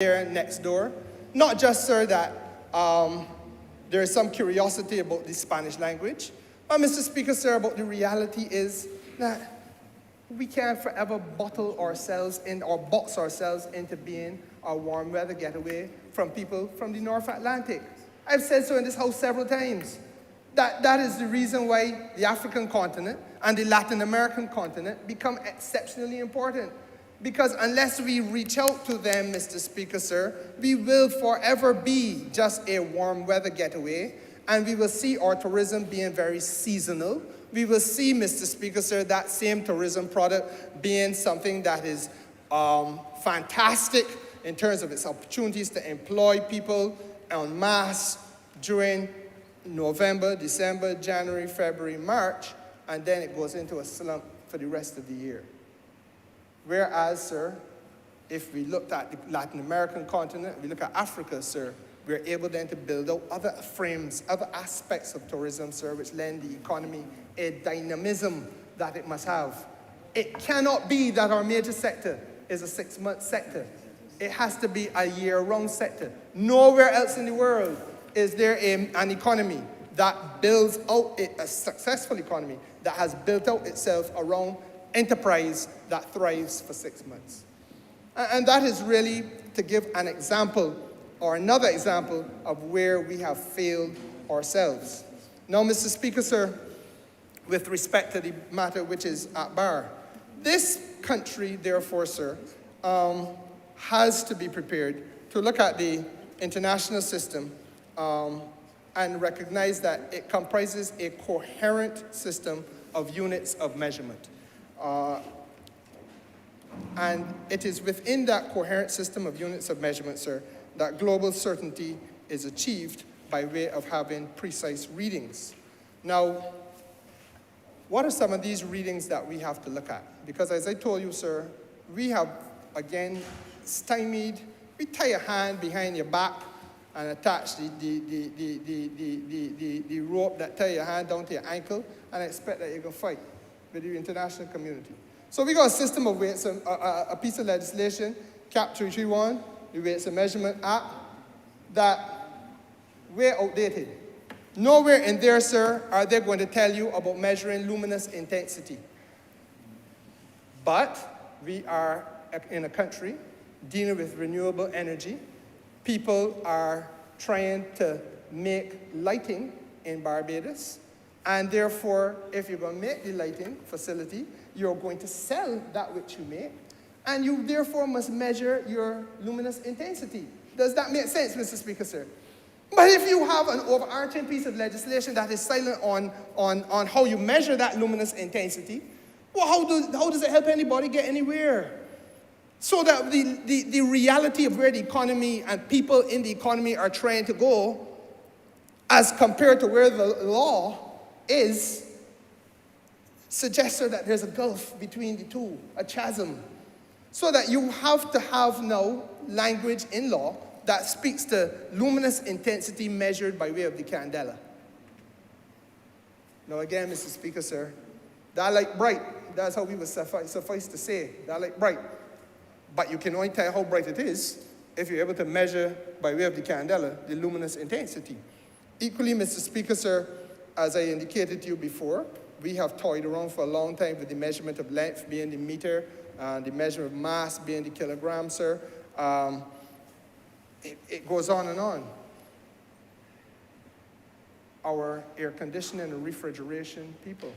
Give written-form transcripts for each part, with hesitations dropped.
here next door. Not just, sir, that there is some curiosity about the Spanish language, but, Mr. Speaker, sir, about the reality is that we can't forever bottle ourselves in or box ourselves into being a warm weather getaway from people from the North Atlantic. I've said so in this house several times. That is the reason why the African continent and the Latin American continent become exceptionally important. Because unless we reach out to them, Mr. Speaker, sir, we will forever be just a warm weather getaway, and we will see our tourism being very seasonal. We will see, Mr. Speaker, sir, that same tourism product being something that is fantastic in terms of its opportunities to employ people en masse during November, December, January, February, March, and then it goes into a slump for the rest of the year. Whereas, sir, if we looked at the Latin American continent, we look at Africa, sir, we're able then to build out other frames, other aspects of tourism, sir, which lend the economy a dynamism that it must have. It cannot be that our major sector is a 6-month sector. It has to be a year-round sector. Nowhere else in the world is there an economy that builds out, a successful economy that has built out itself around enterprise that thrives for 6 months. And that is really to give an example or another example of where we have failed ourselves. Now, Mr. Speaker, sir, with respect to the matter which is at bar, this country, therefore, sir, has to be prepared to look at the international system and recognize that it comprises a coherent system of units of measurement. And it is within that coherent system of units of measurement, sir, that global certainty is achieved by way of having precise readings. Now, what are some of these readings that we have to look at? Because as I told you, sir, we have, again, stymied. We tie your hand behind your back and attach the rope that tie your hand down to your ankle and expect that you're going to fight with the international community. So we got a system of weights, a piece of legislation, Cap 331, the Weights and Measurement Act, that we're outdated. Nowhere in there, sir, are they going to tell you about measuring luminous intensity. But we are in a country dealing with renewable energy. People are trying to make lighting in Barbados. And therefore, if you're going to make the lighting facility, you're going to sell that which you make, and you therefore must measure your luminous intensity. Does that make sense, Mr. Speaker, sir? But if you have an overarching piece of legislation that is silent on how you measure that luminous intensity, well, how does it help anybody get anywhere? So that the reality of where the economy and people in the economy are trying to go, as compared to where the law is, suggests that there's a gulf between the two, a chasm. So that you have to have now language in law that speaks to luminous intensity measured by way of the candela. Now again, Mr. Speaker, sir, that light bright, that's how we would suffice to say, that light bright. But you can only tell how bright it is if you're able to measure by way of the candela the luminous intensity. Equally, Mr. Speaker, sir, as I indicated to you before, we have toyed around for a long time with the measurement of length being the meter, and the measurement of mass being the kilogram, sir. It goes on and on. Our air conditioning and refrigeration people.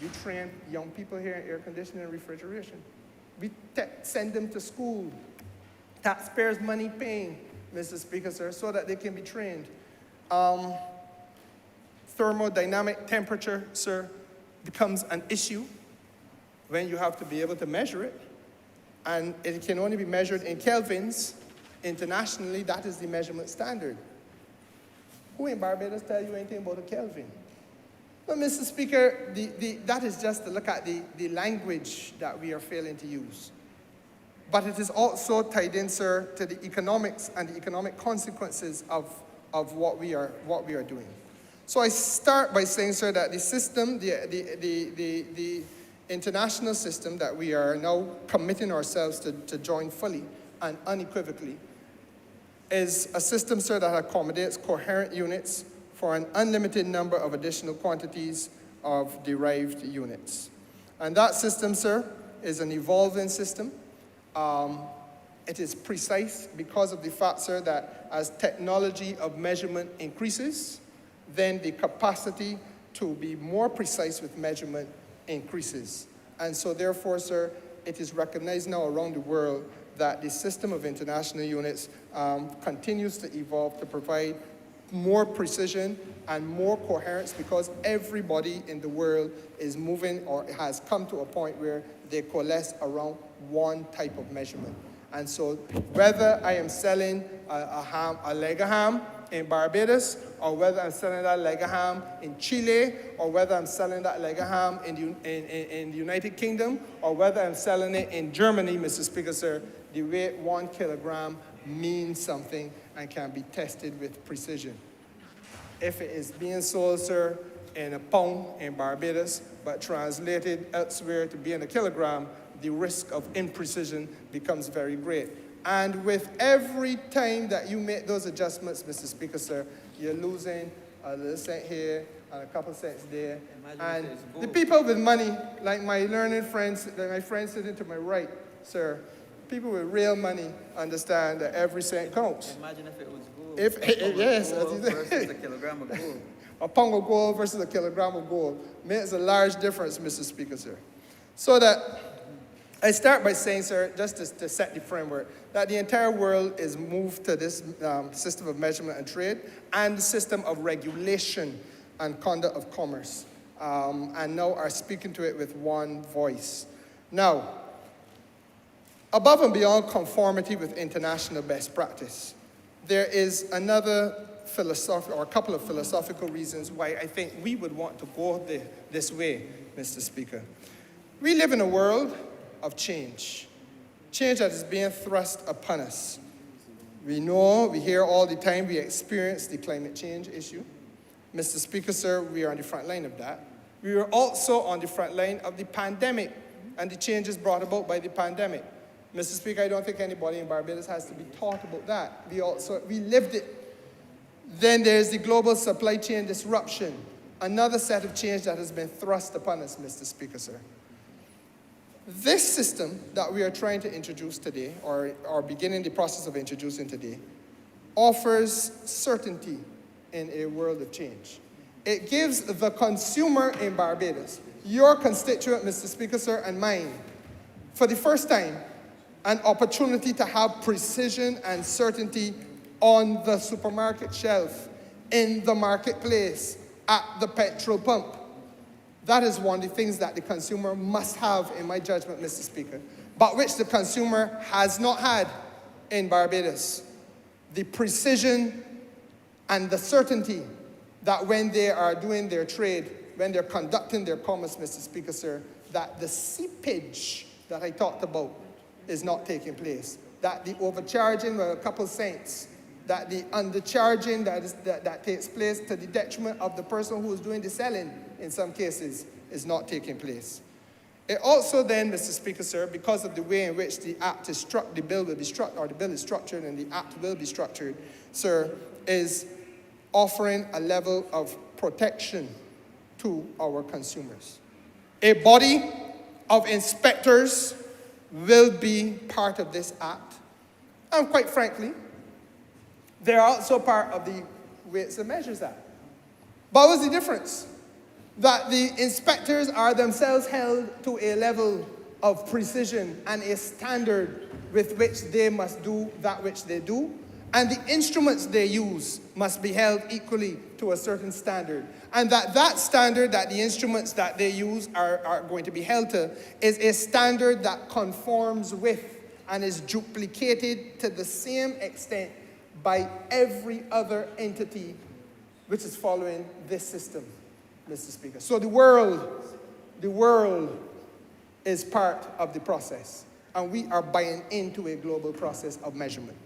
We train young people here in air conditioning and refrigeration. We send them to school. Taxpayers' money paying, Mr. Speaker, sir, so that they can be trained. Thermodynamic temperature, sir, becomes an issue when you have to be able to measure it. And it can only be measured in kelvins. Internationally, that is the measurement standard. Who in Barbados tell you anything about a Kelvin? But Mr. Speaker, that is just to look at the language that we are failing to use. But it is also tied in, sir, to the economics and the economic consequences of what we are doing. So I start by saying, sir, that the system, the international system that we are now committing ourselves to join fully and unequivocally is a system, sir, that accommodates coherent units for an unlimited number of additional quantities of derived units. And that system, sir, is an evolving system. It is precise because of the fact, sir, that as technology of measurement increases, then the capacity to be more precise with measurement increases. And so therefore, sir, it is recognized now around the world that the system of international units continues to evolve to provide more precision and more coherence, because everybody in the world is moving or has come to a point where they coalesce around one type of measurement. And so whether I am selling a leg of ham in Barbados, or whether I'm selling that leg of ham in Chile, or whether I'm selling that leg of ham in the United Kingdom, or whether I'm selling it in Germany, Mr. Speaker, sir, the weight 1 kilogram means something and can be tested with precision. If it is being sold, sir, in a pound in Barbados, but translated elsewhere to be in a kilogram, the risk of imprecision becomes very great. And with every time that you make those adjustments, Mr. Speaker, sir, you're losing a little cent here and a couple cents there. And the people with money, like my learned friends, like my friend sitting to my right, sir, people with real money understand that every cent counts. Imagine if it was gold. Yes, versus a kilogram of gold. A pound of gold versus a kilogram of gold makes a large difference, Mr. Speaker, sir. So that I start by saying, sir, just to set the framework, that the entire world is moved to this system of measurement and trade and the system of regulation and conduct of commerce, and now are speaking to it with one voice. Now, above and beyond conformity with international best practice, there is another philosophical, or a couple of philosophical reasons why I think we would want to go this way, Mr. Speaker. We live in a world of change that is being thrust upon us. We know, we hear all the time, we experience the climate change issue. Mr. Speaker, sir, we are on the front line of that. We are also on the front line of the pandemic and the changes brought about by the pandemic. Mr. Speaker, I don't think anybody in Barbados has to be taught about that. We lived it. Then there's the global supply chain disruption, another set of change that has been thrust upon us, Mr. Speaker, sir. This system that we are trying to introduce today, or beginning the process of introducing today, offers certainty in a world of change. It gives the consumer in Barbados, your constituent, Mr. Speaker, sir, and mine, for the first time, an opportunity to have precision and certainty on the supermarket shelf, in the marketplace, at the petrol pump. That is one of the things that the consumer must have, in my judgment, Mr. Speaker, but which the consumer has not had in Barbados. The precision and the certainty that when they are doing their trade, when they're conducting their commerce, Mr. Speaker, sir, that the seepage that I talked about is not taking place, that the overcharging of a couple cents, that the undercharging that takes place to the detriment of the person who is doing the selling, in some cases, is not taking place. It also then, Mr. Speaker, sir, because of the way in which the act is struck, the bill will be struck, or the bill is structured and the act will be structured, sir, is offering a level of protection to our consumers. A body of inspectors will be part of this act. And quite frankly, they're also part of the Weights and Measures Act. But what's the difference? That the inspectors are themselves held to a level of precision and a standard with which they must do that which they do, and the instruments they use must be held equally to a certain standard. And that standard, that the instruments that they use are going to be held to, is a standard that conforms with and is duplicated to the same extent by every other entity which is following this system, Mr. Speaker. So the world is part of the process, and we are buying into a global process of measurement.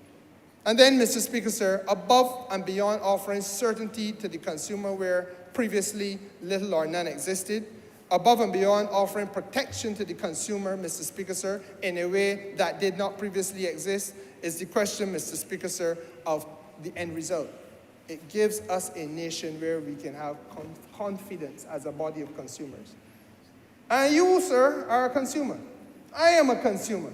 And then, Mr. Speaker, sir, above and beyond offering certainty to the consumer where previously little or none existed, above and beyond offering protection to the consumer, Mr. Speaker, sir, in a way that did not previously exist, is the question, Mr. Speaker, sir, of the end result. It gives us a nation where we can have confidence as a body of consumers. And you, sir, are a consumer. I am a consumer.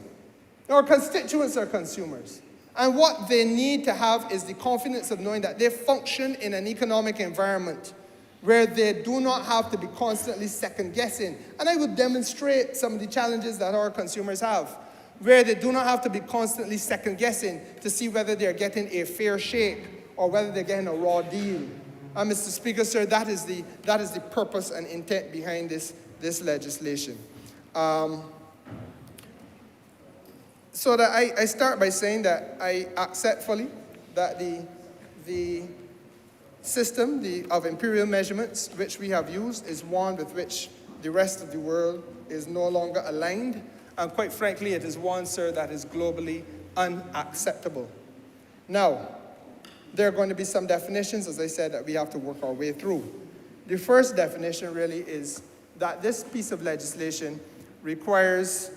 Our constituents are consumers. And what they need to have is the confidence of knowing that they function in an economic environment where they do not have to be constantly second-guessing. And I will demonstrate some of the challenges that our consumers have, where they do not have to be constantly second-guessing to see whether they're getting a fair shake or whether they're getting a raw deal. And Mr. Speaker, sir, that is the purpose and intent behind this legislation. So that I start by saying that I accept fully that the system of imperial measurements which we have used is one with which the rest of the world is no longer aligned. And quite frankly, it is one, sir, that is globally unacceptable. Now, there are going to be some definitions, as I said, that we have to work our way through. The first definition really is that this piece of legislation requires,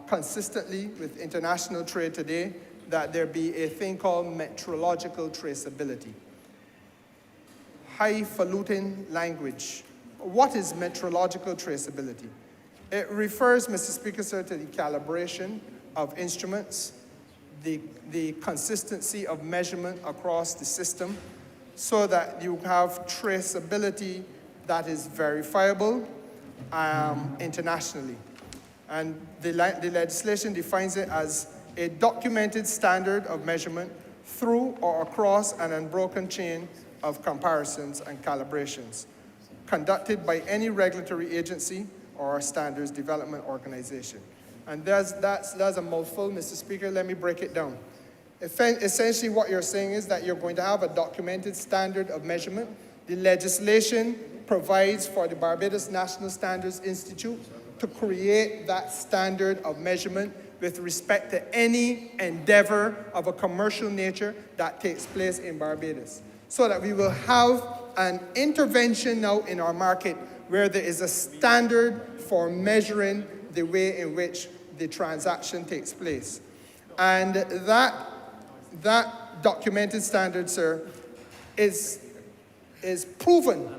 consistently with international trade today, that there be a thing called metrological traceability. Highfalutin language. What is metrological traceability? It refers, Mr. Speaker, sir, to the calibration of instruments, the consistency of measurement across the system, so that you have traceability that is verifiable internationally. And the legislation defines it as a documented standard of measurement through or across an unbroken chain of comparisons and calibrations, conducted by any regulatory agency or standards development organization. And that's a mouthful, Mr. Speaker. Let me break it down. Essentially, what you're saying is that you're going to have a documented standard of measurement. The legislation provides for the Barbados National Standards Institute to create that standard of measurement with respect to any endeavor of a commercial nature that takes place in Barbados, so that we will have an intervention now in our market where there is a standard for measuring the way in which the transaction takes place. And that documented standard, sir, is proven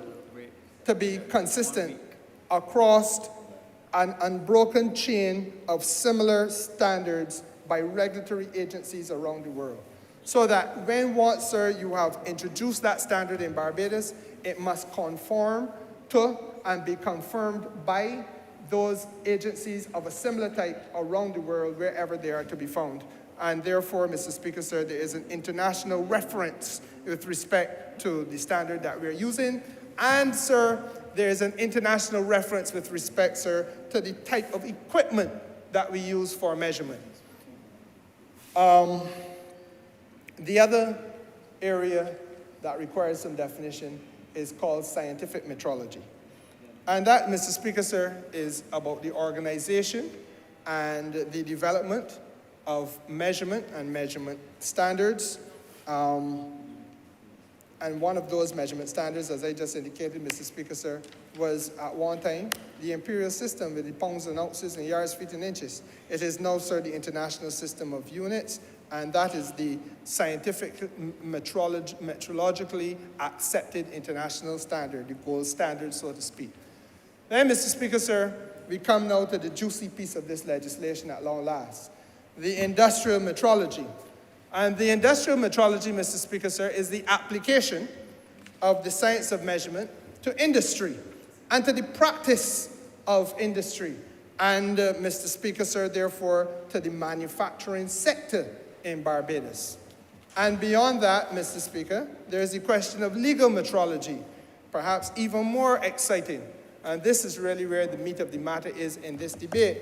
to be consistent across an unbroken chain of similar standards by regulatory agencies around the world. So that when once, sir, you have introduced that standard in Barbados, it must conform to and be confirmed by those agencies of a similar type around the world, wherever they are to be found. And therefore, Mr. Speaker, sir, there is an international reference with respect to the standard that we're using. And, sir, there is an international reference with respect, sir, to the type of equipment that we use for measurement. The other area that requires some definition is called scientific metrology. And that, Mr. Speaker, sir, is about the organization and the development of measurement and measurement standards. And one of those measurement standards, as I just indicated, Mr. Speaker, sir, was at one time the imperial system with the pounds and ounces and yards, feet and inches. It is now, sir, the international system of units, and that is the scientific metrologically accepted international standard, the gold standard, so to speak. Then, Mr. Speaker, sir, we come now to the juicy piece of this legislation at long last, the industrial metrology. And the industrial metrology, Mr. Speaker, sir, is the application of the science of measurement to industry and to the practice of industry. And, Mr. Speaker, sir, therefore, to the manufacturing sector in Barbados. And beyond that, Mr. Speaker, there is the question of legal metrology, perhaps even more exciting. And this is really where the meat of the matter is in this debate,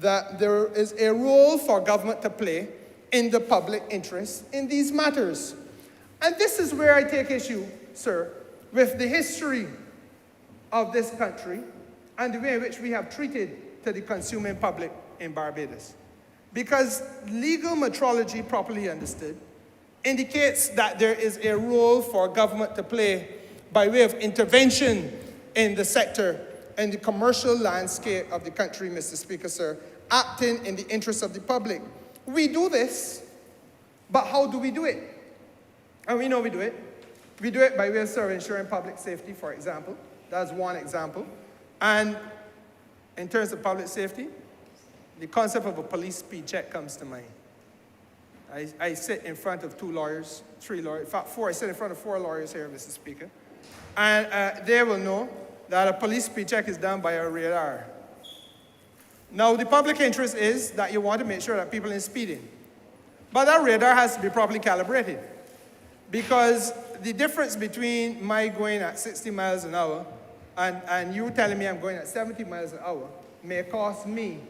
that there is a role for government to play in the public interest in these matters. And this is where I take issue, sir, with the history of this country and the way in which we have treated to the consuming public in Barbados. Because legal metrology, properly understood, indicates that there is a role for government to play by way of intervention in the sector and the commercial landscape of the country, Mr. Speaker, sir, acting in the interest of the public. We do this, but how do we do it? And we know we do it. We do it by way of ensuring public safety, for example. That's one example. And in terms of public safety, the concept of a police speed check comes to mind. I sit in front of 2 lawyers, 3 lawyers, in fact 4. I sit in front of 4 lawyers here, Mr. Speaker. And they will know that a police speed check is done by a radar. Now, the public interest is that you want to make sure that people are speeding. But that radar has to be properly calibrated. Because the difference between my going at 60 miles an hour and you telling me I'm going at 70 miles an hour may cost me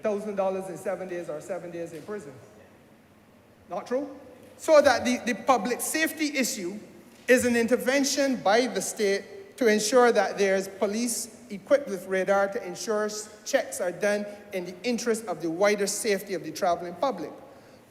$1,000 in 7 days or 7 days in prison. Not true? So that the public safety issue is an intervention by the state to ensure that there's police equipped with radar to ensure checks are done in the interest of the wider safety of the traveling public.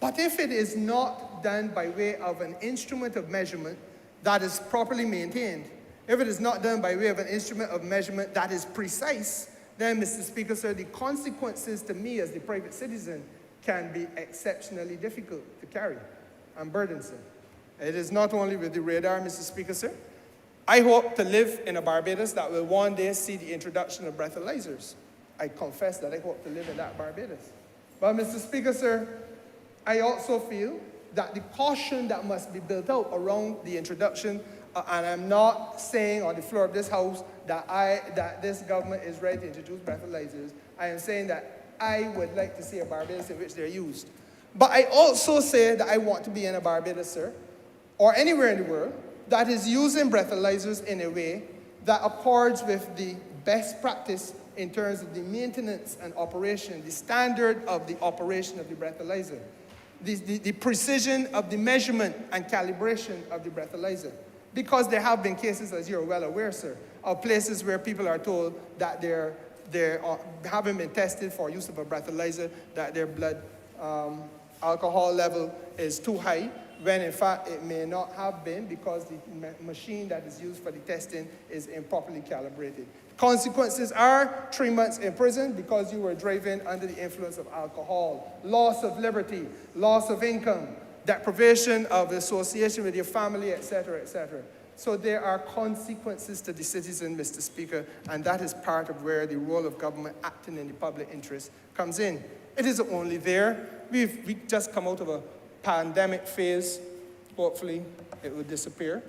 But if it is not done by way of an instrument of measurement that is properly maintained, if it is not done by way of an instrument of measurement that is precise, then, Mr. Speaker, sir, the consequences to me as the private citizen can be exceptionally difficult to carry and burdensome. It is not only with the radar, Mr. Speaker, sir. I hope to live in a Barbados that will one day see the introduction of breathalyzers. I confess that I hope to live in that Barbados. But, Mr. Speaker, sir, I also feel that the caution that must be built out around the introduction, and I'm not saying on the floor of this House that this government is ready to introduce breathalyzers. I am saying that I would like to see a Barbados in which they're used. But I also say that I want to be in a Barbados, sir, or anywhere in the world, that is using breathalyzers in a way that accords with the best practice in terms of the maintenance and operation, the standard of the operation of the breathalyzer, the precision of the measurement and calibration of the breathalyzer. Because there have been cases, as you're well aware, sir, of places where people are told that they haven't been tested for use of a breathalyzer, that their blood alcohol level is too high, when in fact it may not have been because the machine that is used for the testing is improperly calibrated. Consequences are 3 months in prison because you were driving under the influence of alcohol, loss of liberty, loss of income, deprivation of association with your family, etc., etc. So there are consequences to the citizen, Mr. Speaker, and that is part of where the role of government acting in the public interest comes in. It isn't only there. We've just come out of a pandemic phase. Hopefully it will disappear.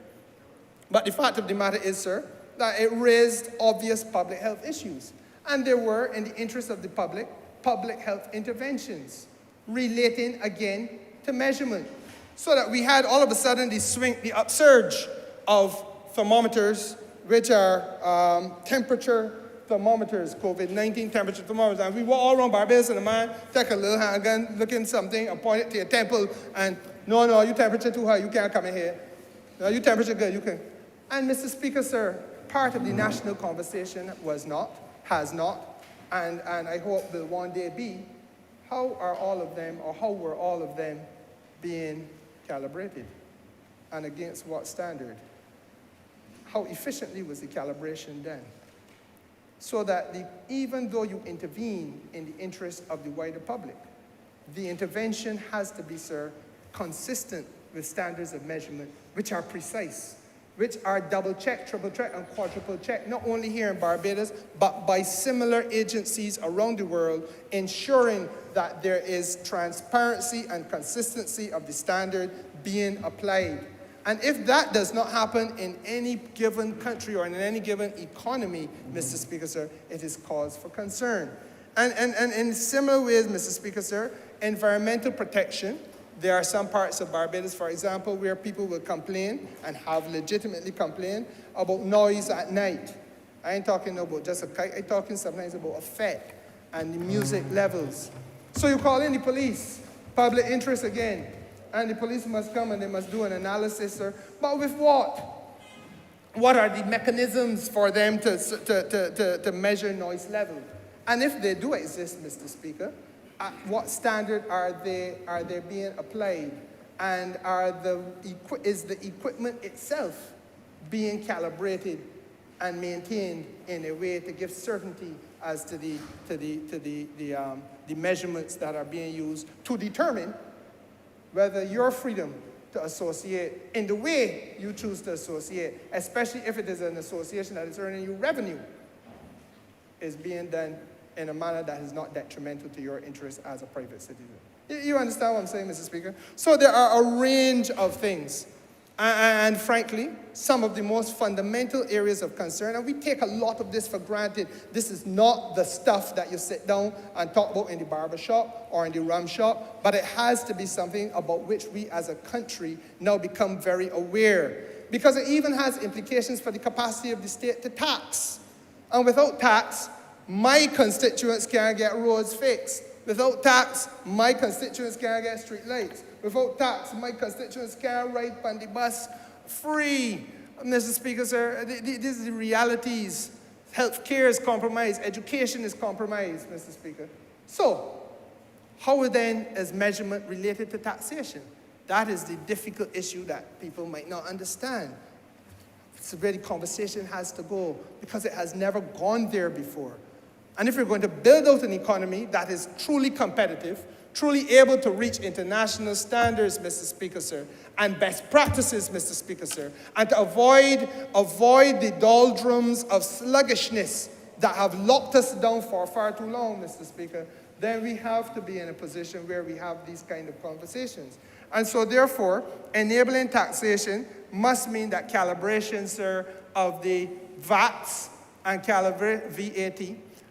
But the fact of the matter is, sir, that it raised obvious public health issues. And there were, in the interest of the public health interventions relating, again, to measurement. So that we had all of a sudden the upsurge of thermometers, which are temperature thermometers, COVID-19 temperature thermometers. And we were all around Barbados, and a man take a little handgun, looking something, and point it to your temple, and no, your temperature too high, you can't come in here. No, your temperature good, you can. And Mr. Speaker, sir, part of the national conversation has not, and I hope will one day be, how are all of them, or how were all of them being calibrated? And against what standard? How efficiently was the calibration done? So that even though you intervene in the interest of the wider public, the intervention has to be, sir, consistent with standards of measurement, which are precise, which are double-checked, triple-checked, and quadruple-checked, not only here in Barbados, but by similar agencies around the world, ensuring that there is transparency and consistency of the standard being applied. And if that does not happen in any given country or in any given economy, Mr. Speaker, sir, it is cause for concern. And in similar ways, Mr. Speaker, sir, environmental protection, there are some parts of Barbados, for example, where people will complain and have legitimately complained about noise at night. I ain't talking about just a kite, I'm talking sometimes about effect and the music levels. So you call in the police, public interest again, and the police must come and they must do an analysis, sir. But with what? What are the mechanisms for them to measure noise level? And if they do exist, Mr. Speaker, at what standard are they being applied? And is the equipment itself being calibrated and maintained in a way to give certainty as to the the measurements that are being used to determine whether your freedom to associate in the way you choose to associate, especially if it is an association that is earning you revenue, is being done in a manner that is not detrimental to your interests as a private citizen. You understand what I'm saying, Mr. Speaker? So there are a range of things. And frankly, some of the most fundamental areas of concern, and we take a lot of this for granted. This is not the stuff that you sit down and talk about in the barber shop or in the rum shop, but it has to be something about which we as a country now become very aware, because it even has implications for the capacity of the state to tax. And without tax, my constituents can't get roads fixed. Without tax, my constituents can't get street lights. Without tax, my constituents can't ride on the bus free. Mr. Speaker, sir, these are the realities. Healthcare is compromised. Education is compromised, Mr. Speaker. So, how then is measurement related to taxation? That is the difficult issue that people might not understand. It's where the conversation has to go, because it has never gone there before. And if we're going to build out an economy that is truly competitive, truly able to reach international standards, Mr. Speaker, sir, and best practices, Mr. Speaker, sir, and to avoid the doldrums of sluggishness that have locked us down for far too long, Mr. Speaker, then we have to be in a position where we have these kind of conversations. And so, therefore, enabling taxation must mean that calibration, sir, of the VATs and VAT,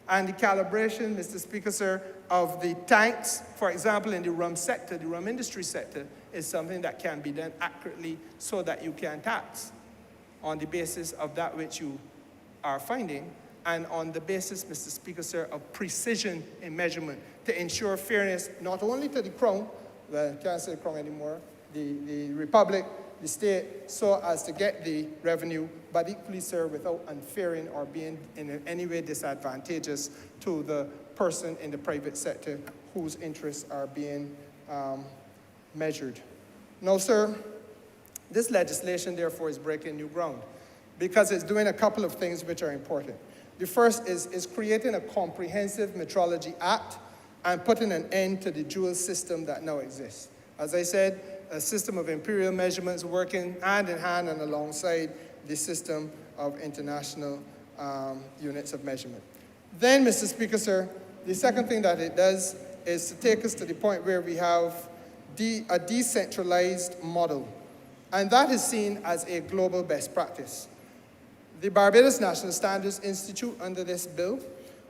and the calibration, Mr. Speaker, sir, of the tanks, for example, in the rum sector, the rum industry sector, is something that can be done accurately so that you can tax on the basis of that which you are finding, and on the basis, Mr. Speaker, sir, of precision in measurement to ensure fairness not only to the Crown, well, I can't say Crown anymore, the Republic, the state, so as to get the revenue, but equally, sir, without unfairing or being in any way disadvantageous to the person in the private sector whose interests are being measured. Now, sir, this legislation, therefore, is breaking new ground because it's doing a couple of things which are important. The first is creating a comprehensive metrology act and putting an end to the dual system that now exists. As I said, a system of imperial measurements working hand in hand and alongside the system of international units of measurement. Then, Mr. Speaker, sir, the second thing that it does is to take us to the point where we have a decentralized model, and that is seen as a global best practice. The Barbados National Standards Institute under this bill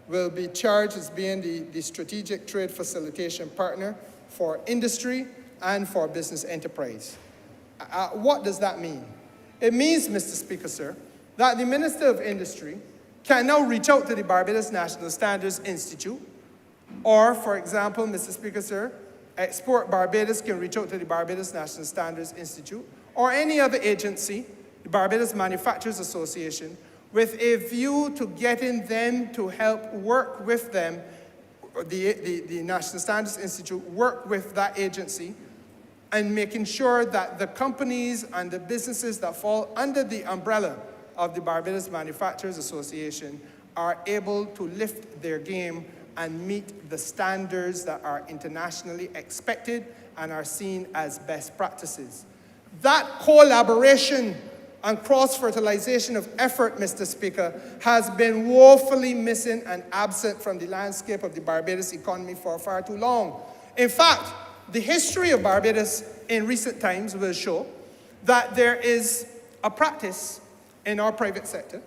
will be charged as being the strategic trade facilitation partner for industry and for business enterprise. What does that mean? It means, Mr. Speaker, sir, that the Minister of Industry can now reach out to the Barbados National Standards Institute, or, for example, Mr. Speaker, sir, Export Barbados can reach out to the Barbados National Standards Institute, or any other agency, the Barbados Manufacturers Association, with a view to getting them to help work with them, the National Standards Institute, work with that agency, and making sure that the companies and the businesses that fall under the umbrella of the Barbados Manufacturers Association are able to lift their game and meet the standards that are internationally expected and are seen as best practices. That collaboration and cross-fertilization of effort, Mr. Speaker, has been woefully missing and absent from the landscape of the Barbados economy for far too long. In fact, the history of Barbados in recent times will show that there is a practice in our private sector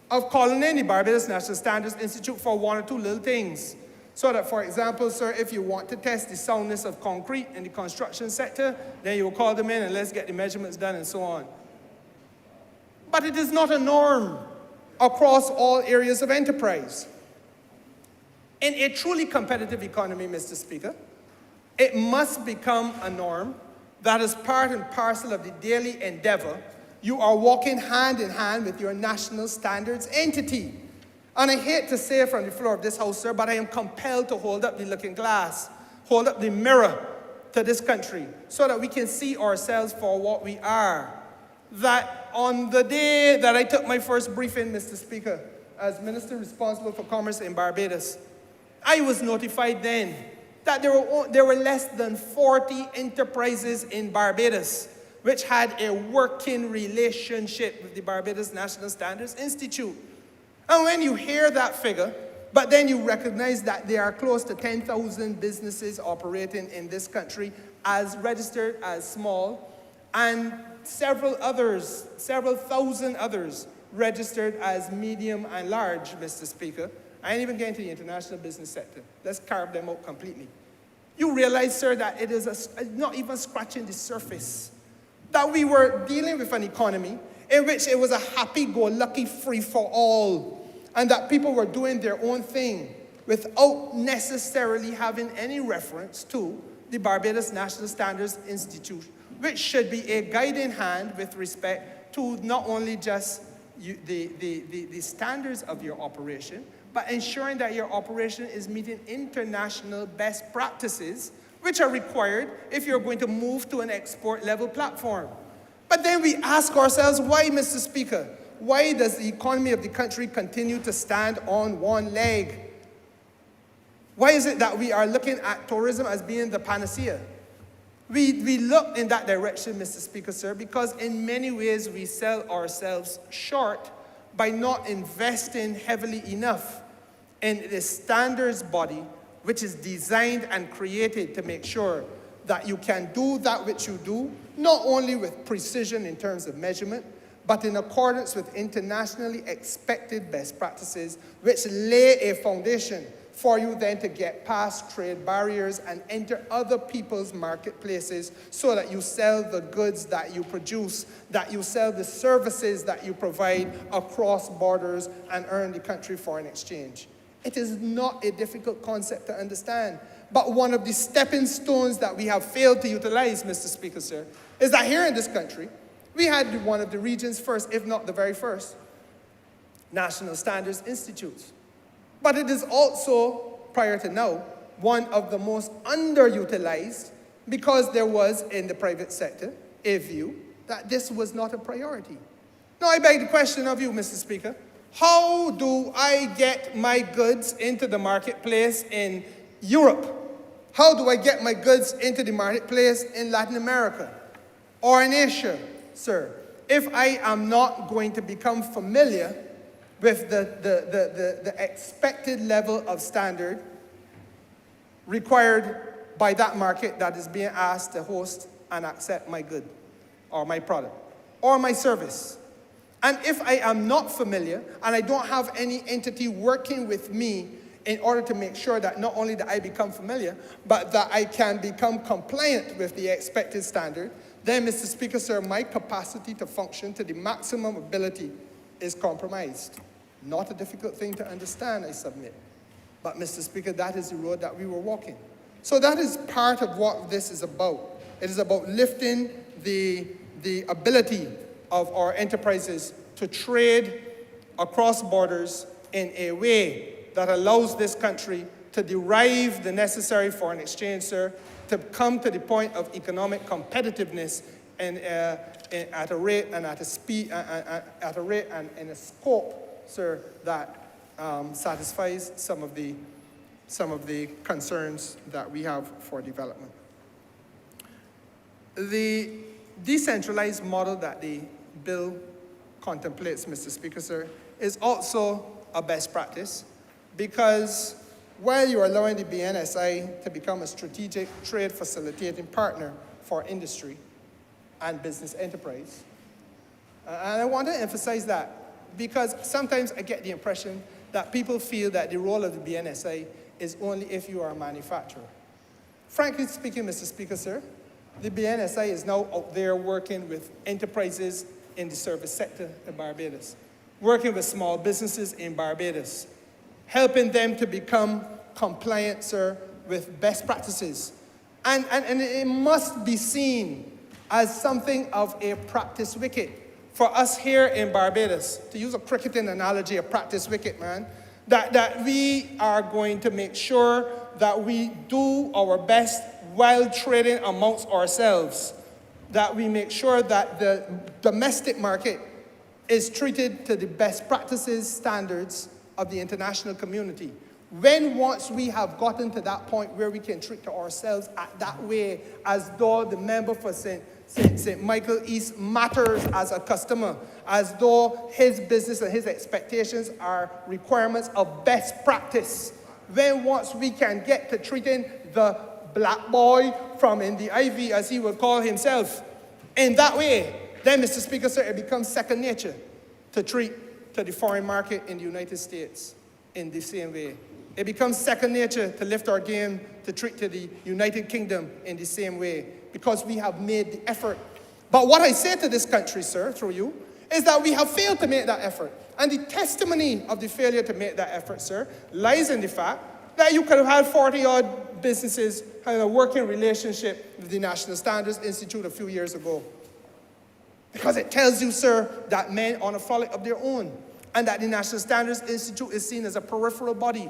of calling in the Barbados National Standards Institute for one or two little things. So that, for example, sir, if you want to test the soundness of concrete in the construction sector, then you will call them in and let's get the measurements done and so on. But it is not a norm across all areas of enterprise. In a truly competitive economy, Mr. Speaker, it must become a norm that is part and parcel of the daily endeavor. You are walking hand in hand with your national standards entity. And I hate to say from the floor of this house, sir, but I am compelled to hold up the looking glass, hold up the mirror to this country so that we can see ourselves for what we are. That on the day that I took my first briefing, Mr. Speaker, as Minister responsible for Commerce in Barbados, I was notified then that there were less than 40 enterprises in Barbados which had a working relationship with the Barbados National Standards Institute. And when you hear that figure, but then you recognize that there are close to 10,000 businesses operating in this country as registered as small, and several thousand others registered as medium and large, Mr. Speaker. I ain't even getting to the international business sector. Let's carve them out completely. You realize, sir, that it is not even scratching the surface, that we were dealing with an economy in which it was a happy-go-lucky free-for-all, and that people were doing their own thing without necessarily having any reference to the Barbados National Standards Institute, which should be a guiding hand with respect to not only just the standards of your operation, but ensuring that your operation is meeting international best practices, which are required if you're going to move to an export level platform. But then we ask ourselves, why, Mr. Speaker? Why does the economy of the country continue to stand on one leg? Why is it that we are looking at tourism as being the panacea? We look in that direction, Mr. Speaker, sir, because in many ways we sell ourselves short by not investing heavily enough in the standards body, which is designed and created to make sure that you can do that which you do, not only with precision in terms of measurement, but in accordance with internationally expected best practices, which lay a foundation for you then to get past trade barriers and enter other people's marketplaces so that you sell the goods that you produce, that you sell the services that you provide across borders and earn the country foreign exchange. It is not a difficult concept to understand, but one of the stepping stones that we have failed to utilize, Mr. Speaker, sir, is that here in this country, we had one of the region's first, if not the very first, National Standards Institutes. But it is also, prior to now, one of the most underutilized because there was, in the private sector, a view that this was not a priority. Now, I beg the question of you, Mr. Speaker, how do I get my goods into the marketplace in Europe? How do I get my goods into the marketplace in Latin America or in Asia, sir, if I am not going to become familiar with the expected level of standard required by that market that is being asked to host and accept my good or my product or my service? And if I am not familiar and I don't have any entity working with me in order to make sure that not only that I become familiar, but that I can become compliant with the expected standard, then, Mr. Speaker, sir, my capacity to function to the maximum ability is compromised. Not a difficult thing to understand, I submit. But, Mr. Speaker, that is the road that we were walking. So that is part of what this is about. It is about lifting the ability of our enterprises to trade across borders in a way that allows this country to derive the necessary foreign exchange, sir, to come to the point of economic competitiveness and at a rate and at a speed, at a rate and in a scope, sir, that satisfies some of the concerns that we have for development. The decentralized model that the bill contemplates, Mr. Speaker, sir, is also a best practice because while you're allowing the BNSI to become a strategic trade facilitating partner for industry and business enterprise, and I want to emphasize that because sometimes I get the impression that people feel that the role of the BNSI is only if you are a manufacturer. Frankly speaking, Mr. Speaker, sir, the BNSI is now out there working with enterprises in the service sector in Barbados, working with small businesses in Barbados, helping them to become compliant, sir, with best practices. And it must be seen as something of a practice wicket for us here in Barbados, to use a cricketing analogy, a practice wicket, man, that we are going to make sure that we do our best while trading amongst ourselves, that we make sure that the domestic market is treated to the best practices, standards of the international community, When once we have gotten to that point where we can treat ourselves at that way, as though the member for St. Michael East matters as a customer, as though his business and his expectations are requirements of best practice, when once we can get to treating the black boy from in the Ivy, as he would call himself, in that way, then, Mr. Speaker, sir, it becomes second nature to treat to the foreign market in the United States in the same way. It becomes second nature to lift our game to treat to the United Kingdom in the same way, because we have made the effort. But what I say to this country, sir, through you, is that we have failed to make that effort. And the testimony of the failure to make that effort, sir, lies in the fact that you could have had 40-odd businesses having a working relationship with the National Standards Institute a few years ago. Because it tells you, sir, that men on a frolic of their own, and that the National Standards Institute is seen as a peripheral body,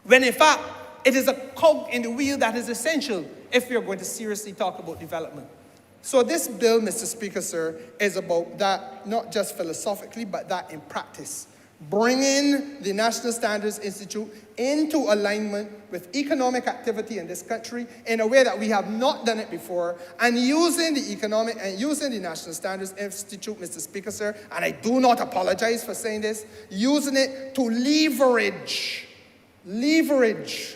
when in fact, it is a cog in the wheel that is essential if we are going to seriously talk about development. So this bill, Mr. Speaker, sir, is about that, not just philosophically, but that in practice. Bringing the National Standards Institute into alignment with economic activity in this country in a way that we have not done it before, and using the economic and using the National Standards Institute, Mr. Speaker, sir, and I do not apologize for saying this, using it to leverage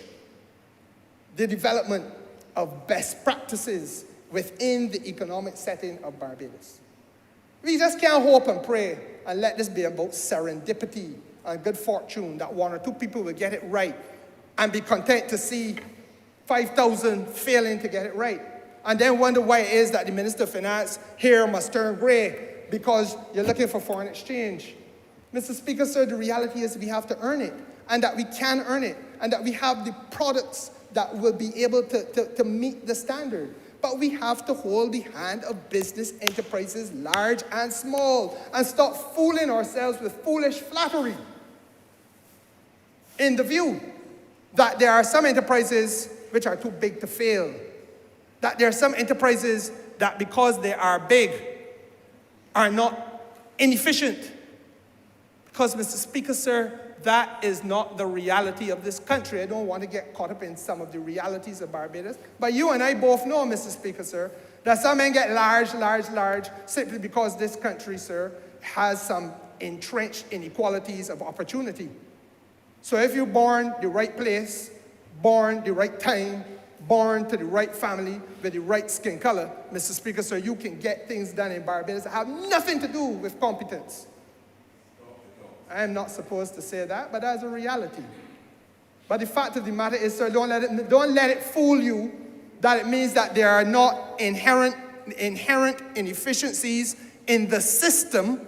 the development of best practices within the economic setting of Barbados. We just can't hope and pray and let this be about serendipity and good fortune that one or two people will get it right and be content to see 5,000 failing to get it right, and then wonder why it is that the Minister of Finance here must turn gray because you're looking for foreign exchange. Mr. Speaker, sir, the reality is we have to earn it, and that we can earn it, and that we have the products that will be able to meet the standard. But we have to hold the hand of business enterprises, large and small, and stop fooling ourselves with foolish flattery in the view that there are some enterprises which are too big to fail, that there are some enterprises that because they are big are not inefficient. Because, Mr. Speaker, sir, that is not the reality of this country. I don't want to get caught up in some of the realities of Barbados. But you and I both know, Mr. Speaker, sir, that some men get large simply because this country, sir, has some entrenched inequalities of opportunity. So if you're born the right place, born the right time, born to the right family with the right skin color, Mr. Speaker, sir, you can get things done in Barbados that have nothing to do with competence. I am not supposed to say that, but that's a reality. But the fact of the matter is, sir, don't let it fool you that it means that there are not inherent inefficiencies in the system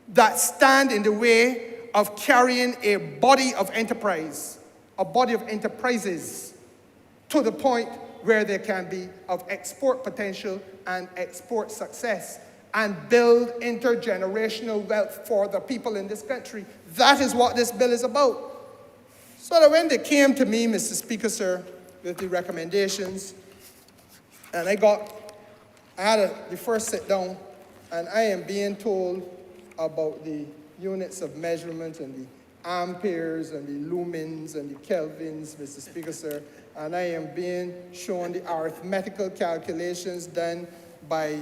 that stand in the way of carrying a body of enterprise, a body of enterprises, to the point where there can be of export potential and export success, and build intergenerational wealth for the people in this country. That is what this bill is about. So that when they came to me, Mr. Speaker, sir, with the recommendations, and I had the first sit down, and I am being told about the units of measurement and the amperes and the lumens and the kelvins, Mr. Speaker, sir, and I am being shown the arithmetical calculations done by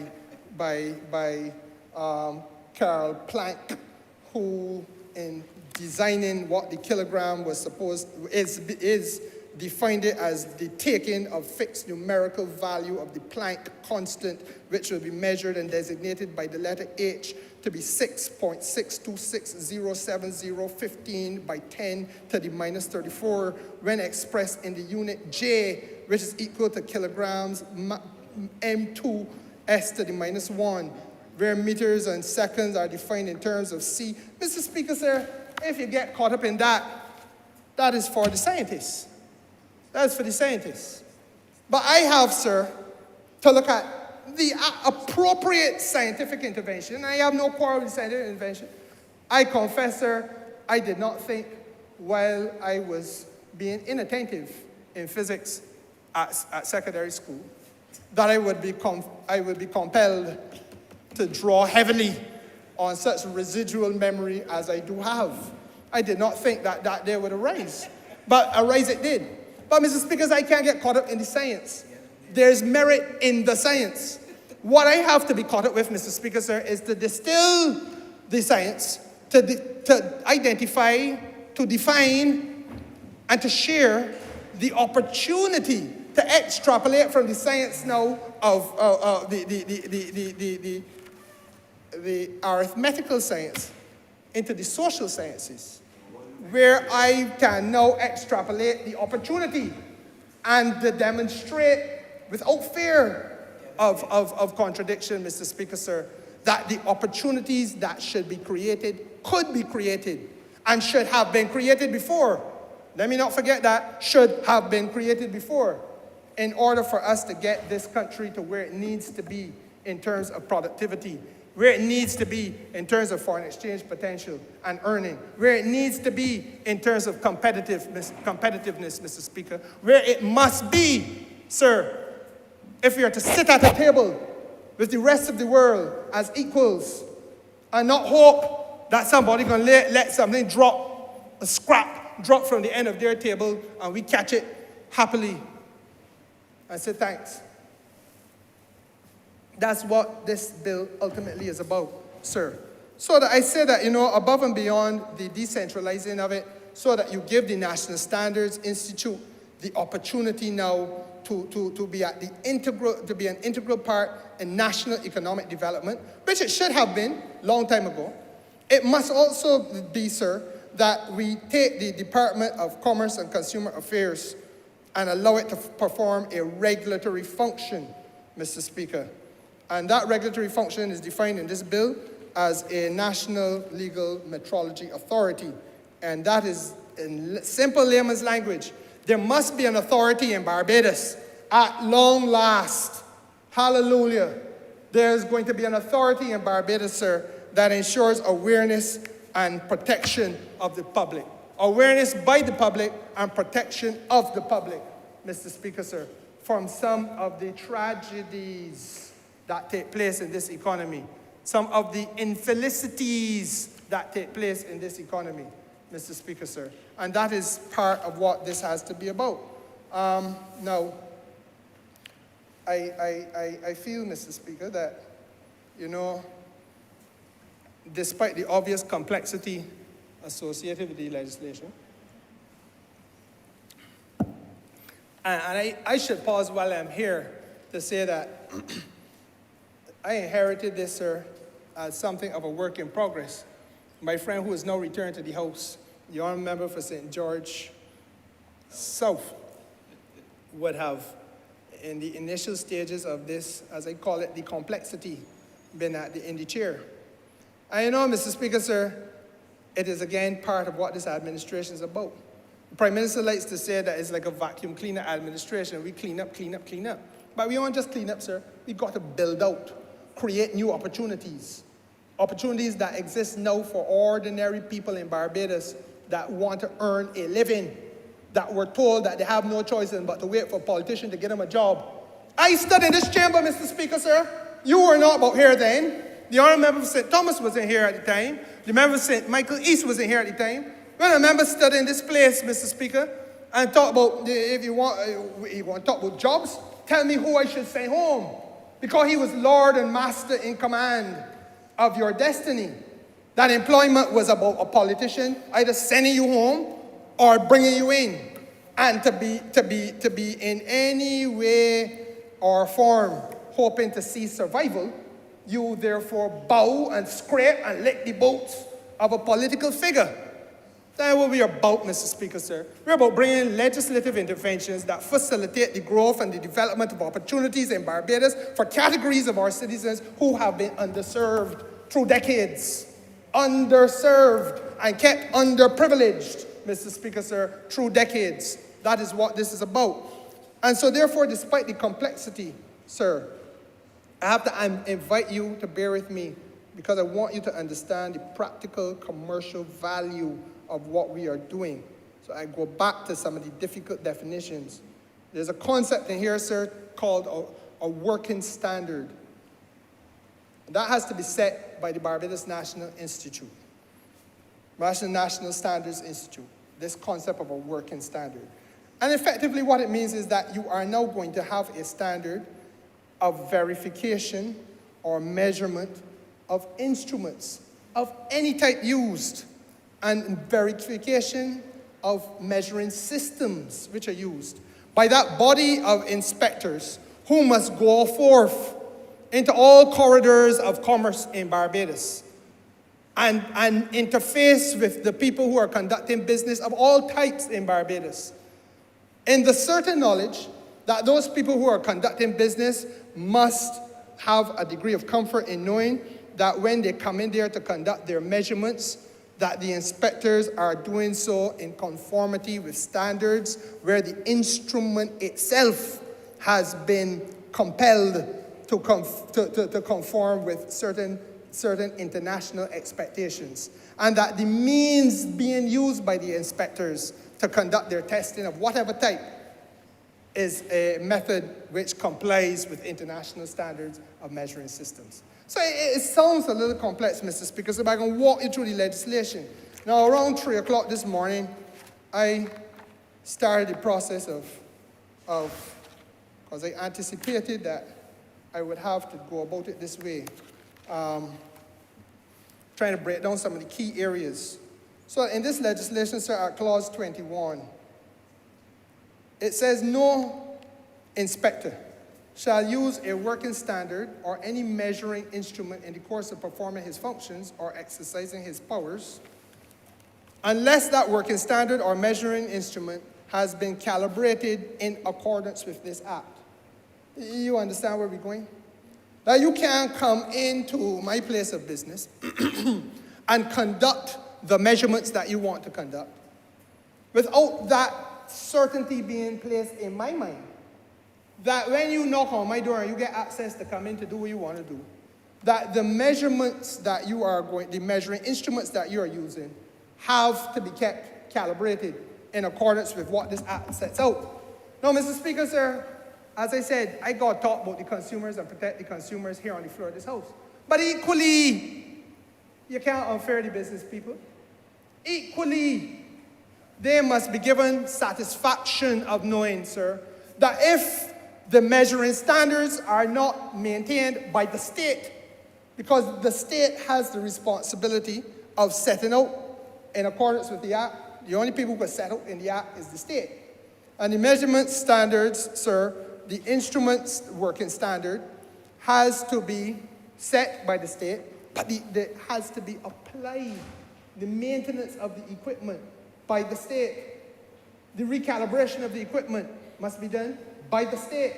Karl Planck, who in designing what the kilogram was is defined it as the taking of fixed numerical value of the Planck constant, which will be measured and designated by the letter H to be 6.6260715 by 10 to the minus 34 when expressed in the unit J, which is equal to kilograms M2 S to the minus 1, where meters and seconds are defined in terms of C. Mr. Speaker, sir, if you get caught up in that, that is for the scientists. That's for the scientists. But I have, sir, to look at the appropriate scientific intervention. I have no quarrel with scientific intervention. I confess, sir, I did not think while I was being inattentive in physics at secondary school that I would be compelled to draw heavily on such residual memory as I do have. I did not think that day would arise. but arise it did. But Mr. Speakers, I can't get caught up in the science. There's merit in the science. What I have to be caught up with, Mr. Speaker, sir, is to distill the science, to identify, to define, and to share the opportunity to extrapolate from the science now of the arithmetical science into the social sciences, where I can now extrapolate the opportunity and to demonstrate without fear of contradiction, Mr. Speaker, sir, that the opportunities that should be created could be created and should have been created before. Let me not forget that, should have been created before, in order for us to get this country to where it needs to be in terms of productivity, where it needs to be in terms of foreign exchange potential and earning, where it needs to be in terms of competitiveness, Mr. Speaker, where it must be, sir, if we are to sit at a table with the rest of the world as equals and not hope that somebody gonna let something drop, a scrap drop from the end of their table and we catch it happily and say thanks. That's what this bill ultimately is about, sir. So that I say that, above and beyond the decentralizing of it, so that you give the National Standards Institute the opportunity now to be an integral part in national economic development, which it should have been long time ago. It must also be, sir, that we take the Department of Commerce and Consumer Affairs and allow it to perform a regulatory function, Mr. Speaker. And that regulatory function is defined in this bill as a national legal metrology authority. And that is, in simple layman's language, there must be an authority in Barbados at long last. Hallelujah. There's going to be an authority in Barbados, sir, that ensures awareness and protection of the public. Awareness by the public and protection of the public, Mr. Speaker, sir, from some of the tragedies that take place in this economy, some of the infelicities that take place in this economy, Mr. Speaker, sir. And that is part of what this has to be about. Now, I feel, Mr. Speaker, that, despite the obvious complexity associated with the legislation, and I should pause while I'm here to say that I inherited this, sir, as something of a work in progress. My friend who is now returned to the House, the honourable member for St. George South, would have, in the initial stages of this, as I call it, the complexity, been in the chair. I know, Mr. Speaker, sir, it is again part of what this administration is about. The Prime Minister likes to say that it's like a vacuum cleaner administration. We clean up, clean up, clean up. But we won't just clean up, sir. We've got to build out, create new opportunities. Opportunities that exist now for ordinary people in Barbados that want to earn a living, that were told that they have no choice but to wait for a politician to get them a job. I stood in this chamber, Mr. Speaker, sir. You were not about here then. The honourable member for St. Thomas wasn't here at the time. The member for St. Michael East wasn't here at the time. When a member stood in this place, Mr. Speaker, and talk about, if you want to talk about jobs, tell me who I should send home. Because he was Lord and Master in command of your destiny. That employment was about a politician either sending you home or bringing you in. And to be in any way or form hoping to see survival, you therefore bow and scrape and lick the boots of a political figure. That's what we are about, Mr. Speaker, sir. We're about bringing legislative interventions that facilitate the growth and the development of opportunities in Barbados for categories of our citizens who have been underserved through decades. Underserved and kept underprivileged, Mr. Speaker, sir, through decades. That is what this is about. And so therefore, despite the complexity, sir, I have to invite you to bear with me because I want you to understand the practical commercial value of what we are doing. So I go back to some of the difficult definitions. There's a concept in here, sir, called a working standard. That has to be set by the Barbados National Institute, National Standards Institute. this concept of a working standard. And effectively what it means is that you are now going to have a standard of verification or measurement of instruments of any type used, and verification of measuring systems which are used by that body of inspectors who must go forth into all corridors of commerce in Barbados and interface with the people who are conducting business of all types in Barbados, in the certain knowledge that those people who are conducting business must have a degree of comfort in knowing that when they come in there to conduct their measurements, that the inspectors are doing so in conformity with standards where the instrument itself has been compelled to conform with certain international expectations, and that the means being used by the inspectors to conduct their testing of whatever type is a method which complies with international standards of measuring systems. So it sounds a little complex, Mr. Speaker, so I'm going to walk you through the legislation. Now, around 3 o'clock this morning, I started the process because I anticipated that I would have to go about it this way, trying to break down some of the key areas. So in this legislation, sir, at clause 21, it says no inspector shall use a working standard or any measuring instrument in the course of performing his functions or exercising his powers unless that working standard or measuring instrument has been calibrated in accordance with this act. You understand where we're going? Now you can't come into my place of business and conduct the measurements that you want to conduct without that certainty being placed in my mind that when you knock on my door and you get access to come in to do what you want to do, that the measurements that you are the measuring instruments that you are using have to be kept calibrated in accordance with what this act sets out. Now, Mr. Speaker, sir, as I said, I got to talk about the consumers and protect the consumers here on the floor of this House. But equally, you can't unfair the business people. Equally, they must be given satisfaction of knowing, sir, that if the measuring standards are not maintained by the state, because the state has the responsibility of setting out in accordance with the act. The only people who can set out in the act is the state. And the measurement standards, sir, the instruments working standard has to be set by the state, but it has to be applied. The maintenance of the equipment by the state. The recalibration of the equipment must be done by the state.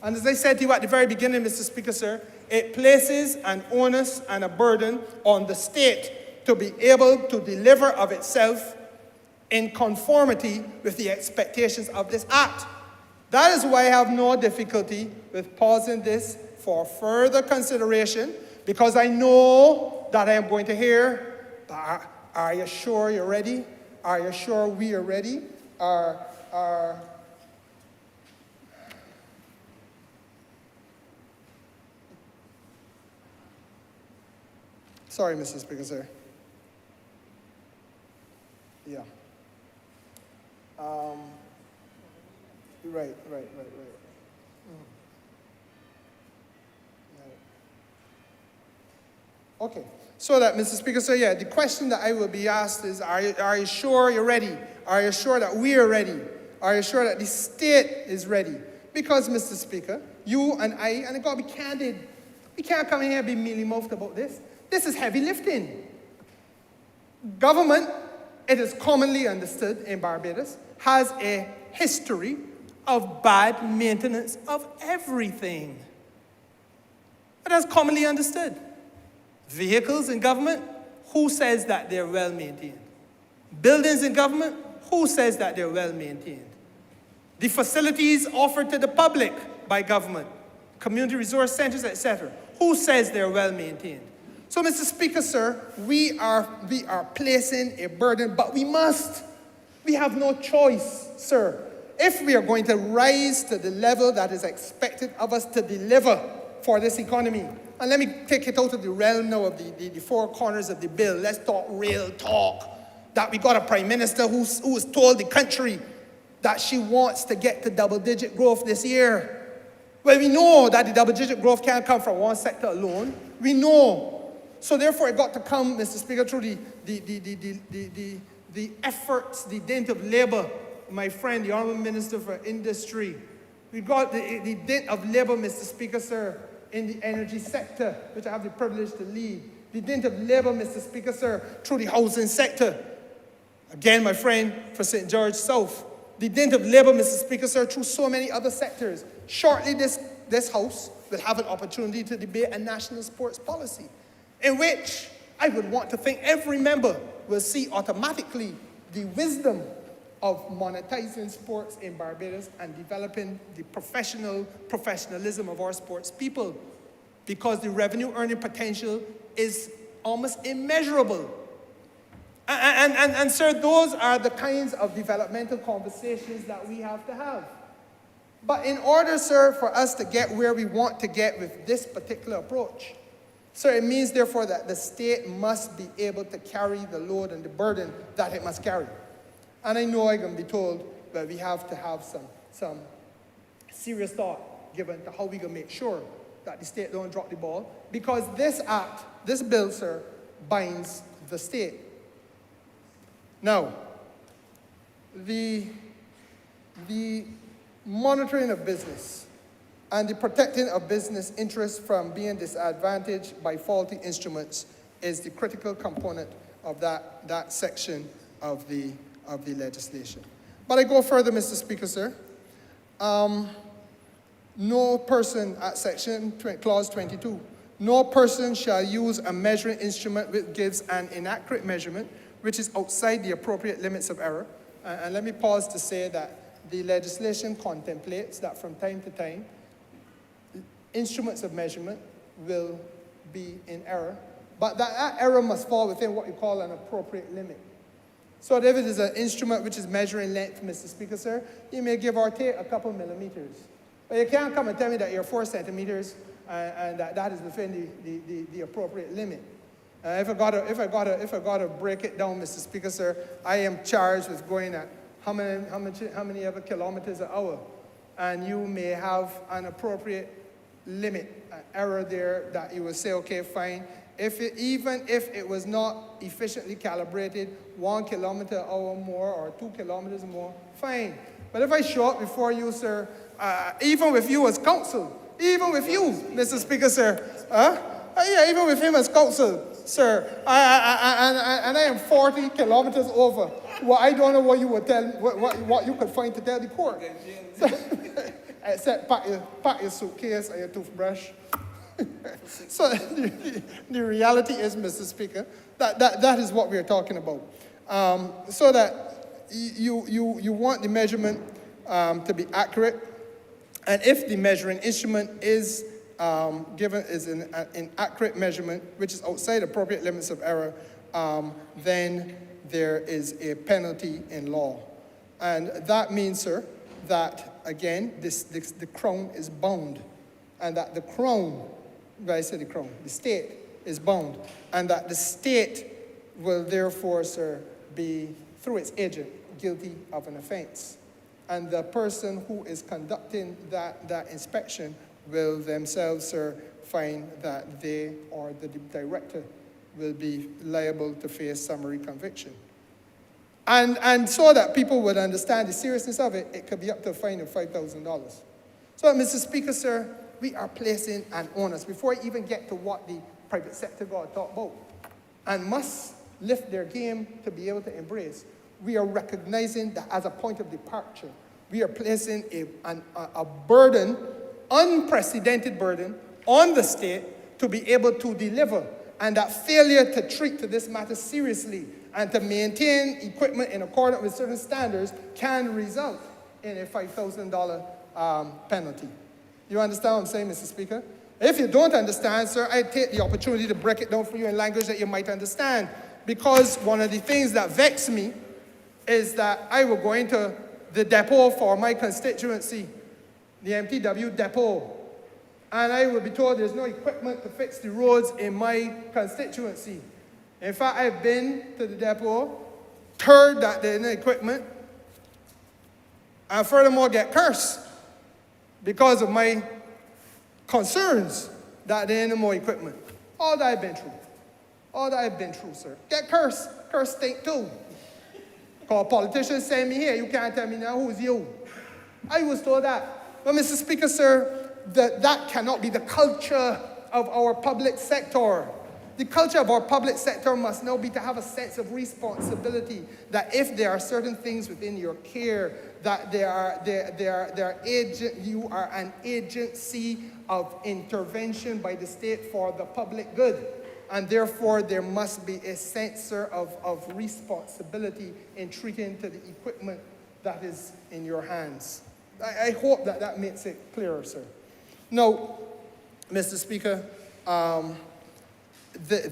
And as I said to you at the very beginning, Mr. Speaker, sir, it places an onus and a burden on the state to be able to deliver of itself in conformity with the expectations of this act. That is why I have no difficulty with pausing this for further consideration, because I know that I am going to hear, are you sure you're ready? Are you sure we are ready? Sorry, Mr. Speaker, sir. Yeah. Right. Okay. So that, Mr. Speaker, sir, yeah, the question that I will be asked is, are you sure you're ready? Are you sure that we are ready? Are you sure that the state is ready? Because, Mr. Speaker, you and I got to be candid. We can't come in here and be mealy-mouthed about this. This is heavy lifting. Government, it is commonly understood in Barbados, has a history of bad maintenance of everything. That is commonly understood. Vehicles in government, who says that they're well maintained? Buildings in government, who says that they're well maintained? The facilities offered to the public by government, community resource centers, etc., who says they're well maintained? So, Mr. Speaker, sir, we are placing a burden, but we must. We have no choice, sir. If we are going to rise to the level that is expected of us to deliver for this economy, and let me take it out of the realm now of the four corners of the bill. Let's talk real talk. that we got a prime minister who has told the country that she wants to get to double-digit growth this year. Well, we know that the double-digit growth can't come from one sector alone. We know. So therefore, it got to come, Mr. Speaker, through the efforts, the dint of labor, my friend, the Honourable Minister for Industry. We got the dint of labor, Mr. Speaker, sir, in the energy sector, which I have the privilege to lead. The dint of labor, Mr. Speaker, sir, through the housing sector. Again, my friend, for St. George South. The dint of labor, Mr. Speaker, sir, through so many other sectors. Shortly, this House will have an opportunity to debate a national sports policy, in which I would want to think every member will see automatically the wisdom of monetizing sports in Barbados and developing the professionalism of our sports people, because the revenue earning potential is almost immeasurable. And sir, those are the kinds of developmental conversations that we have to have. But in order, sir, for us to get where we want to get with this particular approach, sir, it means, therefore, that the state must be able to carry the load and the burden that it must carry. And I know I'm going to be told that we have to have some serious thought given to how we can make sure that the state don't drop the ball, because this act, this bill, sir, binds the state. Now, the monitoring of business and the protecting of business interests from being disadvantaged by faulty instruments is the critical component of that section of the legislation. But I go further, Mr. Speaker, sir. No person, at clause 22, no person shall use a measuring instrument which gives an inaccurate measurement which is outside the appropriate limits of error. And let me pause to say that the legislation contemplates that from time to time, instruments of measurement will be in error, but that error must fall within what you call an appropriate limit. So if it is an instrument which is measuring length, Mr. Speaker, sir, you may give or take a couple millimeters. But you can't come and tell me that you're 4 centimeters and that is within the appropriate limit. If I gotta break it down, Mr. Speaker, sir, I am charged with going at how many ever kilometers an hour, and you may have an appropriate limit, an error there that you will say, okay, fine. Even if it was not efficiently calibrated, 1 kilometer an hour more or 2 kilometers more, fine. But if I show up before you, sir, even with you as counsel, even with you, Mr. Speaker, sir, yeah, even with him as counsel, sir, and I am 40 kilometers over. Well, I don't know what you would tell, what you could find to tell the court. So, except pack your suitcase and your toothbrush. So the reality is, Mr. Speaker, that is what we're talking about. So that you want the measurement to be accurate, and if the measuring instrument is given is an inaccurate measurement, which is outside appropriate limits of error, then there is a penalty in law. And that means, sir, that, again, the Crown is bound, and that the Crown, when I say the Crown, the state is bound, and that the state will therefore, sir, be, through its agent, guilty of an offense. And the person who is conducting that inspection will themselves, sir, find that they or the director will be liable to face summary conviction. And so that people would understand the seriousness of it, it could be up to a fine of $5,000. So, Mr. Speaker, sir, we are placing an onus, before I even get to what the private sector got to talk about, and must lift their game to be able to embrace. We are recognizing that as a point of departure, we are placing a burden, unprecedented burden, on the state to be able to deliver, and that failure to treat to this matter seriously and to maintain equipment in accordance with certain standards can result in a $5,000 penalty. You understand what I'm saying, Mr. Speaker? If you don't understand, sir, I take the opportunity to break it down for you in language that you might understand, because one of the things that vex me is that I will go into the depot for my constituency, the MTW depot, and I will be told there's no equipment to fix the roads in my constituency. In fact, I've been to the depot Third, that they're in the equipment. And furthermore, get cursed because of my concerns that they're in more equipment. All that I've been through. All that I've been through, sir. Get cursed. Curse stink too. Because politicians send me here, you can't tell me now who's you. I was told that. But Mr. Speaker, sir, that cannot be the culture of our public sector. The culture of our public sector must now be to have a sense of responsibility, that if there are certain things within your care, that you are an agency of intervention by the state for the public good. And therefore, there must be a sense, sir, of responsibility in treating to the equipment that is in your hands. I hope that makes it clearer, sir. Now, Mr. Speaker,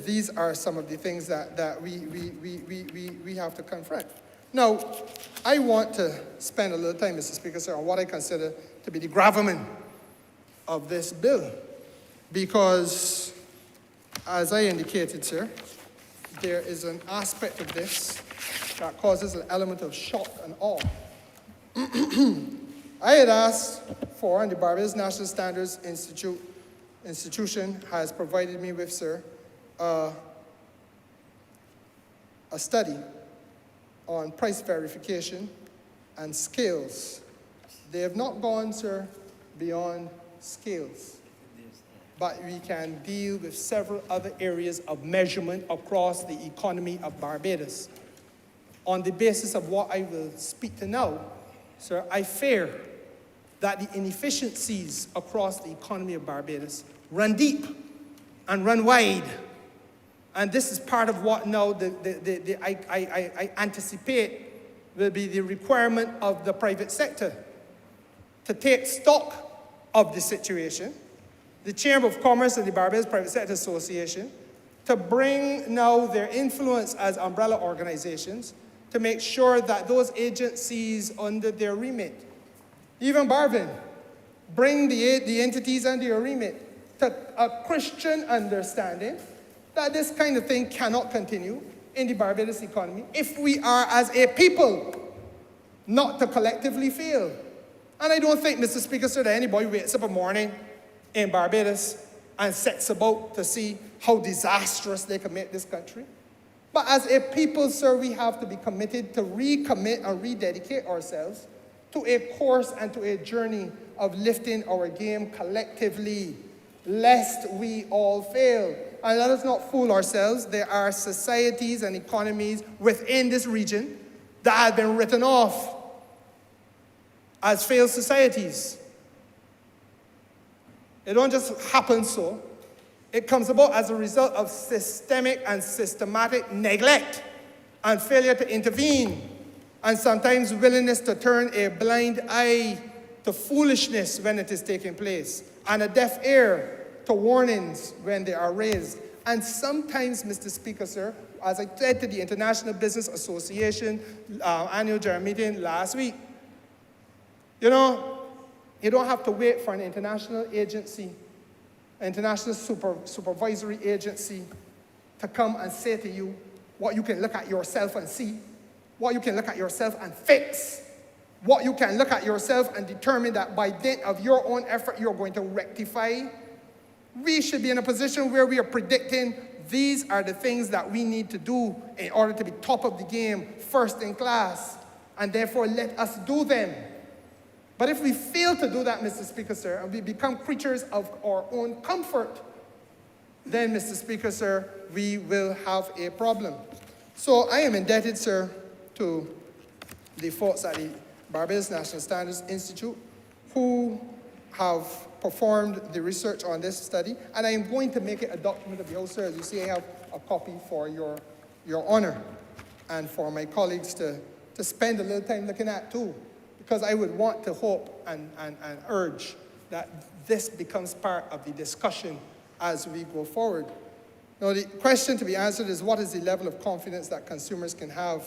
these are some of the things that we have to confront. Now, I want to spend a little time, Mr. Speaker, sir, on what I consider to be the gravamen of this bill, because, as I indicated, sir, there is an aspect of this that causes an element of shock and awe. I had asked for, and the Barbados National Standards Institution has provided me with, sir, a study on price verification and scales. They have not gone, sir, beyond scales. But we can deal with several other areas of measurement across the economy of Barbados. On the basis of what I will speak to now, sir, I fear that the inefficiencies across the economy of Barbados run deep and run wide. And this is part of what now I anticipate will be the requirement of the private sector to take stock of the situation. The Chamber of Commerce and the Barbados Private Sector Association to bring now their influence as umbrella organizations to make sure that those agencies under their remit, even Barvin, bring the entities under your remit to a Christian understanding that this kind of thing cannot continue in the Barbados economy if we are, as a people, not to collectively fail. And I don't think, Mr. Speaker, sir, that anybody wakes up a morning in Barbados and sets about to see how disastrous they can make this country. But as a people, sir, we have to be committed to recommit and rededicate ourselves to a course and to a journey of lifting our game collectively, lest we all fail. And let us not fool ourselves. There are societies and economies within this region that have been written off as failed societies. It don't just happen so. It comes about as a result of systemic and systematic neglect and failure to intervene, and sometimes willingness to turn a blind eye to foolishness when it is taking place, and a deaf ear to warnings when they are raised. And sometimes, Mr. Speaker, sir, as I said to the International Business Association annual general meeting last week, you know, you don't have to wait for an international agency, international supervisory agency to come and say to you what you can look at yourself and see, what you can look at yourself and fix, what you can look at yourself and determine that by dint of your own effort you're going to rectify. We should be in a position where we are predicting these are the things that we need to do in order to be top of the game, first in class, and therefore let us do them. But if we fail to do that, Mr. Speaker, sir, and we become creatures of our own comfort, then, Mr. Speaker, sir, we will have a problem. So I am indebted, sir, to the folks at the Barbados National Standards Institute who have performed the research on this study, and I am going to make it a document of the House, sir. As you see, I have a copy for your honor and for my colleagues to spend a little time looking at too, because I would want to hope and urge that this becomes part of the discussion as we go forward. Now, the question to be answered is, what is the level of confidence that consumers can have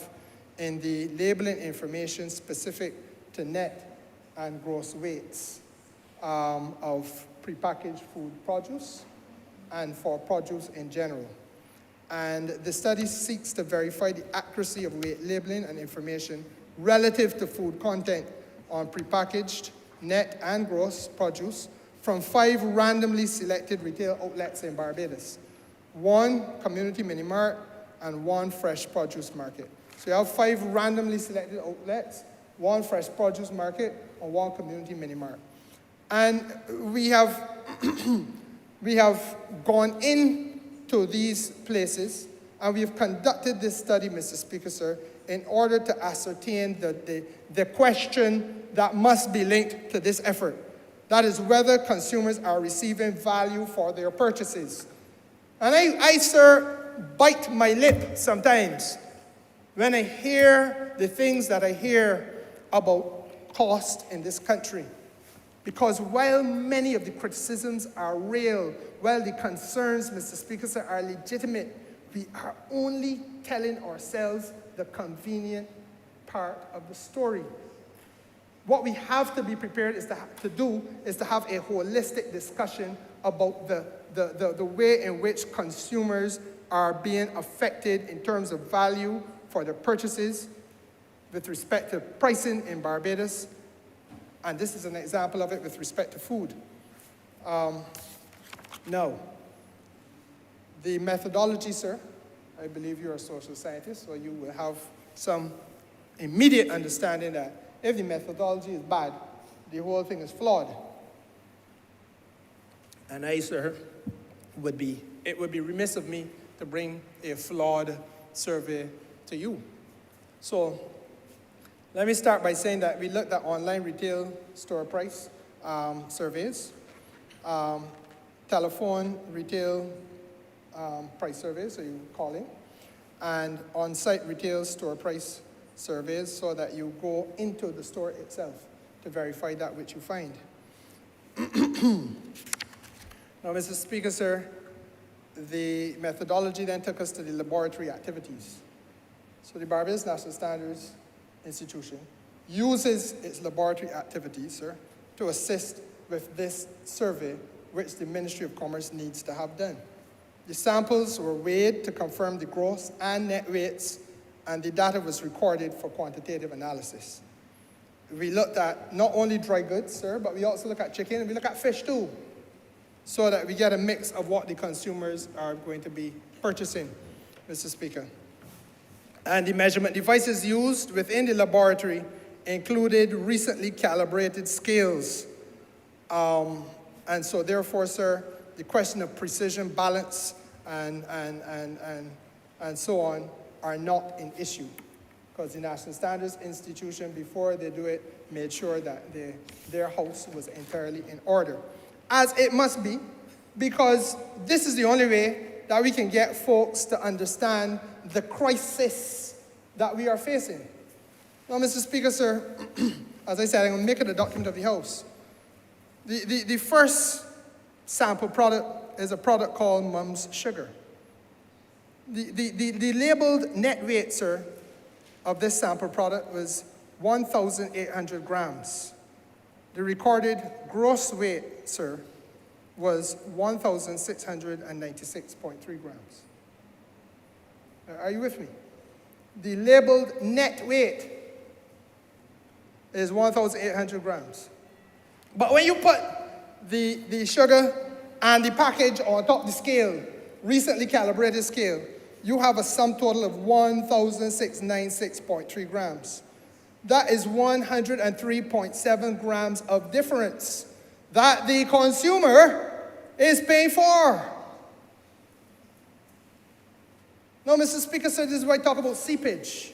in the labeling information specific to net and gross weights of prepackaged food produce and for produce in general? And the study seeks to verify the accuracy of weight labeling and information relative to food content on prepackaged, net, and gross produce from 5 randomly selected retail outlets in Barbados. 1 community mini mart and 1 fresh produce market. So you have 5 randomly selected outlets, 1 fresh produce market, and 1 community mini mart. And we have gone into these places, and we have conducted this study, Mr. Speaker, sir, in order to ascertain the question that must be linked to this effort. That is whether consumers are receiving value for their purchases. And I, sir, bite my lip sometimes when I hear the things that I hear about cost in this country. Because while many of the criticisms are real, while the concerns, Mr. Speaker, sir, are legitimate, we are only telling ourselves the convenient part of the story. What we have to be prepared is to have a holistic discussion about the way in which consumers are being affected in terms of value for their purchases with respect to pricing in Barbados. And this is an example of it with respect to food. Now, the methodology, sir, I believe you're a social scientist, so you will have some immediate understanding that if the methodology is bad, the whole thing is flawed. And I, sir, it would be remiss of me to bring a flawed survey to you. So let me start by saying that we looked at online retail store price surveys, telephone retail price surveys, so you call in, and on-site retail store price surveys, so that you go into the store itself to verify that which you find. Now, Mr. Speaker, sir, the methodology then took us to the laboratory activities. So the Barbados National Standards Institution uses its laboratory activities, sir, to assist with this survey, which the Ministry of Commerce needs to have done. The samples were weighed to confirm the gross and net weights, and the data was recorded for quantitative analysis. We looked at not only dry goods, sir, but we also look at chicken, and we look at fish too, so that we get a mix of what the consumers are going to be purchasing, Mr. Speaker. And the measurement devices used within the laboratory included recently calibrated scales. And so therefore, sir, the question of precision, balance, and so on are not an issue. Because the National Standards Institution, before they do it, made sure that their house was entirely in order. As it must be, because this is the only way that we can get folks to understand the crisis that we are facing. Now, Mr. Speaker, sir, as I said, I'm going to make it a document of the House. The first sample product is a product called Mum's Sugar. The labeled net weight, sir, of this sample product was 1,800 grams. The recorded gross weight, sir, was 1,696.3 grams. Are you with me? The labeled net weight is 1,800 grams. But when you put the sugar and the package on top of the scale, recently calibrated scale, you have a sum total of 1,696.3 grams. That is 103.7 grams of difference that the consumer is paying for. Now, Mr. Speaker, so this is why I talk about seepage.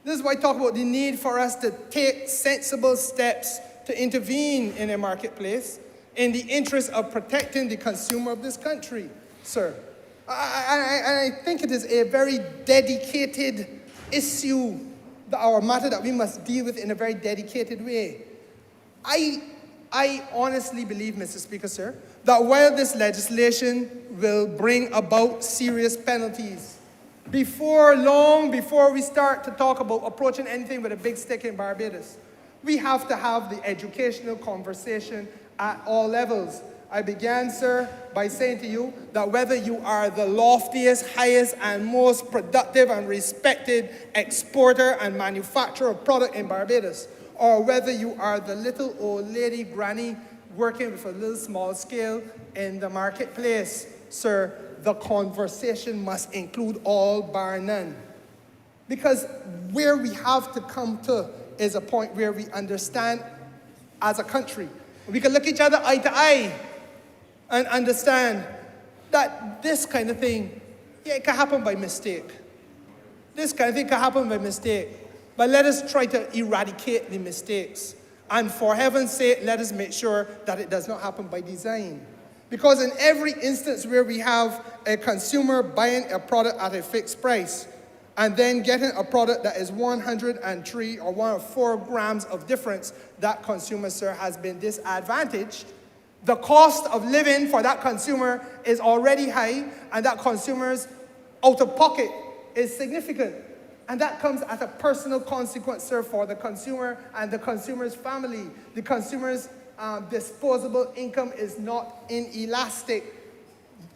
This is why I talk about the need for us to take sensible steps to intervene in a marketplace in the interest of protecting the consumer of this country, sir. I think it is a very dedicated issue, our matter that we must deal with in a very dedicated way. I honestly believe, Mr. Speaker, sir, that while this legislation will bring about serious penalties, before we start to talk about approaching anything with a big stick in Barbados, we have to have the educational conversation at all levels. I began, sir, by saying to you that whether you are the loftiest, highest, and most productive and respected exporter and manufacturer of product in Barbados, or whether you are the little old lady granny working with a little small scale in the marketplace, sir, the conversation must include all bar none. Because where we have to come to is a point where we understand as a country. We can look each other eye to eye and understand that this kind of thing, yeah, it can happen by mistake. This kind of thing can happen by mistake. But let us try to eradicate the mistakes. And for heaven's sake, let us make sure that it does not happen by design. Because in every instance where we have a consumer buying a product at a fixed price, and then getting a product that is 103 or 104 grams of difference, that consumer, sir, has been disadvantaged. The cost of living for that consumer is already high, and that consumer's out-of-pocket is significant. And that comes at a personal consequence, sir, for the consumer and the consumer's family. The consumer's disposable income is not inelastic.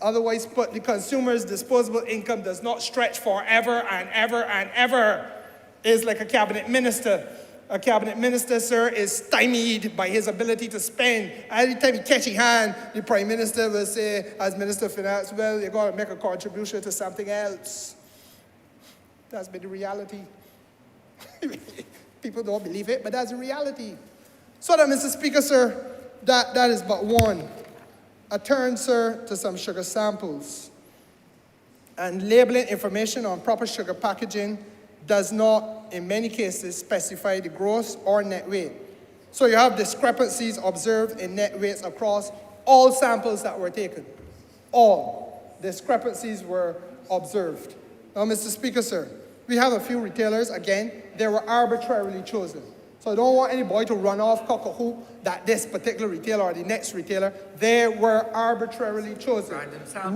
Otherwise put, the consumer's disposable income does not stretch forever and ever and ever. It's like a cabinet minister. A cabinet minister, sir, is stymied by his ability to spend. Every time he catch his hand, the prime minister will say, as Minister of Finance, well, you're going to make a contribution to something else. That's been the reality. People don't believe it, but that's the reality. So that, Mr. Speaker, sir, that is but one. I turn, sir, to some sugar samples. And labeling information on proper sugar packaging does not, in many cases, specify the gross or net weight. So you have discrepancies observed in net weights across all samples that were taken. All discrepancies were observed. Now, Mr. Speaker, sir, we have a few retailers, again, they were arbitrarily chosen. So I don't want anybody to run off cock-a-hoop that this particular retailer or the next retailer, they were arbitrarily chosen.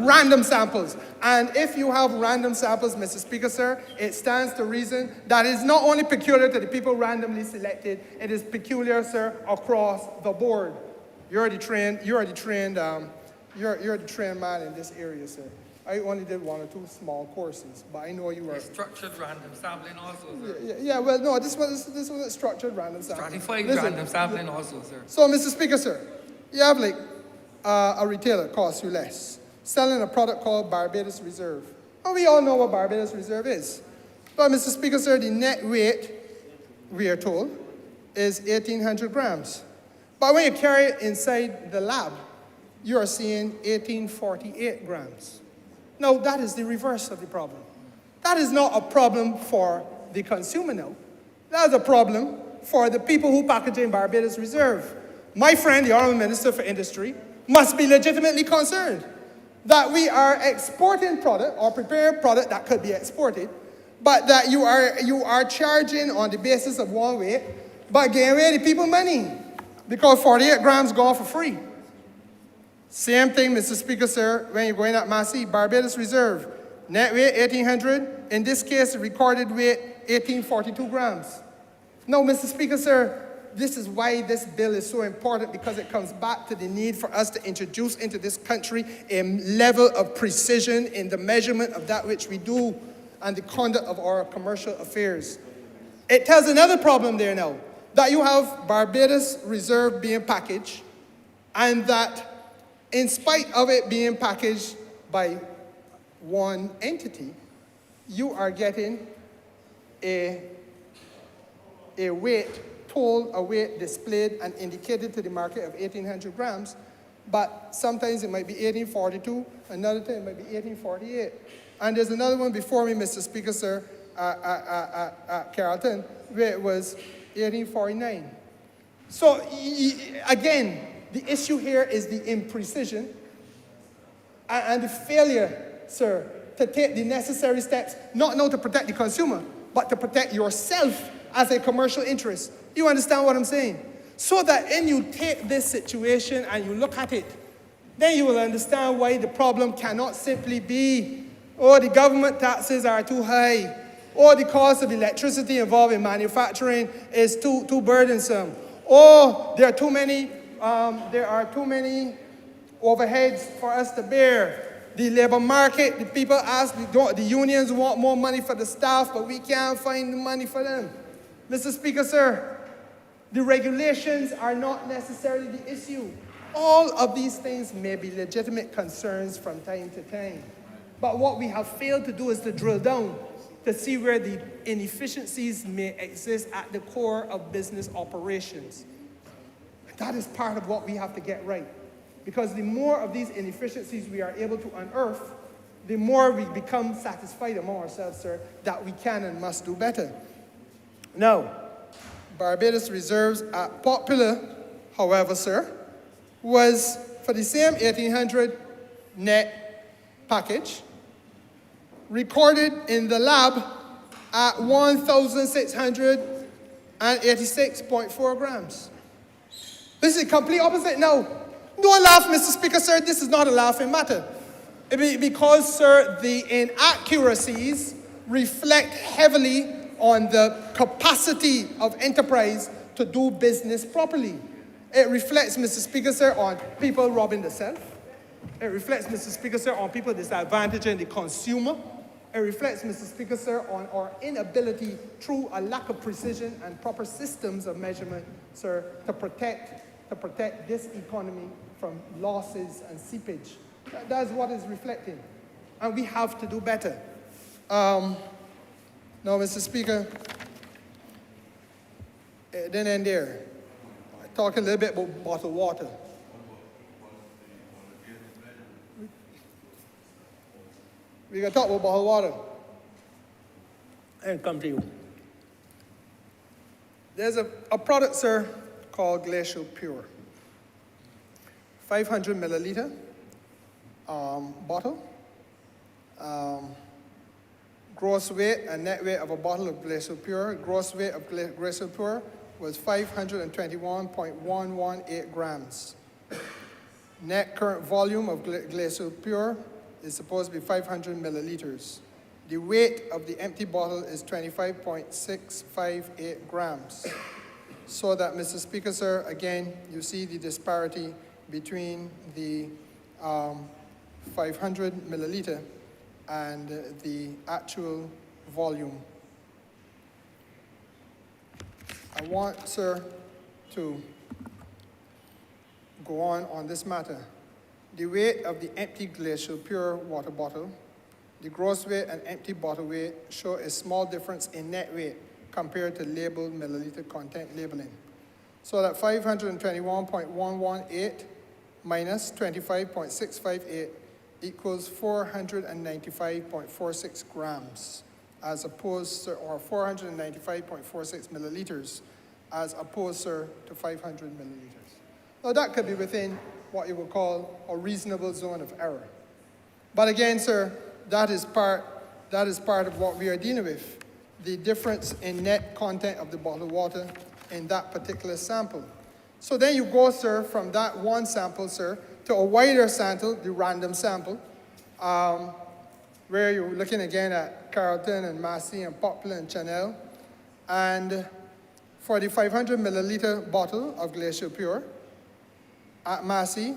Random samples. And if you have random samples, Mr. Speaker, sir, it stands to reason that is not only peculiar to the people randomly selected, it is peculiar, sir, across the board. You're the trained man in this area, sir. I only did 1 or 2 small courses, but I know you were. Structured random sampling also, sir. Yeah, well, no, this wasn't structured random sampling. Stratified random sampling also, sir. So, Mr. Speaker, sir, you have like a retailer costs you less, selling a product called Barbados Reserve. And we all know what Barbados Reserve is. But, Mr. Speaker, sir, the net weight, we are told, is 1,800 grams. But when you carry it inside the lab, you are seeing 1,848 grams. Now, that is the reverse of the problem. That is not a problem for the consumer now. That is a problem for the people who package in Barbados Reserve. My friend, the Honourable Minister for Industry, must be legitimately concerned that we are exporting product or preparing product that could be exported, but that you are charging on the basis of one weight, but giving away the people money because 48 grams gone for free. Same thing, Mr. Speaker, sir, when you're going at Massey, Barbados Reserve, net weight 1,800. In this case, the recorded weight 1,842 grams. Now, Mr. Speaker, sir, this is why this bill is so important, because it comes back to the need for us to introduce into this country a level of precision in the measurement of that which we do and the conduct of our commercial affairs. It tells another problem there now, that you have Barbados Reserve being packaged, and that in spite of it being packaged by one entity, you are getting a weight told, a weight displayed and indicated to the market of 1,800 grams, but sometimes it might be 1,842, another time it might be 1,848. And there's another one before me, Mr. Speaker, sir, Carrollton, where it was 1,849. So, again, the issue here is the imprecision and the failure, sir, to take the necessary steps, not to protect the consumer, but to protect yourself as a commercial interest. You understand what I'm saying? So that when you take this situation and you look at it, then you will understand why the problem cannot simply be, oh, the government taxes are too high, or the cost of electricity involved in manufacturing is too burdensome, or there are too many overheads for us to bear. The labor market, the people ask, the unions want more money for the staff, but we can't find the money for them. Mr. Speaker, sir, the regulations are not necessarily the issue. All of these things may be legitimate concerns from time to time. But what we have failed to do is to drill down to see where the inefficiencies may exist at the core of business operations. That is part of what we have to get right. Because the more of these inefficiencies we are able to unearth, the more we become satisfied among ourselves, sir, that we can and must do better. Now, Barbados Reserves at Popular, however, sir, was for the same 1800 net package, recorded in the lab at 1,686.4 grams. This is the complete opposite. Now, don't laugh, Mr. Speaker, sir. This is not a laughing matter. Because, sir, the inaccuracies reflect heavily on the capacity of enterprise to do business properly. It reflects, Mr. Speaker, sir, on people robbing themselves. It reflects, Mr. Speaker, sir, on people disadvantaging the consumer. It reflects, Mr. Speaker, sir, on our inability through a lack of precision and proper systems of measurement, sir, to protect this economy from losses and seepage. That's what is reflecting. And we have to do better. Now, Mr. Speaker, it didn't end there. I talk a little bit about bottled water. We're going to talk about bottled water. And come to you. There's a product, sir, called Glacial Pure. 500 milliliter bottle. Gross weight and net weight of a bottle of Glacial Pure. Gross weight of Glacial Pure was 521.118 grams. Net current volume of Glacial Pure is supposed to be 500 milliliters. The weight of the empty bottle is 25.658 grams. So that, Mr. Speaker, sir, again, you see the disparity between the 500 milliliter and the actual volume. I want, sir, to go on this matter. The weight of the empty Glacial Pure water bottle, the gross weight and empty bottle weight show a small difference in net weight compared to labeled milliliter content labeling. So that 521.118 minus 25.658 equals 495.46 grams, as opposed to, or 495.46 milliliters, as opposed, sir, to 500 milliliters. Now that could be within what you would call a reasonable zone of error. But again, sir, that is part of what we are dealing with, the difference in net content of the bottled water in that particular sample. So then you go, sir, from that one sample, sir, to a wider sample, the random sample, where you're looking again at Carlton and Massey and Poplar and Chanel. And for the 500 milliliter bottle of Glacial Pure, at Massey,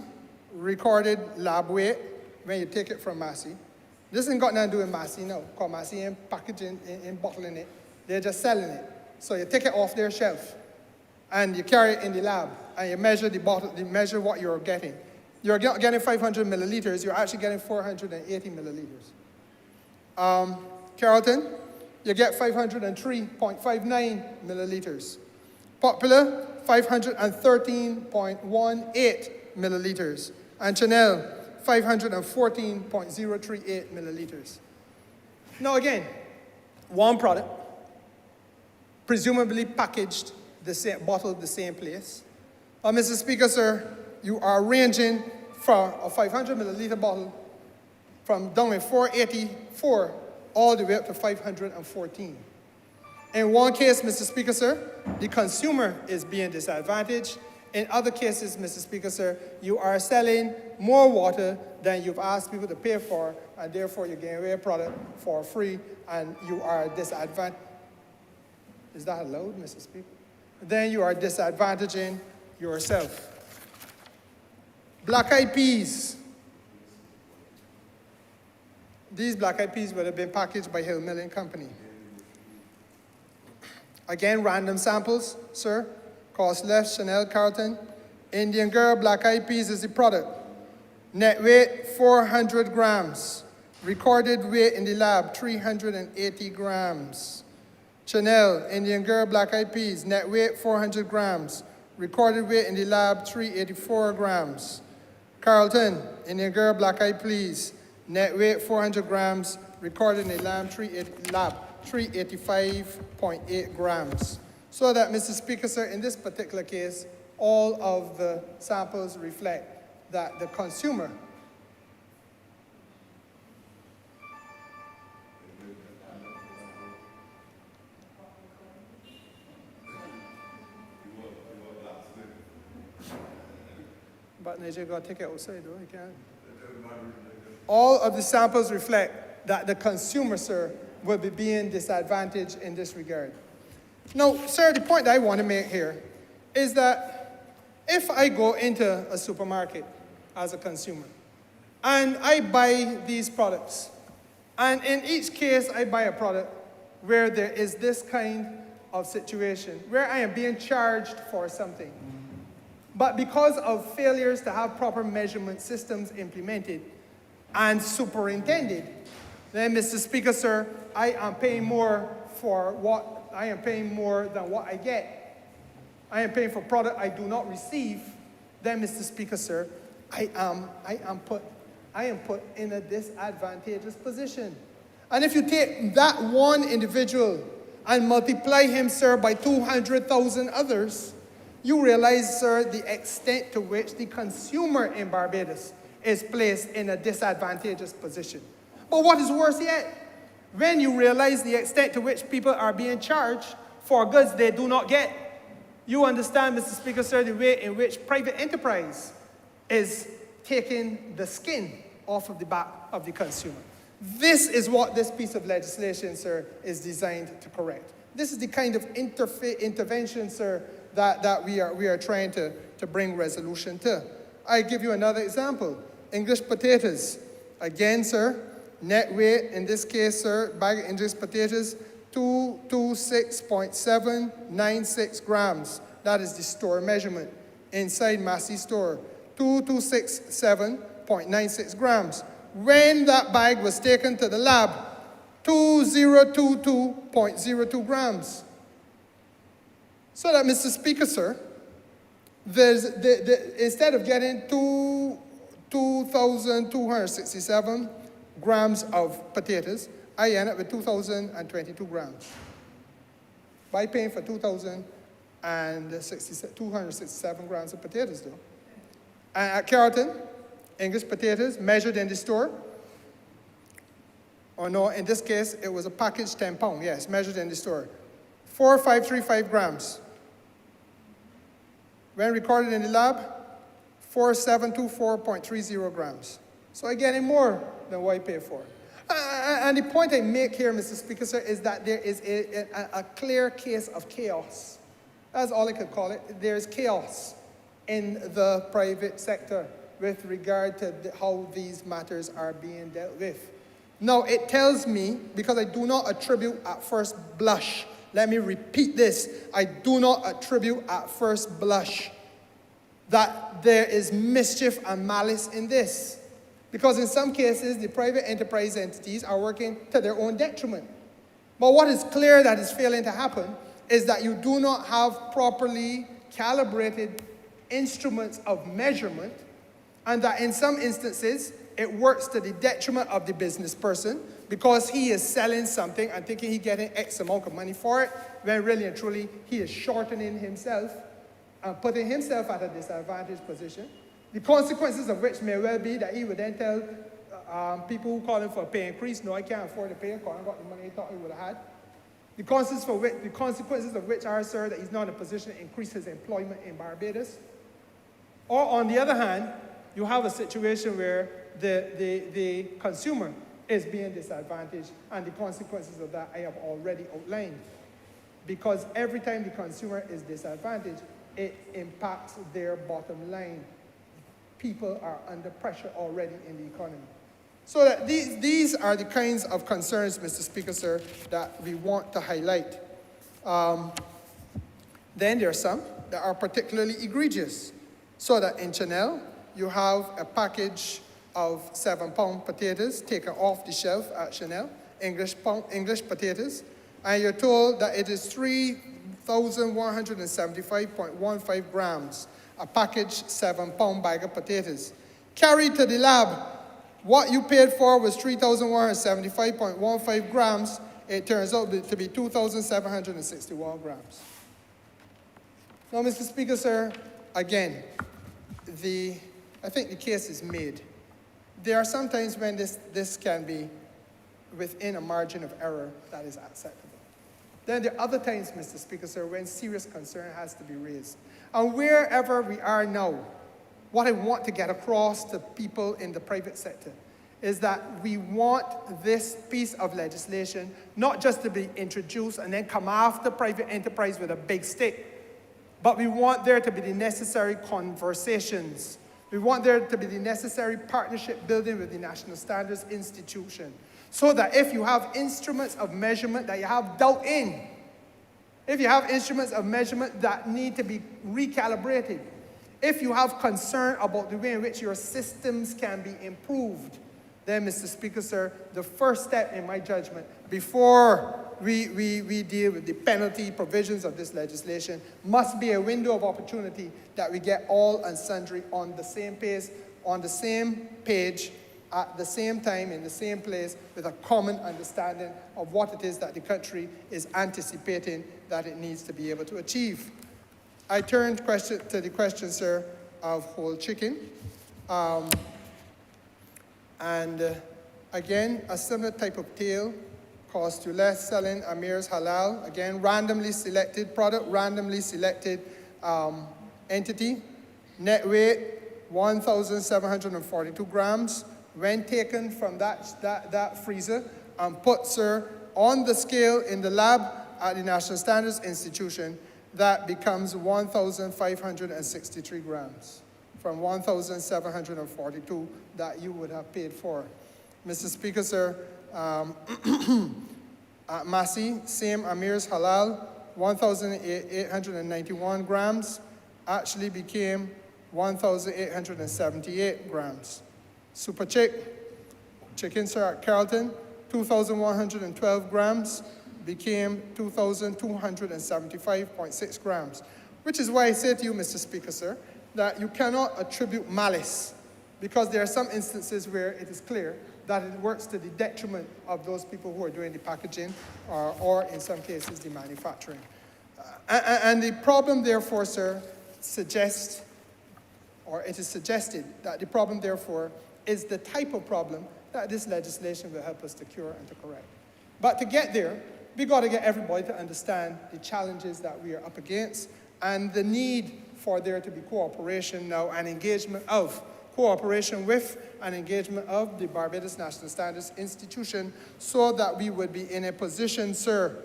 recorded lab weight, when you take it from Massey. This ain't got nothing to do with Massey, no, because Massey ain't packaging, ain't bottling it. They're just selling it. So you take it off their shelf, and you carry it in the lab, and you measure the bottle, you measure what you're getting. You're not getting 500 milliliters, you're actually getting 480 milliliters. Carlton, you get 503.59 milliliters. Popular, 513.18 milliliters. And Chanel, 514.038 milliliters. Now again, one product, presumably packaged, the same, bottled the same place. Mr. Speaker, sir, you are ranging for a 500 milliliter bottle from down at 484 all the way up to 514. In one case, Mr. Speaker, sir, the consumer is being disadvantaged. In other cases, Mr. Speaker, sir, you are selling more water than you've asked people to pay for, and therefore you're giving away a product for free, and you are disadvantaged. Is that allowed, Mr. Speaker? Then you are disadvantaging yourself. Black eyed peas. These black eyed peas would have been packaged by Hill Milling Company. Again, random samples, sir. Cost less, Chanel, Carlton. Indian Girl black eyed peas is the product. Net weight, 400 grams. Recorded weight in the lab, 380 grams. Chanel, Indian Girl black eyed peas, net weight, 400 grams. Recorded weight in the lab, 384 grams. Carlton, Indian Girl black eyed peas, net weight, 400 grams. Recorded in the lab, 385.8 grams. So that, Mr. Speaker, sir, in this particular case, all of the samples reflect that the consumer but Niger got to take it outside, though, you can't. All of the samples reflect that the consumer, sir, will be being disadvantaged in this regard. Now, sir, the point that I want to make here is that if I go into a supermarket as a consumer and I buy these products, and in each case I buy a product where there is this kind of situation, where I am being charged for something, but because of failures to have proper measurement systems implemented and superintended, then, Mr. Speaker, sir, I am paying more than what I get. I am paying for product I do not receive. Then, Mr. Speaker, sir, I am put in a disadvantageous position. And if you take that one individual and multiply him, sir, by 200,000 others, you realize, sir, the extent to which the consumer in Barbados is placed in a disadvantageous position. But what is worse yet, when you realize the extent to which people are being charged for goods they do not get, you understand, Mr. Speaker, sir, the way in which private enterprise is taking the skin off of the back of the consumer. This is what this piece of legislation, sir, is designed to correct. This is the kind of intervention, sir, that we are trying to bring resolution to. I give you another example. English potatoes. Again, sir, net weight, in this case, sir, bag of English potatoes, 226.796 grams. That is the store measurement inside Massey store. 226.796 grams. When that bag was taken to the lab, 2022.02 grams. So that, Mr. Speaker, sir, instead of getting 2,267 grams of potatoes, I end up with 2,022 grams by paying for 267 grams of potatoes, though. And at Carlton, English potatoes measured in the store, or no, in this case, it was a package 10 pound, yes, measured in the store, 4,535 grams. When recorded in the lab, 4,724.30 grams. So I'm getting more than what I pay for. And the point I make here, Mr. Speaker, sir, is that there is a clear case of chaos. That's all I could call it. There's chaos in the private sector with regard to how these matters are being dealt with. Now, it tells me, because I do not attribute at first blush, let me repeat this, I do not attribute at first blush that there is mischief and malice in this. Because in some cases, the private enterprise entities are working to their own detriment. But what is clear that is failing to happen is that you do not have properly calibrated instruments of measurement, and that in some instances, it works to the detriment of the business person because he is selling something and thinking he's getting X amount of money for it, when really and truly he is shortening himself and putting himself at a disadvantaged position. The consequences of which may well be that he would then tell people who call him for a pay increase, no, I can't afford to pay, because I haven't got the money he thought he would have had. The consequences of which are, sir, that he's not in a position to increase his employment in Barbados. Or on the other hand, you have a situation where the consumer is being disadvantaged, and the consequences of that I have already outlined. Because every time the consumer is disadvantaged, it impacts their bottom line. people are under pressure already in the economy. So that these are the kinds of concerns, Mr. Speaker, sir, that we want to highlight. Then there are some that are particularly egregious. So that in Chanel, you have a package of 7-pound potatoes taken off the shelf at Chanel, English potatoes, and you're told that it is 3,175.15 grams, a package 7-pound bag of potatoes. Carried to the lab, what you paid for was 3,175.15 grams. It turns out to be 2,761 grams. Now, Mr. Speaker, sir, again, I think the case is made. There are some times when this can be within a margin of error that is acceptable. Then there are other times, Mr. Speaker, sir, when serious concern has to be raised. And wherever we are now, what I want to get across to people in the private sector is that we want this piece of legislation not just to be introduced and then come after private enterprise with a big stick, but we want there to be the necessary conversations. We want there to be the necessary partnership building with the National Standards Institution, so that if you have instruments of measurement that you have doubt in, if you have instruments of measurement that need to be recalibrated, if you have concern about the way in which your systems can be improved, then, Mr. Speaker, sir, the first step in my judgment, before we deal with the penalty provisions of this legislation, must be a window of opportunity that we get all and sundry on the same page, at the same time, in the same place, with a common understanding of what it is that the country is anticipating that it needs to be able to achieve. I turn to the question, sir, of whole chicken. Again, a similar type of tale, cost you less, selling Amir's Halal. Again, randomly selected product, randomly selected entity. Net weight, 1,742 grams. When taken from that freezer and put, sir, on the scale in the lab at the National Standards Institution, that becomes 1,563 grams from 1,742 that you would have paid for. Mr. Speaker, sir, at Massey, same Amir's Halal, 1,891 grams, actually became 1,878 grams. Super chicken, sir, at Carlton, 2,112 grams, became 2,275.6 grams. Which is why I say to you, Mr. Speaker, sir, that you cannot attribute malice, because there are some instances where it is clear that it works to the detriment of those people who are doing the packaging or in some cases, the manufacturing. And the problem, therefore, sir, suggests, or it is suggested that the problem, therefore, is the type of problem that this legislation will help us to cure and to correct. But to get there, we've got to get everybody to understand the challenges that we are up against and the need for there to be cooperation now and engagement of, cooperation with and engagement of the Barbados National Standards Institution, so that we would be in a position, sir,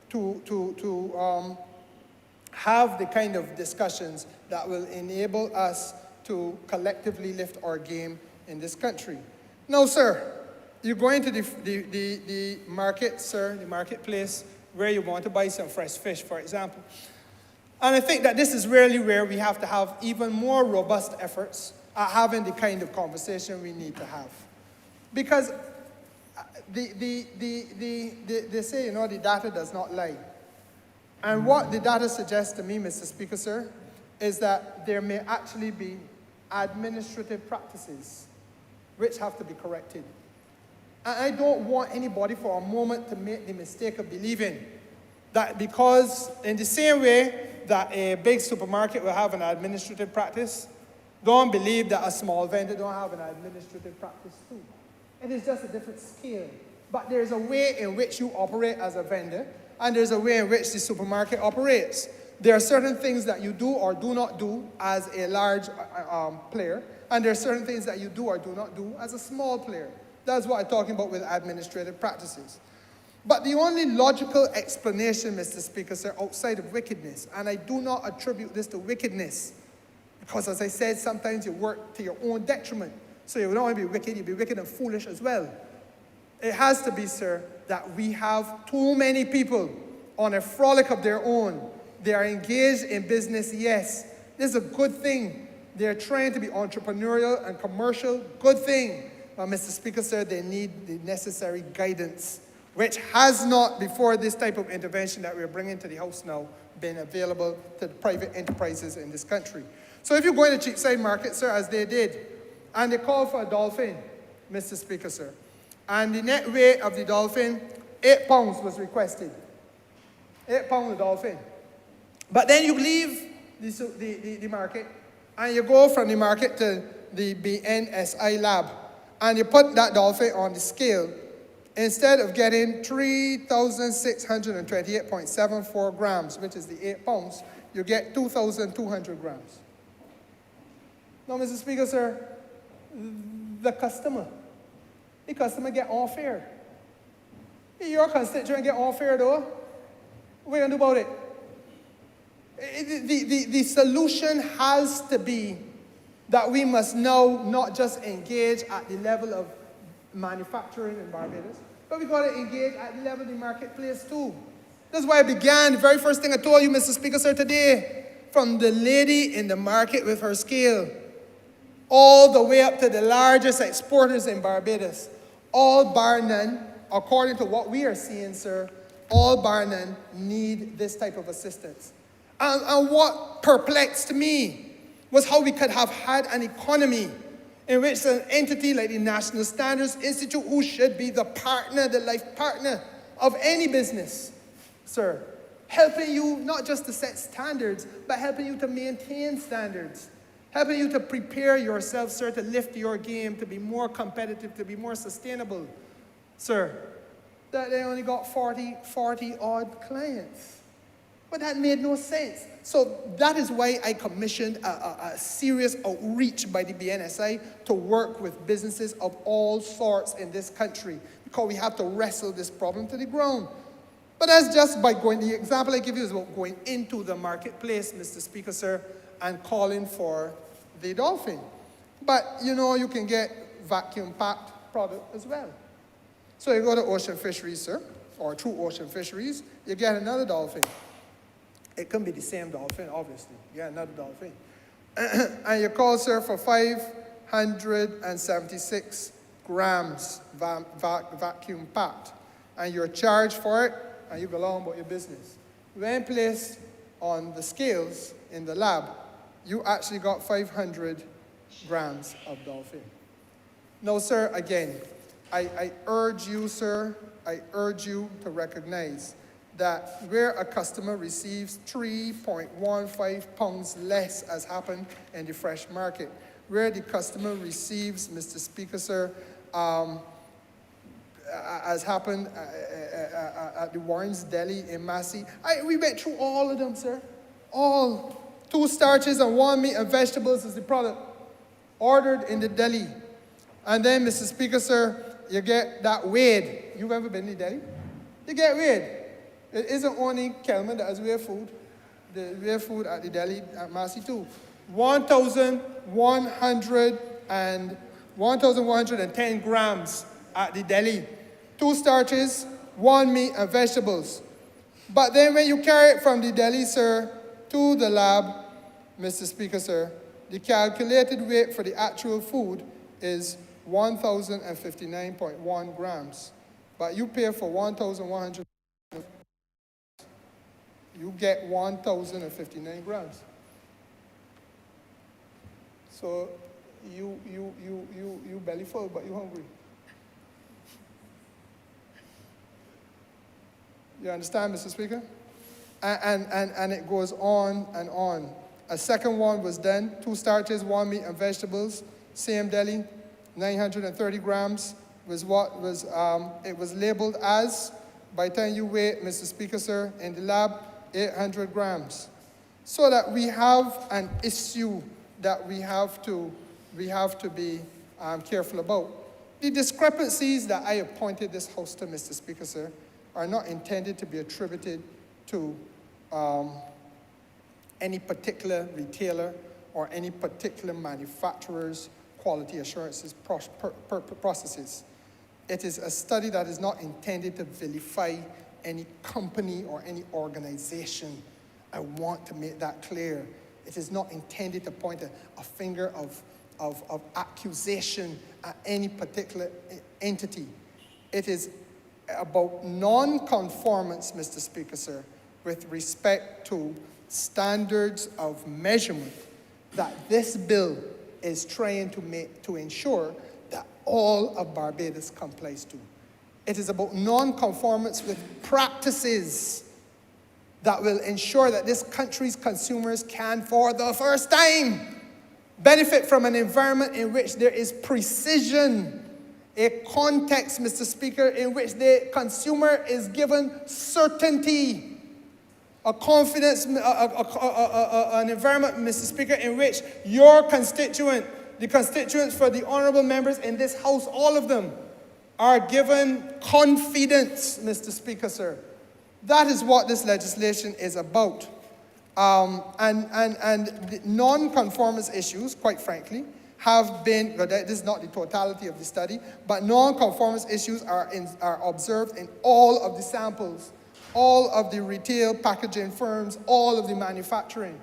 to have the kind of discussions that will enable us to collectively lift our game in this country. Now, sir, you go into the market, sir, the marketplace, where you want to buy some fresh fish, for example. And I think that this is really where we have to have even more robust efforts at having the kind of conversation we need to have. Because they say, you know, the data does not lie. And what the data suggests to me, Mr. Speaker, sir, is that there may actually be administrative practices which have to be corrected. And I don't want anybody for a moment to make the mistake of believing that because in the same way that a big supermarket will have an administrative practice, don't believe that a small vendor don't have an administrative practice too. It is just a different scale. But there's a way in which you operate as a vendor, and there's a way in which the supermarket operates. There are certain things that you do or do not do as a large player, and there are certain things that you do or do not do as a small player. That's what I'm talking about with administrative practices. But the only logical explanation, Mr. Speaker, sir, outside of wickedness, and I do not attribute this to wickedness, Because as I said, sometimes you work to your own detriment. So you don't want to be wicked, you'll be wicked and foolish as well. It has to be, sir, that we have too many people on a frolic of their own. They are engaged in business, yes. This is a good thing. They're trying to be entrepreneurial and commercial, good thing. But Mr. Speaker, sir, they need the necessary guidance, which has not, before this type of intervention that we're bringing to the House now, been available to the private enterprises in this country. So if you go in the cheapside market, sir, as they did, and they called for a dolphin, Mr. Speaker, sir, and the net weight of the dolphin, 8 pounds was requested. 8 pounds of dolphin. But then you leave the market, and you go from the market to the BNSI lab, and you put that dolphin on the scale. Instead of getting 3,628.74 grams, which is the 8 pounds, you get 2,200 grams. Now, Mr. Speaker, sir, the customer get unfair. Your constituent get unfair, though. What are you going to do about it? The solution has to be that we must now not just engage at the level of manufacturing in Barbados, but we got to engage at the level of the marketplace too. That's why I began, the very first thing I told you, Mr. Speaker, sir, today, from the lady in the market with her scale, all the way up to the largest exporters in Barbados, all bar none, according to what we are seeing, sir, all bar none need this type of assistance. And what perplexed me was how we could have had an economy in which an entity like the National Standards Institute, who should be the partner, the life partner of any business, sir, helping you not just to set standards, but helping you to maintain standards, helping you to prepare yourself, sir, to lift your game, to be more competitive, to be more sustainable, sir, that they only got 40 odd clients. But that made no sense. So that is why I commissioned a serious outreach by the BNSI to work with businesses of all sorts in this country, because we have to wrestle this problem to the ground. But that's just by going, the example I give you is about going into the marketplace, Mr. Speaker, sir, and calling for the dolphin. But you know, you can get vacuum-packed product as well. So you go to Ocean Fisheries, sir, or through Ocean Fisheries, you get another dolphin. It can be the same dolphin, obviously. You get another dolphin. And you call, sir, for 576 grams vacuum-packed. And you're charged for it, and you go along about your business. When placed on the scales in the lab, you actually got 500 grams of dolphin. Now, sir, again, I urge you, sir, I urge you to recognize that where a customer receives 3.15 pounds less, as happened in the fresh market, where the customer receives, Mr. Speaker, sir, as happened at the Warren's Deli in Massey. We went through all of them, sir. All. 2 starches and 1 meat and vegetables is the product ordered in the deli. And then, Mr. Speaker, sir, you get that weighed. You've ever been in the deli? You get weighed. It isn't only Kelman that has weighed food. They weigh food at the deli at Massey too. 1,110 grams at the deli. 2 starches, 1 meat and vegetables. But then when you carry it from the deli, sir, to the lab, Mr. Speaker, sir, the calculated weight for the actual food is 1,059.1 grams. But you pay for 1,100. You get 1,059 grams. So you belly full, but you hungry. You understand, Mr. Speaker? And it goes on and on. A second one was done, 2 starches, 1 meat and vegetables, same deli, 930 grams was what was, it was labeled as, by the time you weigh it, Mr. Speaker, sir, in the lab, 800 grams. So that we have an issue that we have to be careful about. The discrepancies that I appointed this House to, Mr. Speaker, sir, are not intended to be attributed to any particular retailer or any particular manufacturer's quality assurances processes. It is a study that is not intended to vilify any company or any organization. I want to make that clear. It is not intended to point a finger of accusation at any particular entity. It is about non-conformance, Mr. Speaker, sir, with respect to standards of measurement that this bill is trying to ensure that all of Barbados complies to. It is about non-conformance with practices that will ensure that this country's consumers can, for the first time, benefit from an environment in which there is precision, a context, Mr. Speaker, in which the consumer is given certainty, a confidence, an environment, Mr. Speaker, in which your constituent, the constituents for the honourable members in this House, all of them, are given confidence, Mr. Speaker, sir. That is what this legislation is about. And the non-conformance issues, quite frankly, have been, this is not the totality of the study, but non-conformance issues are observed in all of the samples, all of the retail packaging firms, all of the manufacturing.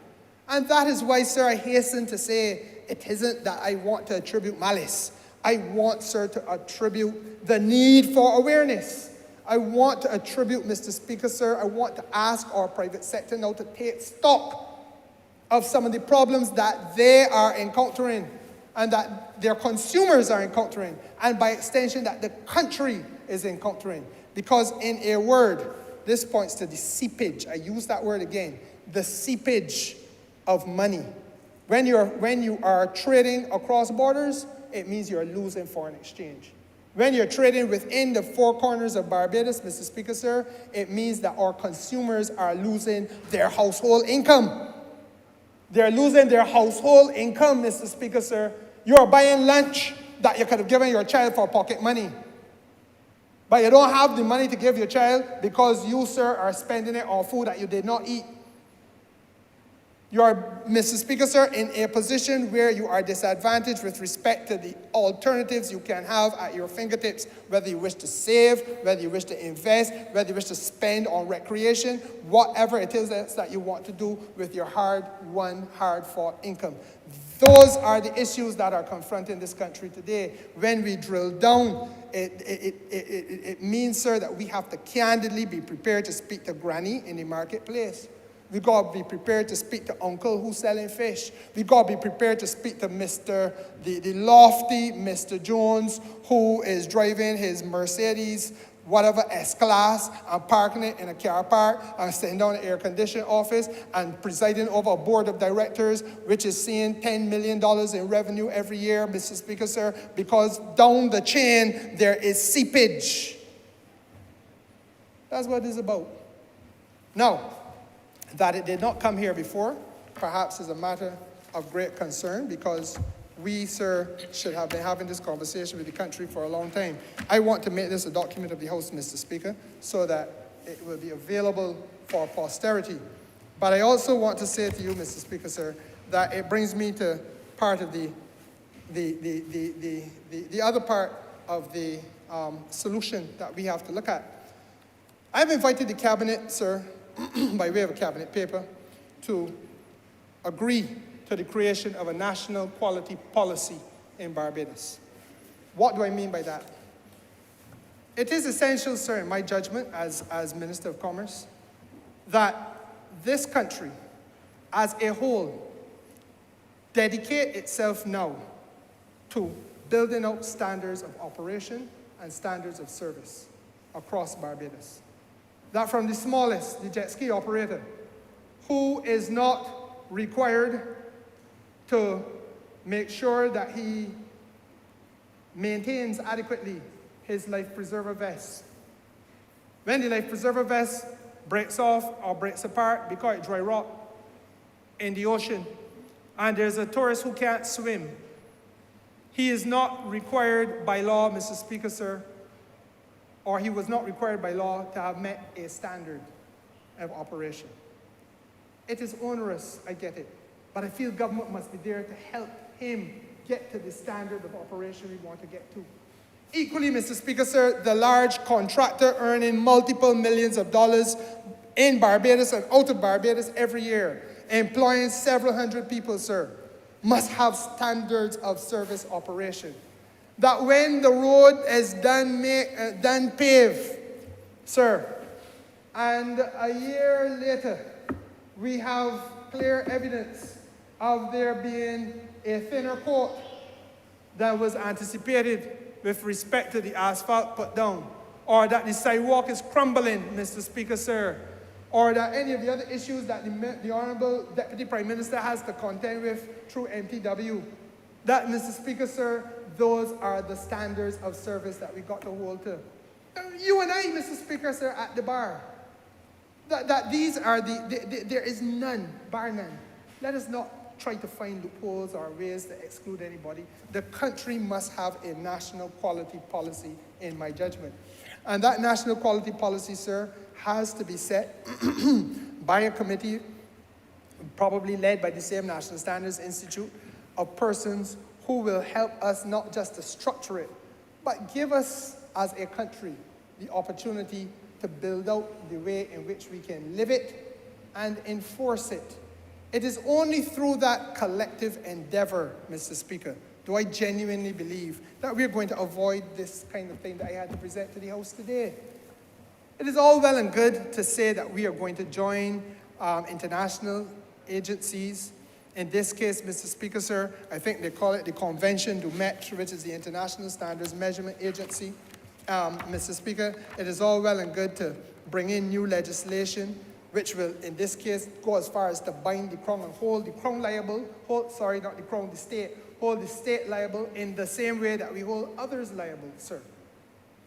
And that is why, sir, I hasten to say it isn't that I want to attribute malice. I want, sir, to attribute the need for awareness. I want to attribute, Mr. Speaker, sir, I want to ask our private sector now to take stock of some of the problems that they are encountering and that their consumers are encountering, and by extension that the country is encountering. Because in a word, this points to the seepage. I use that word again, the seepage of money. When you are trading across borders, it means you're losing foreign exchange. When you're trading within the four corners of Barbados, Mr. Speaker, sir, it means that our consumers are losing their household income. They're losing their household income, Mr. Speaker, sir. You're buying lunch that you could have given your child for pocket money. But you don't have the money to give your child because you, sir, are spending it on food that you did not eat. You are, Mr. Speaker, sir, in a position where you are disadvantaged with respect to the alternatives you can have at your fingertips, whether you wish to save, whether you wish to invest, whether you wish to spend on recreation, whatever it is that you want to do with your hard-won, hard-fought income. Those are the issues that are confronting this country today. When we drill down, it means, sir, that we have to candidly be prepared to speak to Granny in the marketplace. We got to be prepared to speak to Uncle who's selling fish. We got to be prepared to speak to the lofty Mr. Jones who is driving his Mercedes, whatever S-Class, and parking it in a car park and sitting down in an air-conditioned office and presiding over a board of directors which is seeing $10 million in revenue every year, Mr. Speaker, sir, because down the chain there is seepage. That's what it is about. Now, that it did not come here before, perhaps is a matter of great concern because we, sir, should have been having this conversation with the country for a long time. I want to make this a document of the House, Mr. Speaker, so that it will be available for posterity. But I also want to say to you, Mr. Speaker, sir, that it brings me to part of the other part of the solution that we have to look at. I've invited the Cabinet, sir, by way of a Cabinet paper, to agree to the creation of a national quality policy in Barbados. What do I mean by that? It is essential, sir, in my judgment as Minister of Commerce, that this country as a whole dedicate itself now to building out standards of operation and standards of service across Barbados. That from the smallest, the jet ski operator, who is not required to make sure that he maintains adequately his life preserver vest. When the life preserver vest breaks off or breaks apart because it dry rot in the ocean, and there's a tourist who can't swim, he is not required by law, Mr. Speaker, sir, or he was not required by law to have met a standard of operation. It is onerous, I get it, But I feel government must be there to help him get to the standard of operation we want to get to. Equally, Mr. Speaker, sir, the large contractor earning multiple millions of dollars in Barbados and out of Barbados every year, employing several hundred people, sir, must have standards of service operation. That when the road is done paved, sir, and a year later, we have clear evidence of there being a thinner coat than was anticipated with respect to the asphalt put down, or that the sidewalk is crumbling, Mr. Speaker, sir, or that any of the other issues that the Honourable Deputy Prime Minister has to contend with through MTW. That, Mr. Speaker, sir, those are the standards of service that we got to hold to. You and I, Mr. Speaker, sir, at the bar, that these are there is none, bar none. Let us not try to find loopholes or ways to exclude anybody. The country must have a national quality policy, in my judgment. And that national quality policy, sir, has to be set by a committee, probably led by the same National Standards Institute, of persons who will help us not just to structure it, but give us as a country the opportunity to build out the way in which we can live it and enforce it. It is only through that collective endeavor, Mr. Speaker, do I genuinely believe that we're going to avoid this kind of thing that I had to present to the House today. It is all well and good to say that we are going to join international agencies. In this case, Mr. Speaker, sir, I think they call it the Convention du Mètre, which is the International Standards Measurement Agency. Mr. Speaker, it is all well and good to bring in new legislation, which will, in this case, go as far as to bind the Crown and hold the Crown liable, hold the state liable in the same way that we hold others liable, sir.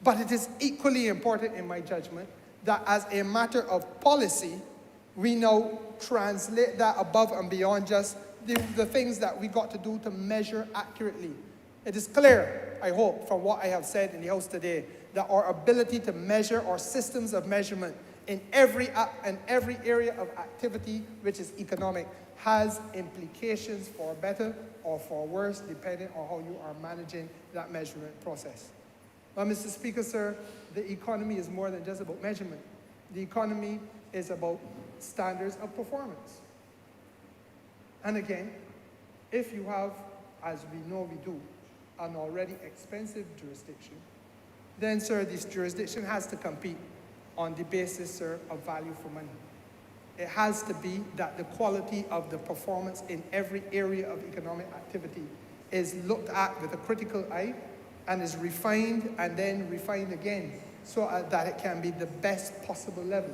But it is equally important, in my judgment, that as a matter of policy, we now translate that above and beyond just the things that we got to do to measure accurately. It is clear, I hope, from what I have said in the House today, that our ability to measure our systems of measurement in every area of activity which is economic has implications for better or for worse, depending on how you are managing that measurement process. But Mr. Speaker, sir, the economy is more than just about measurement. The economy is about standards of performance. And again, if you have, as we know we do, an already expensive jurisdiction, then, sir, this jurisdiction has to compete on the basis, sir, of value for money. It has to be that the quality of the performance in every area of economic activity is looked at with a critical eye and is refined and then refined again so that it can be the best possible level.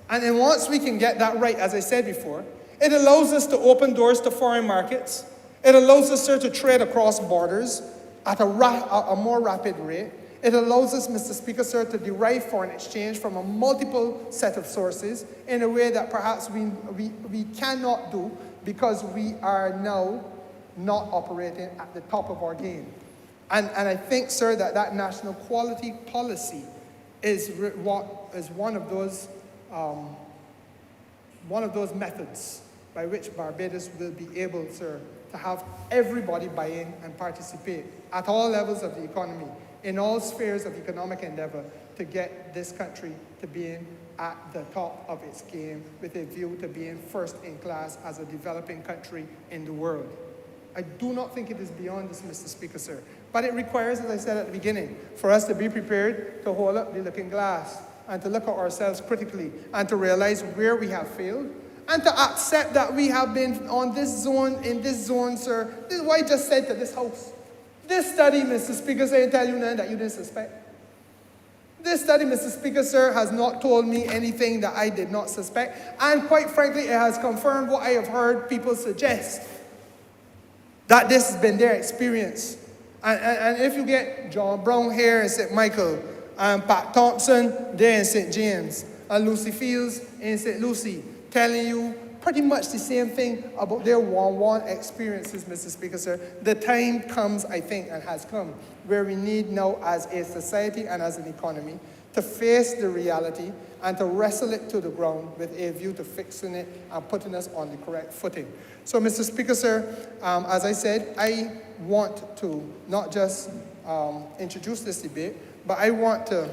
And then once we can get that right, as I said before, it allows us to open doors to foreign markets. It allows us, sir, to trade across borders at a more rapid rate. It allows us, Mr. Speaker, sir, to derive foreign exchange from a multiple set of sources in a way that perhaps we cannot do because we are now not operating at the top of our game. And I think, sir, that national quality policy is one of those methods by which Barbados will be able, sir, to have everybody buy in and participate at all levels of the economy, in all spheres of economic endeavor, to get this country to being at the top of its game with a view to being first in class as a developing country in the world. I do not think it is beyond this, Mr. Speaker, sir. But it requires, as I said at the beginning, for us to be prepared to hold up the looking glass and to look at ourselves critically and to realize where we have failed and to accept that we have been on this zone, in this zone, sir. This is what I just said to this House. This study, Mr. Speaker, sir, tell you none that you didn't suspect. This study, Mr. Speaker, sir, has not told me anything that I did not suspect. And quite frankly, it has confirmed what I have heard people suggest, that this has been their experience. And if you get John Brown here in St. Michael, and Pat Thompson there in St. James, and Lucy Fields in St. Lucie, telling you pretty much the same thing about their one-on-one experiences, Mr. Speaker, sir. The time comes, I think, and has come, where we need now as a society and as an economy to face the reality and to wrestle it to the ground with a view to fixing it and putting us on the correct footing. So, Mr. Speaker, sir, as I said, I want to not just introduce this debate, but I want to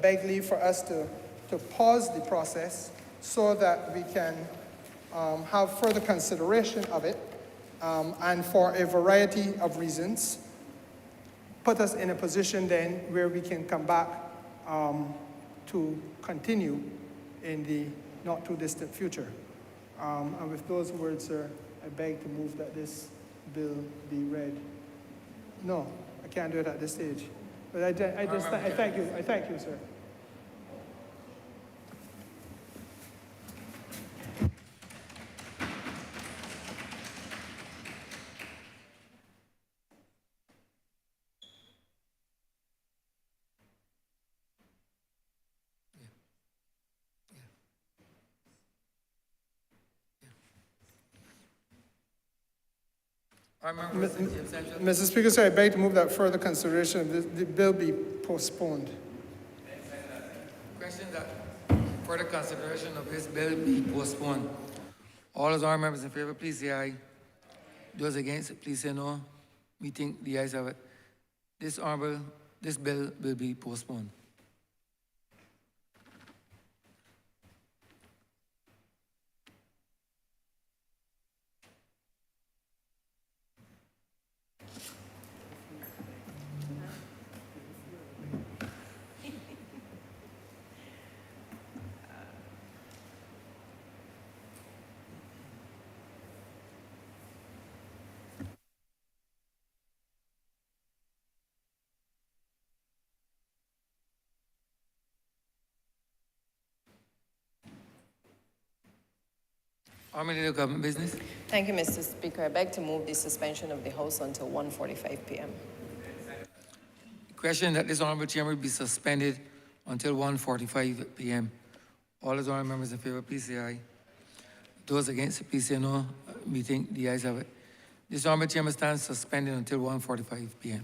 beg leave for us to pause the process so that we can have further consideration of it, and for a variety of reasons, put us in a position then where we can come back to continue in the not too distant future. And with those words, sir, I beg to move that this bill be read. No, I can't do it at this stage. But I thank you, sir. Our members in James Central. Mr. Speaker, sir, I beg to move that further consideration of the bill be postponed. Question that further consideration of this bill be postponed. All of our members in favor, please say aye. Those against, please say no. We think the ayes have it. This bill will be postponed. Honourable Leader of Government Business. Thank you, Mr. Speaker. I beg to move the suspension of the House until 1:45 p.m. Question that this honourable chamber be suspended until 1:45 p.m. All of our members in favor, please say aye. Those against, please say no. We think the ayes have it. This honourable chamber stands suspended until 1:45 p.m.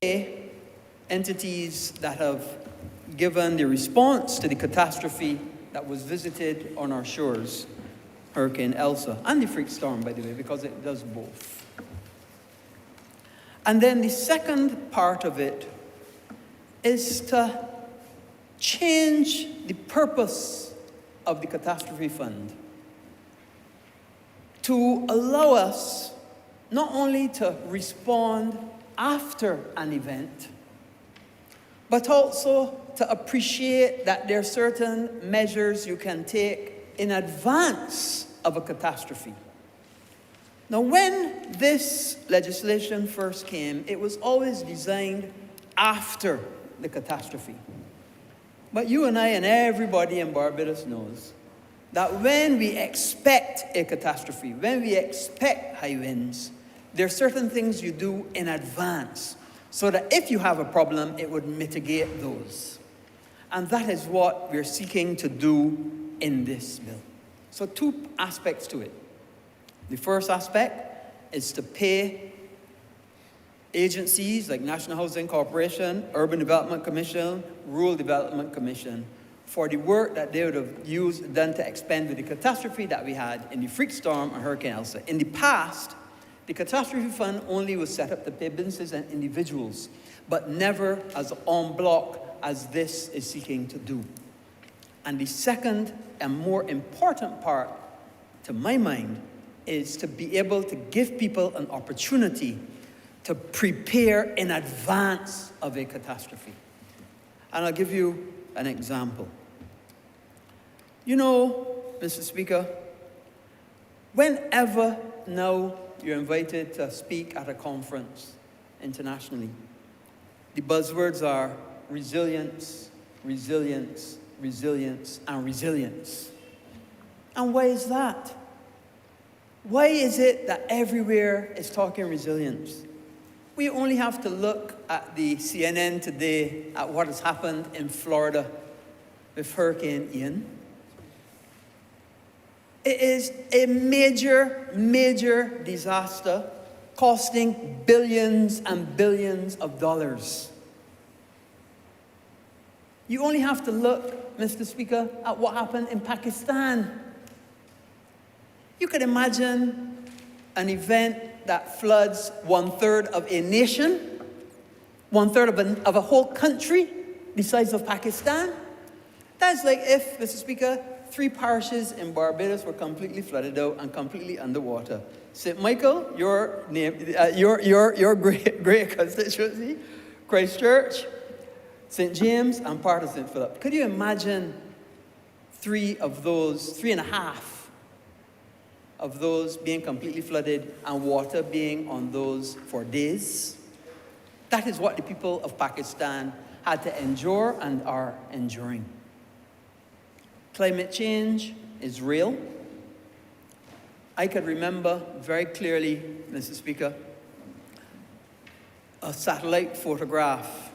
entities that have given the response to the catastrophe that was visited on our shores, Hurricane Elsa, and the freak storm, by the way, because it does both. And then the second part of it is to change the purpose of the catastrophe fund to allow us not only to respond after an event, but also to appreciate that there are certain measures you can take in advance of a catastrophe. Now, when this legislation first came, it was always designed after the catastrophe. But you and I and everybody in Barbados knows that when we expect a catastrophe, when we expect high winds, there are certain things you do in advance so that if you have a problem, it would mitigate those. And that is what we're seeking to do in this bill. So two aspects to it. The first aspect is to pay agencies like National Housing Corporation, Urban Development Commission, Rural Development Commission for the work that they would have done to expend with the catastrophe that we had in the freak storm and Hurricane Elsa. In the past, the catastrophe fund only was set up to pay businesses and individuals, but never as en bloc as this is seeking to do. And the second and more important part, to my mind, is to be able to give people an opportunity to prepare in advance of a catastrophe. And I'll give you an example. You know, Mr. Speaker, whenever now you're invited to speak at a conference internationally, the buzzwords are resilience, resilience, resilience, and resilience. And why is that? Why is it that everywhere is talking resilience? We only have to look at the CNN today at what has happened in Florida with Hurricane Ian. It is a major, major disaster costing billions and billions of dollars. You only have to look, Mr. Speaker, at what happened in Pakistan. You could imagine an event that floods 1/3 of a nation, 1/3 of a whole country, the size of Pakistan. That's like if, Mr. Speaker, 3 parishes in Barbados were completely flooded out and completely underwater. St. Michael, your great constituency, Christchurch, St. James, and part of St. Philip. Could you imagine 3.5 of those being completely flooded and water being on those for days? That is what the people of Pakistan had to endure and are enduring. Climate change is real. I could remember very clearly, Mr. Speaker, a satellite photograph,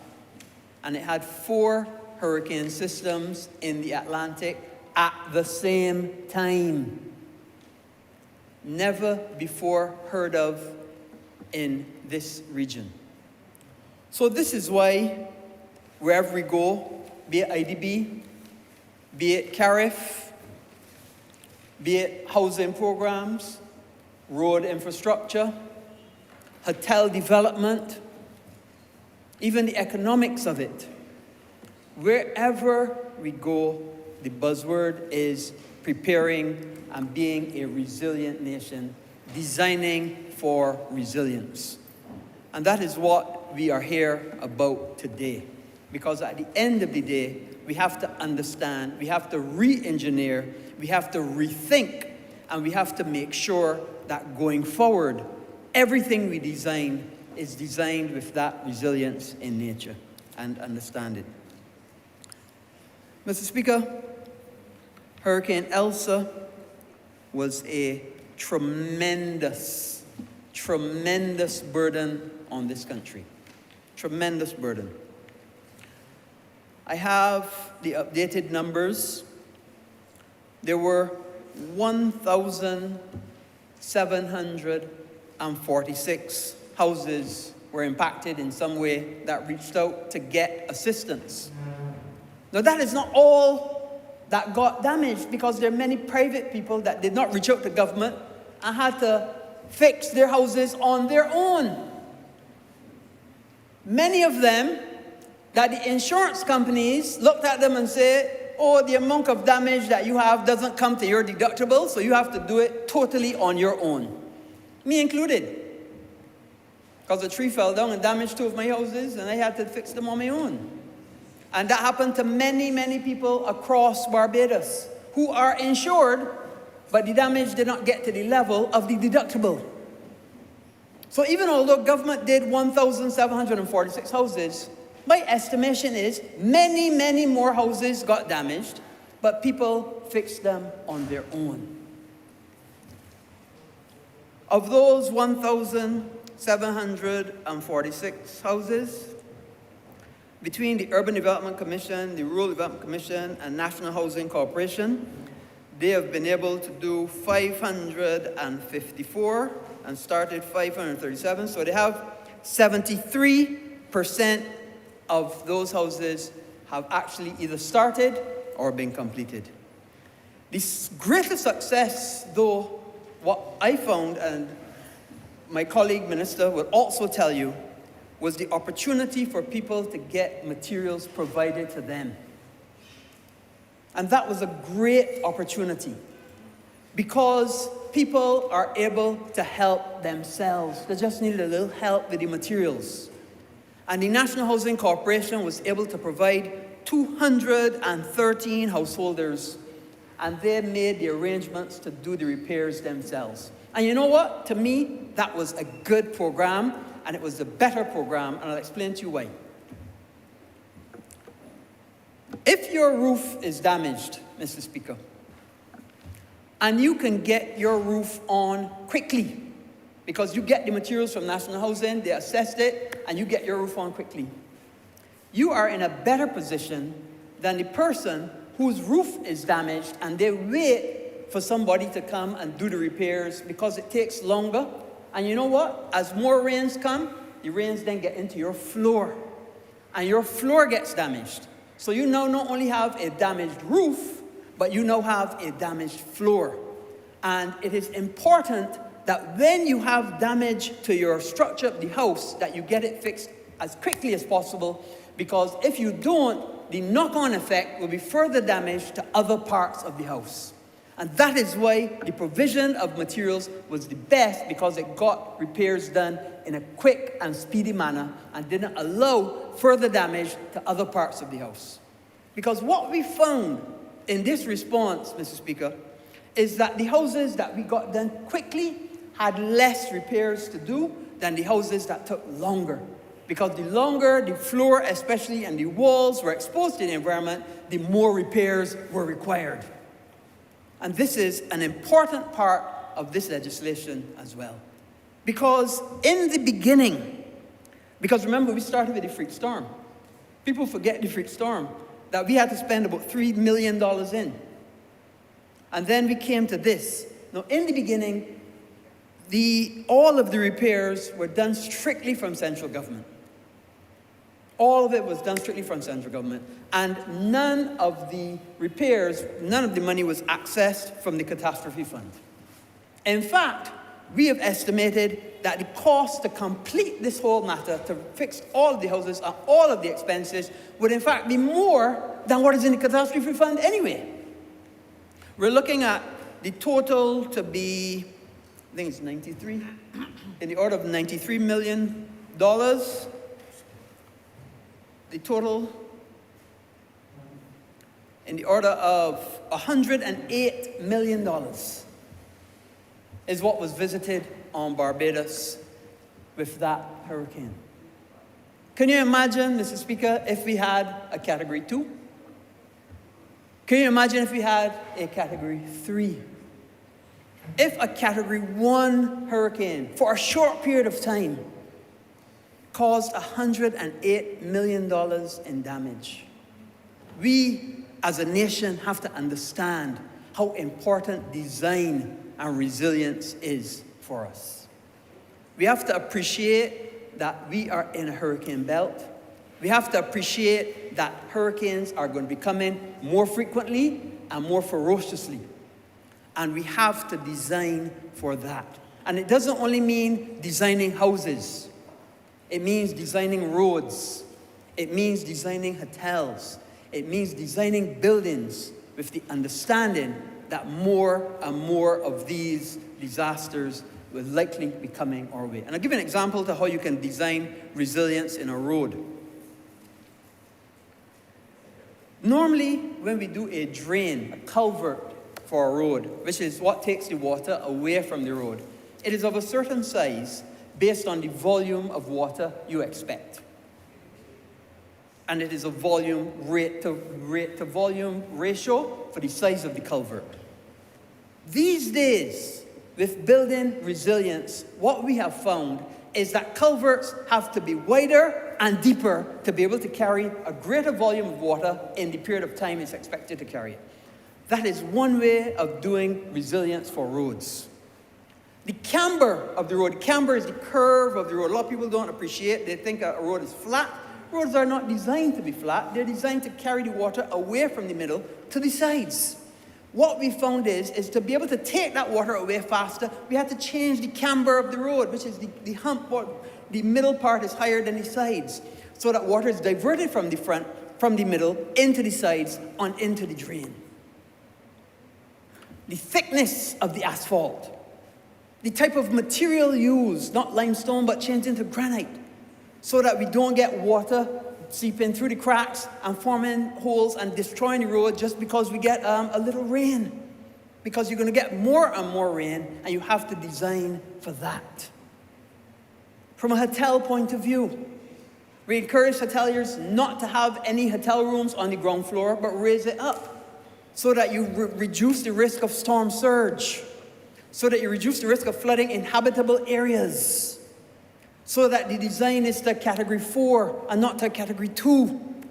and it had 4 hurricane systems in the Atlantic at the same time. Never before heard of in this region. So this is why wherever we go, be it IDB, be it CARIF, be it housing programs, road infrastructure, hotel development, even the economics of it, wherever we go, the buzzword is preparing and being a resilient nation, designing for resilience. And that is what we are here about today. Because at the end of the day, we have to understand, we have to re-engineer, we have to rethink, and we have to make sure that going forward, everything we design is designed with that resilience in nature and understand it. Mr. Speaker, Hurricane Elsa was a tremendous, tremendous burden on this country. Tremendous burden. I have the updated numbers. There were 1,746 houses were impacted in some way that reached out to get assistance. Now, that is not all that got damaged, because there are many private people that did not reach out to government and had to fix their houses on their own. Many of them that the insurance companies looked at them and said, oh, the amount of damage that you have doesn't come to your deductible, so you have to do it totally on your own. Me included. Because a tree fell down and damaged 2 of my houses, and I had to fix them on my own. And that happened to many, many people across Barbados who are insured, but the damage did not get to the level of the deductible. So even although government did 1,746 houses, my estimation is many, many more houses got damaged, but people fixed them on their own. Of those 1,746 houses, between the Urban Development Commission, the Rural Development Commission, and National Housing Corporation, they have been able to do 554 and started 537. So they have 73% of those houses have actually either started or been completed. The greatest success, though, what I found, and my colleague minister will also tell you, was the opportunity for people to get materials provided to them. And that was a great opportunity, because people are able to help themselves. They just needed a little help with the materials. And the National Housing Corporation was able to provide 213 householders, and they made the arrangements to do the repairs themselves. And you know what? To me, that was a good program, and it was a better program, and I'll explain to you why. If your roof is damaged, Mr. Speaker, and you can get your roof on quickly, because you get the materials from National Housing, they assessed it, and you get your roof on quickly, you are in a better position than the person whose roof is damaged and they wait for somebody to come and do the repairs because it takes longer. And you know what? As more rains come, the rains then get into your floor, and your floor gets damaged. So you now not only have a damaged roof, but you now have a damaged floor. And it is important that when you have damage to your structure of the house, that you get it fixed as quickly as possible, because if you don't, the knock-on effect will be further damage to other parts of the house. And that is why the provision of materials was the best, because it got repairs done in a quick and speedy manner and didn't allow further damage to other parts of the house. Because what we found in this response, Mr. Speaker, is that the houses that we got done quickly had less repairs to do than the houses that took longer. Because the longer the floor, especially, and the walls were exposed to the environment, the more repairs were required. And this is an important part of this legislation as well. Because in the beginning, because remember, we started with the freak storm. People forget the freak storm, that we had to spend about $3 million in. And then we came to this. Now, in the beginning, all of the repairs were done strictly from central government. All of it was done strictly from central government. And none of the repairs, none of the money was accessed from the Catastrophe Fund. In fact, we have estimated that the cost to complete this whole matter, to fix all of the houses and all of the expenses, would in fact be more than what is in the Catastrophe Fund anyway. We're looking at the total to be, I think it's 93, in the order of $93 million. The total in the order of $108 million is what was visited on Barbados with that hurricane. Can you imagine, Mr. Speaker, if we had a Category 2? Can you imagine if we had a Category 3? If a Category 1 hurricane, for a short period of time, caused $108 million in damage. We, as a nation, have to understand how important design and resilience is for us. We have to appreciate that we are in a hurricane belt. We have to appreciate that hurricanes are going to be coming more frequently and more ferociously. And we have to design for that. And it doesn't only mean designing houses. It means designing roads. It means designing hotels. It means designing buildings with the understanding that more and more of these disasters will likely be coming our way. And I'll give you an example to how you can design resilience in a road. Normally, when we do a drain, a culvert for a road, which is what takes the water away from the road, it is of a certain size based on the volume of water you expect. And it is a volume rate to volume ratio for the size of the culvert. These days, with building resilience, what we have found is that culverts have to be wider and deeper to be able to carry a greater volume of water in the period of time it's expected to carry it. That is one way of doing resilience for roads. The camber of the road, camber is the curve of the road. A lot of people don't appreciate, they think a road is flat. Roads are not designed to be flat. They're designed to carry the water away from the middle to the sides. What we found is to be able to take that water away faster, we had to change the camber of the road, which is the hump. The middle part is higher than the sides, so that water is diverted from the front, from the middle, into the sides, on into the drain. The thickness of the asphalt, the type of material used, not limestone, but changed into granite, so that we don't get water seeping through the cracks and forming holes and destroying the road just because we get a little rain. Because you're going to get more and more rain, and you have to design for that. From a hotel point of view, we encourage hoteliers not to have any hotel rooms on the ground floor, but raise it up so that you reduce the risk of storm surge, so that you reduce the risk of flooding in habitable areas, so that the design is to category 4 and not to category 2,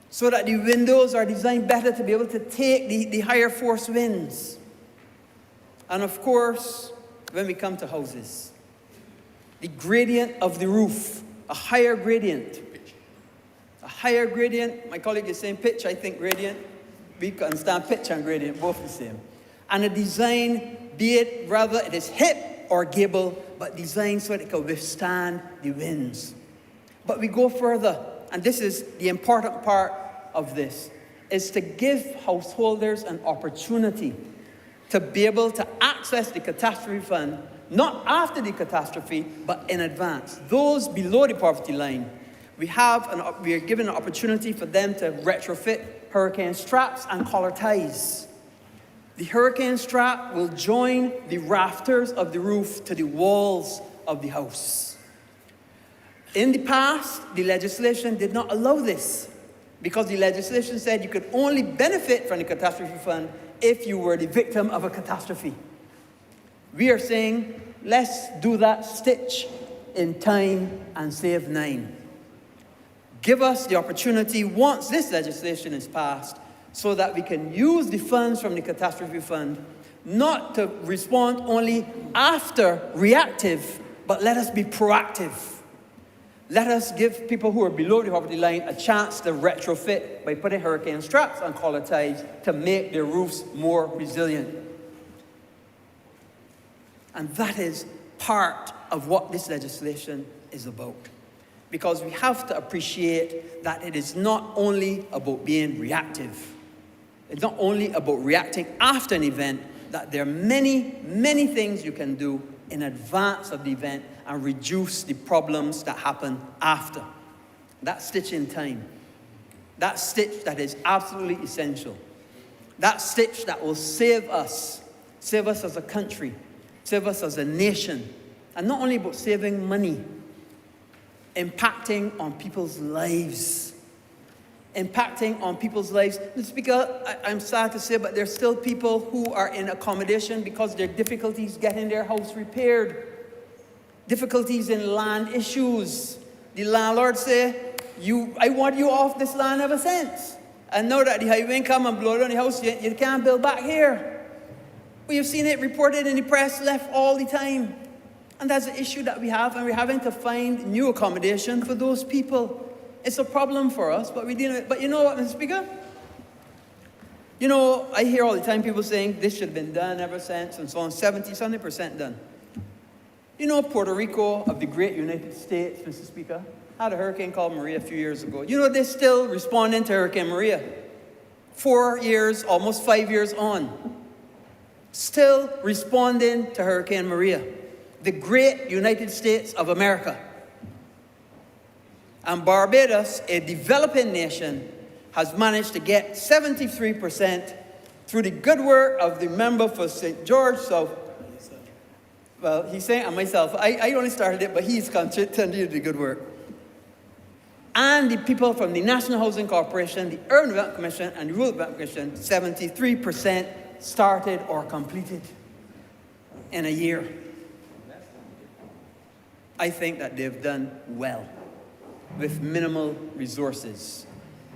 so that the windows are designed better to be able to take the higher force winds. And of course, when we come to houses, the gradient of the roof, a higher gradient. A higher gradient, my colleague is saying pitch, I think gradient. We can understand pitch and gradient, both the same. And a design, be it rather it is hip or gable, but designed so that it can withstand the winds. But we go further, and this is the important part of this, is to give householders an opportunity to be able to access the catastrophe fund, not after the catastrophe, but in advance. Those below the poverty line, we are given an opportunity for them to retrofit hurricane straps and collar ties. The hurricane strap will join the rafters of the roof to the walls of the house. In the past, the legislation did not allow this, because the legislation said you could only benefit from the catastrophe fund if you were the victim of a catastrophe. We are saying, let's do that stitch in time and save 9. Give us the opportunity, once this legislation is passed, so that we can use the funds from the catastrophe fund, not to respond only after reactive, but let us be proactive. Let us give people who are below the poverty line a chance to retrofit by putting hurricane straps and collar ties to make their roofs more resilient. And that is part of what this legislation is about. Because we have to appreciate that it is not only about being reactive. It's not only about reacting after an event, that there are many, many things you can do in advance of the event and reduce the problems that happen after. That stitch in time. That stitch that is absolutely essential. That stitch that will save us as a country, save us as a nation. And not only about saving money, impacting on people's lives. Impacting on people's lives. Mr. Speaker, I'm sad to say, but there's still people who are in accommodation because there are difficulties getting their house repaired. Difficulties in land issues. The landlord say, I want you off this land ever since. And now that the highway come and blow down the house, you can't build back here. We have seen it reported in the press left all the time. And that's an issue that we have, and we're having to find new accommodation for those people. It's a problem for us, but we deal with it. But you know what, Mr. Speaker? You know, I hear all the time people saying this should have been done ever since, and so on, 70% done. You know, Puerto Rico of the great United States, Mr. Speaker, had a hurricane called Maria a few years ago. You know, they're still responding to Hurricane Maria. 4 years, almost 5 years on. Still responding to Hurricane Maria. The great United States of America. And Barbados, a developing nation, has managed to get 73% through the good work of the member for St. George South. Well, he's saying, and myself, I only started it, but he's continued the good work. And the people from the National Housing Corporation, the Urban Development Commission, and the Rural Development Commission, 73% started or completed in a year. I think that they've done well with minimal resources.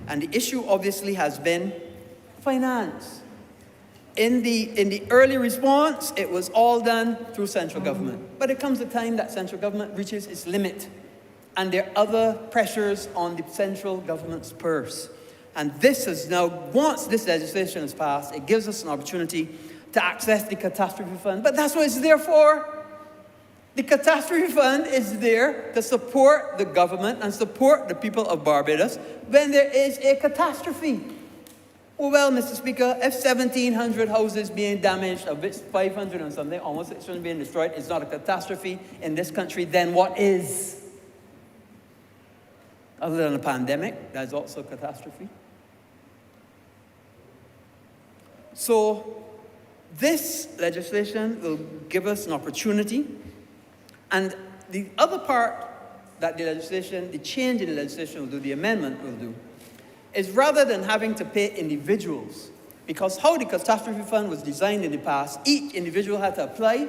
And the issue obviously has been finance. In the early response, it was all done through central government. But it comes a time that central government reaches its limit. And there are other pressures on the central government's purse. And this is now, once this legislation is passed, it gives us an opportunity to access the catastrophe fund. But that's what it's there for. The catastrophe fund is there to support the government and support the people of Barbados when there is a catastrophe. Well, Mr. Speaker, if 1,700 houses being damaged, of which 500 and something, almost 600 being destroyed, is not a catastrophe in this country, then what is? Other than a pandemic, that's also a catastrophe. So, this legislation will give us an opportunity. And the other part that the legislation, the change in the legislation will do, the amendment will do, is rather than having to pay individuals, because how the catastrophe fund was designed in the past, each individual had to apply,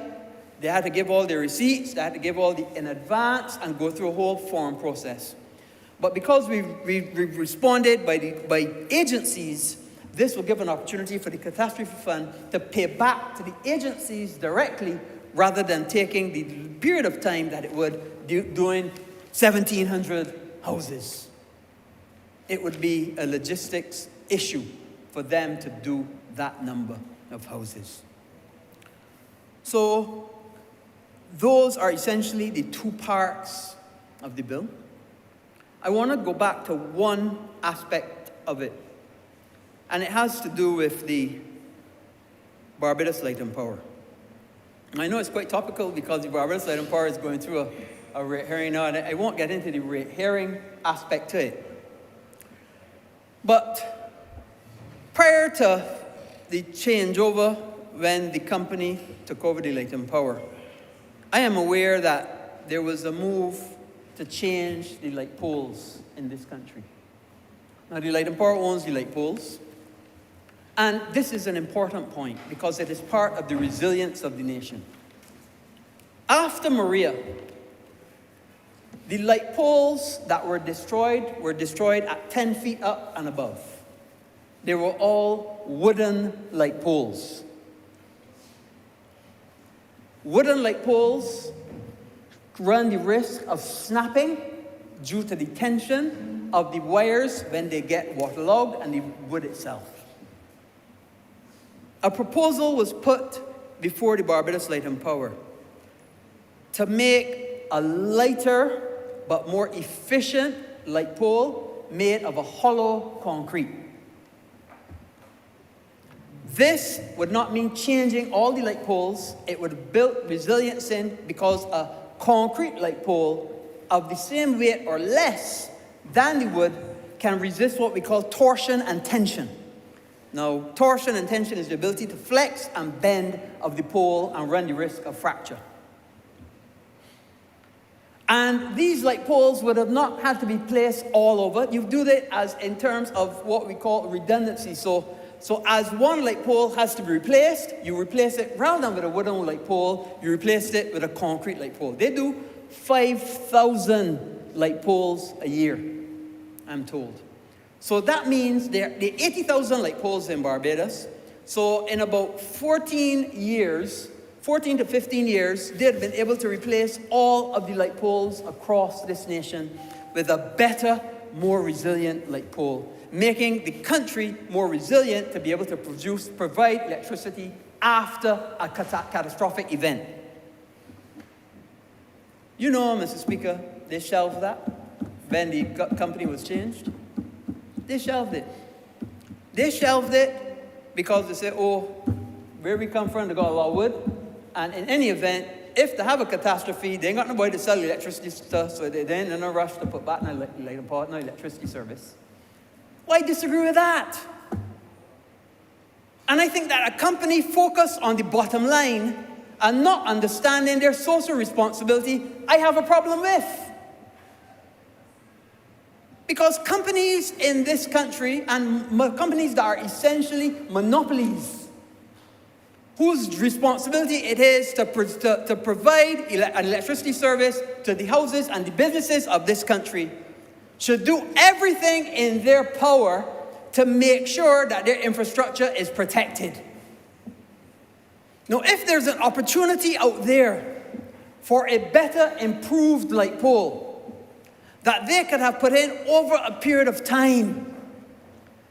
they had to give all their receipts, they had to give all the in advance and go through a whole form process. But because we responded by agencies, this will give an opportunity for the catastrophe fund to pay back to the agencies directly rather than taking the period of time that it would doing 1,700 houses. It would be a logistics issue for them to do that number of houses. So those are essentially the two parts of the bill. I want to go back to one aspect of it, and it has to do with the Barbados Light and Power. I know it's quite topical because the Barbados Light and Power is going through a rate hearing now, and I won't get into the rate hearing aspect to it. But prior to the changeover when the company took over the Light and Power, I am aware that there was a move to change the light poles in this country. Now, the Light and Power owns the light poles. And this is an important point because it is part of the resilience of the nation. After Maria, the light poles that were destroyed at 10 feet up and above. They were all wooden light poles. Wooden light poles run the risk of snapping due to the tension of the wires when they get waterlogged and the wood itself. A proposal was put before the Barbados Light and Power to make a lighter but more efficient light pole made of a hollow concrete. This would not mean changing all the light poles. It would build resilience in because a concrete light pole of the same weight or less than the wood can resist what we call torsion and tension. Now, torsion and tension is the ability to flex and bend of the pole and run the risk of fracture. And these light poles would have not had to be placed all over. You do that as in terms of what we call redundancy. So as one light pole has to be replaced, you replace it rather than with a wooden light pole, you replace it with a concrete light pole. They do 5,000 light poles a year, I'm told. So that means there are 80,000 light poles in Barbados. So in about 14 years, 14 to 15 years, they had been able to replace all of the light poles across this nation with a better, more resilient light pole, making the country more resilient to be able to provide electricity after a catastrophic event. You know, Mr. Speaker, they shelved that when the company was changed. They shelved it. They shelved it because they said, oh, where we come from, they got a lot of wood. And in any event, if they have a catastrophe, they ain't got nobody to sell electricity stuff, so they're in a rush to put back in the electricity service. Why disagree with that? And I think that a company focused on the bottom line and not understanding their social responsibility, I have a problem with. Because companies in this country, and companies that are essentially monopolies, whose responsibility it is to provide an electricity service to the houses and the businesses of this country, should do everything in their power to make sure that their infrastructure is protected. Now, if there's an opportunity out there for a better, improved light pole that they could have put in over a period of time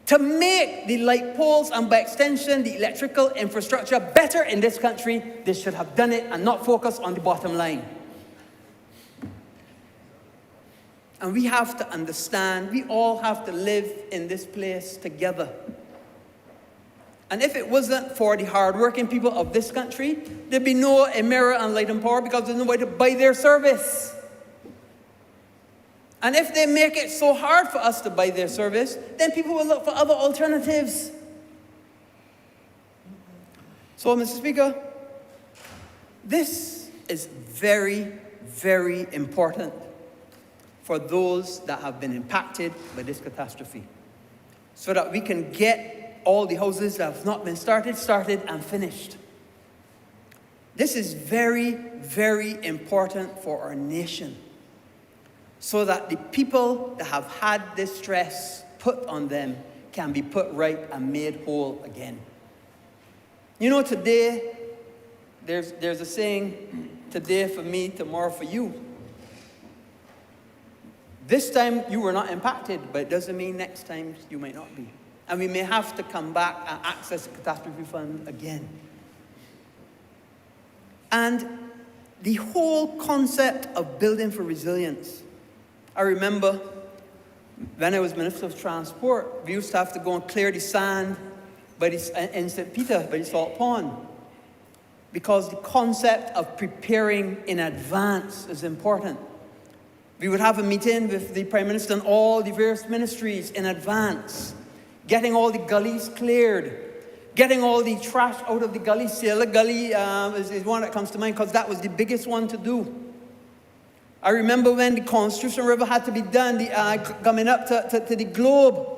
to make the light poles and, by extension, the electrical infrastructure better in this country, they should have done it and not focus on the bottom line. And we have to understand, we all have to live in this place together. And if it wasn't for the hardworking people of this country, there'd be no Emera and Light and Power because there's nobody to buy their service. And if they make it so hard for us to buy their service, then people will look for other alternatives. So, Mr. Speaker, this is very, very important for those that have been impacted by this catastrophe, so that we can get all the houses that have not been started and finished. This is very, very important for our nation, so that the people that have had this stress put on them can be put right and made whole again. You know, today, there's a saying, today for me, tomorrow for you. This time you were not impacted, but it doesn't mean next time you might not be. And we may have to come back and access the catastrophe fund again. And the whole concept of building for resilience. I remember when I was Minister of Transport, we used to have to go and clear the sand in St. Peter by the salt pond, because the concept of preparing in advance is important. We would have a meeting with the Prime Minister and all the various ministries in advance, getting all the gullies cleared, getting all the trash out of the gully. Sailor Gully is one that comes to mind because that was the biggest one to do. I remember when the Constitution River had to be done, coming up to the Globe,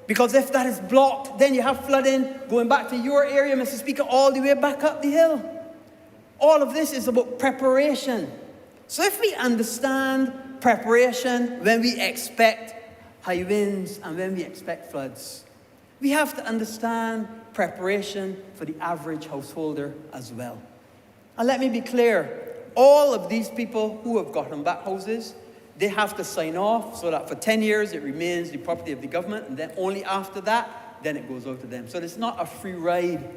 because if that is blocked, then you have flooding going back to your area, Mr. Speaker, all the way back up the hill. All of this is about preparation. So if we understand preparation when we expect high winds and when we expect floods, we have to understand preparation for the average householder as well. And let me be clear, all of these people who have gotten back houses, they have to sign off so that for 10 years it remains the property of the government, and then only after that, then it goes out to them. So it's not a free ride.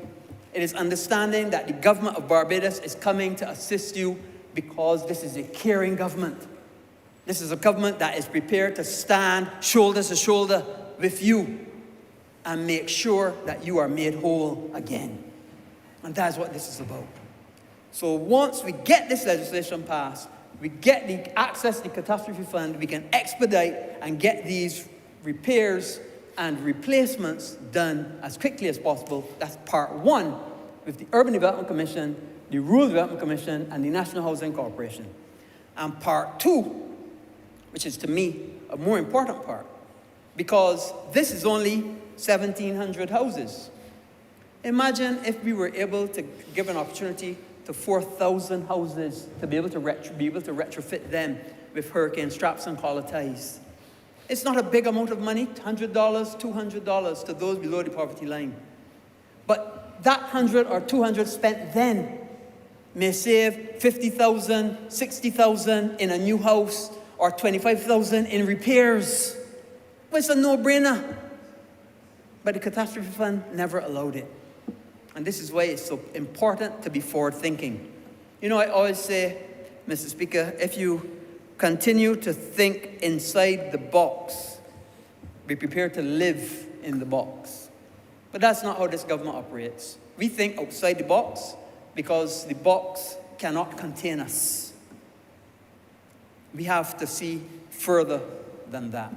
It is understanding that the government of Barbados is coming to assist you because this is a caring government. This is a government that is prepared to stand shoulder to shoulder with you and make sure that you are made whole again. And that's what this is about. So once we get this legislation passed, we get the access to the catastrophe fund, we can expedite and get these repairs and replacements done as quickly as possible. That's part one with the Urban Development Commission, the Rural Development Commission, and the National Housing Corporation. And part two, which is to me a more important part, because this is only 1,700 houses. Imagine if we were able to give an opportunity to 4,000 houses to be able to retrofit them with hurricane straps and collar ties. It's not a big amount of money, $100, $200 to those below the poverty line. But that 100 or 200 spent then may save 50,000, 60,000 in a new house, or 25,000 in repairs. Well, it's a no-brainer. But the catastrophe fund never allowed it. And this is why it's so important to be forward-thinking. You know, I always say, Mr. Speaker, if you continue to think inside the box, be prepared to live in the box. But that's not how this government operates. We think outside the box because the box cannot contain us. We have to see further than that.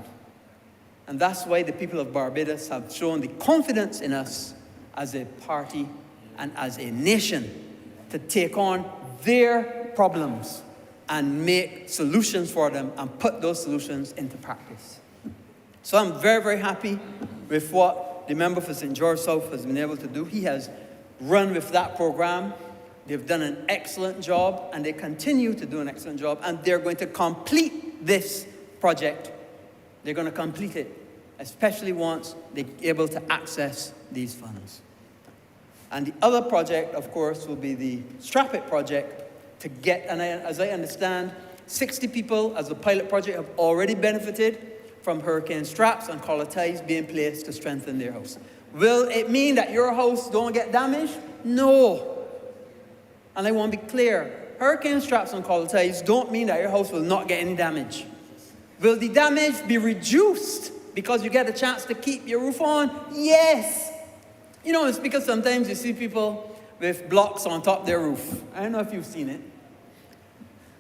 And that's why the people of Barbados have shown the confidence in us as a party and as a nation to take on their problems and make solutions for them and put those solutions into practice. So I'm very, very happy with what the member for St. George South has been able to do. He has run with that program. They've done an excellent job, and they continue to do an excellent job, and they're going to complete this project. They're going to complete it, especially once they're able to access these funds. And the other project, of course, will be the Strap It project to get, and as I understand, 60 people as a pilot project have already benefited from hurricane straps and collar ties being placed to strengthen their house. Will it mean that your house don't get damaged? No. And I want to be clear, hurricane straps and collar ties don't mean that your house will not get any damage. Will the damage be reduced because you get a chance to keep your roof on? Yes. You know, it's because sometimes you see people with blocks on top of their roof. I don't know if you've seen it.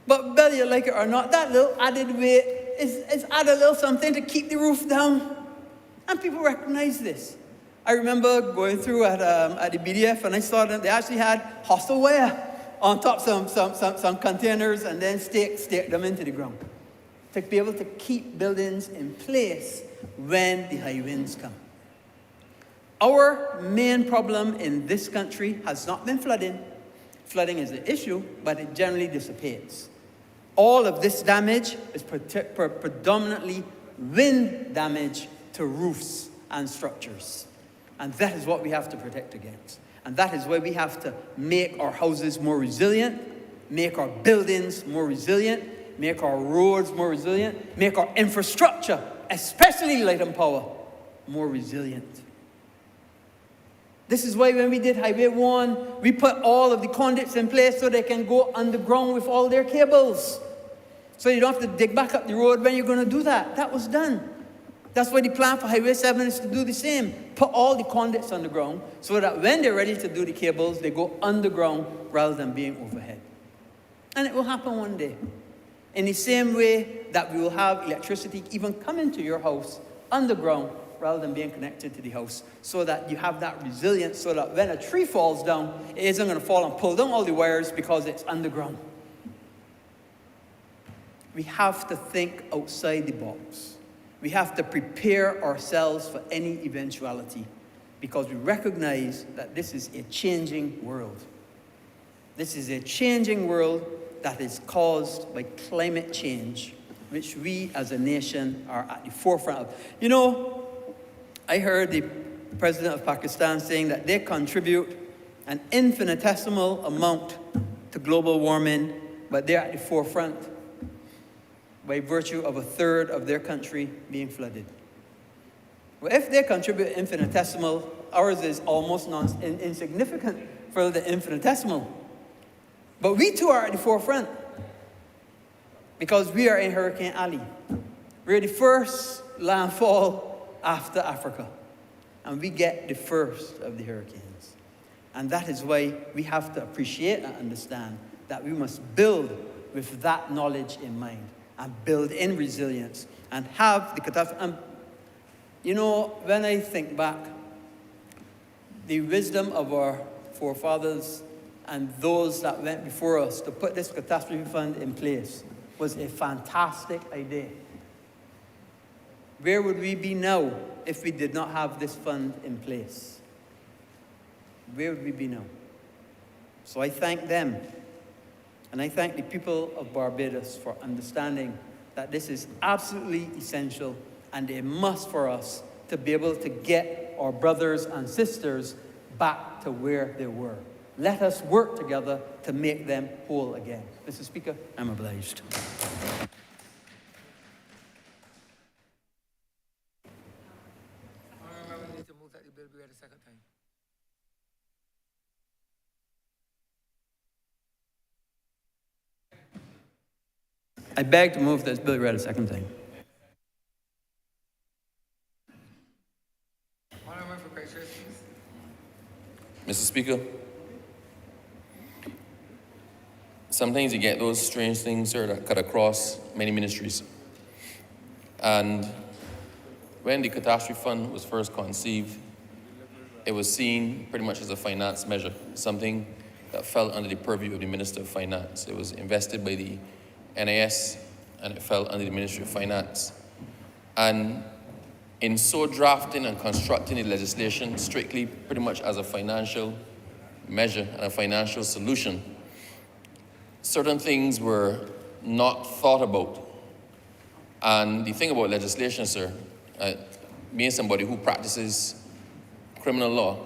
But whether you like it or not, that little added weight is add a little something to keep the roof down. And people recognize this. I remember going through at the BDF, and I saw that they actually had hostile wire on top some containers, and then stake them into the ground to be able to keep buildings in place when the high winds come. Our main problem in this country has not been flooding. Flooding is an issue, but it generally dissipates. All of this damage is predominantly wind damage to roofs and structures. And that is what we have to protect against. And that is why we have to make our houses more resilient, make our buildings more resilient, make our roads more resilient, make our infrastructure, especially light and power, more resilient. This is why when we did Highway 1, we put all of the conduits in place so they can go underground with all their cables. So you don't have to dig back up the road when you're going to do that. That was done. That's why the plan for Highway 7 is to do the same. Put all the conduits underground so that when they're ready to do the cables, they go underground rather than being overhead. And it will happen one day. In the same way that we will have electricity even come into your house underground rather than being connected to the house, so that you have that resilience, so that when a tree falls down, it isn't going to fall and pull down all the wires because it's underground. We have to think outside the box. We have to prepare ourselves for any eventuality because we recognize that this is a changing world. This is a changing world that is caused by climate change, which we as a nation are at the forefront of. You know, I heard the president of Pakistan saying that they contribute an infinitesimal amount to global warming, but they're at the forefront by virtue of a third of their country being flooded. Well, if they contribute infinitesimal, ours is almost insignificant for the infinitesimal. But we too are at the forefront because we are in Hurricane Alley. We're the first landfall after Africa, and we get the first of the hurricanes. And that is why we have to appreciate and understand that we must build with that knowledge in mind and build in resilience and have the catastrophe. And, you know, when I think back, the wisdom of our forefathers and those that went before us to put this catastrophe fund in place was a fantastic idea. Where would we be now if we did not have this fund in place? Where would we be now? So I thank them, and I thank the people of Barbados for understanding that this is absolutely essential and a must for us to be able to get our brothers and sisters back to where they were. Let us work together to make them whole again. Mr. Speaker, I'm obliged. Honourable need to move that the bill be read a second time. I beg to move this bill read a second time. Honourable for Christchurch, please. Mr. Speaker, sometimes you get those strange things, sir, that cut across many ministries. And when the Catastrophe Fund was first conceived, it was seen pretty much as a finance measure, something that fell under the purview of the Minister of Finance. It was invested by the NIS, and it fell under the Ministry of Finance. And in so drafting and constructing the legislation strictly pretty much as a financial measure and a financial solution, certain things were not thought about. And the thing about legislation, sir, being somebody who practices criminal law,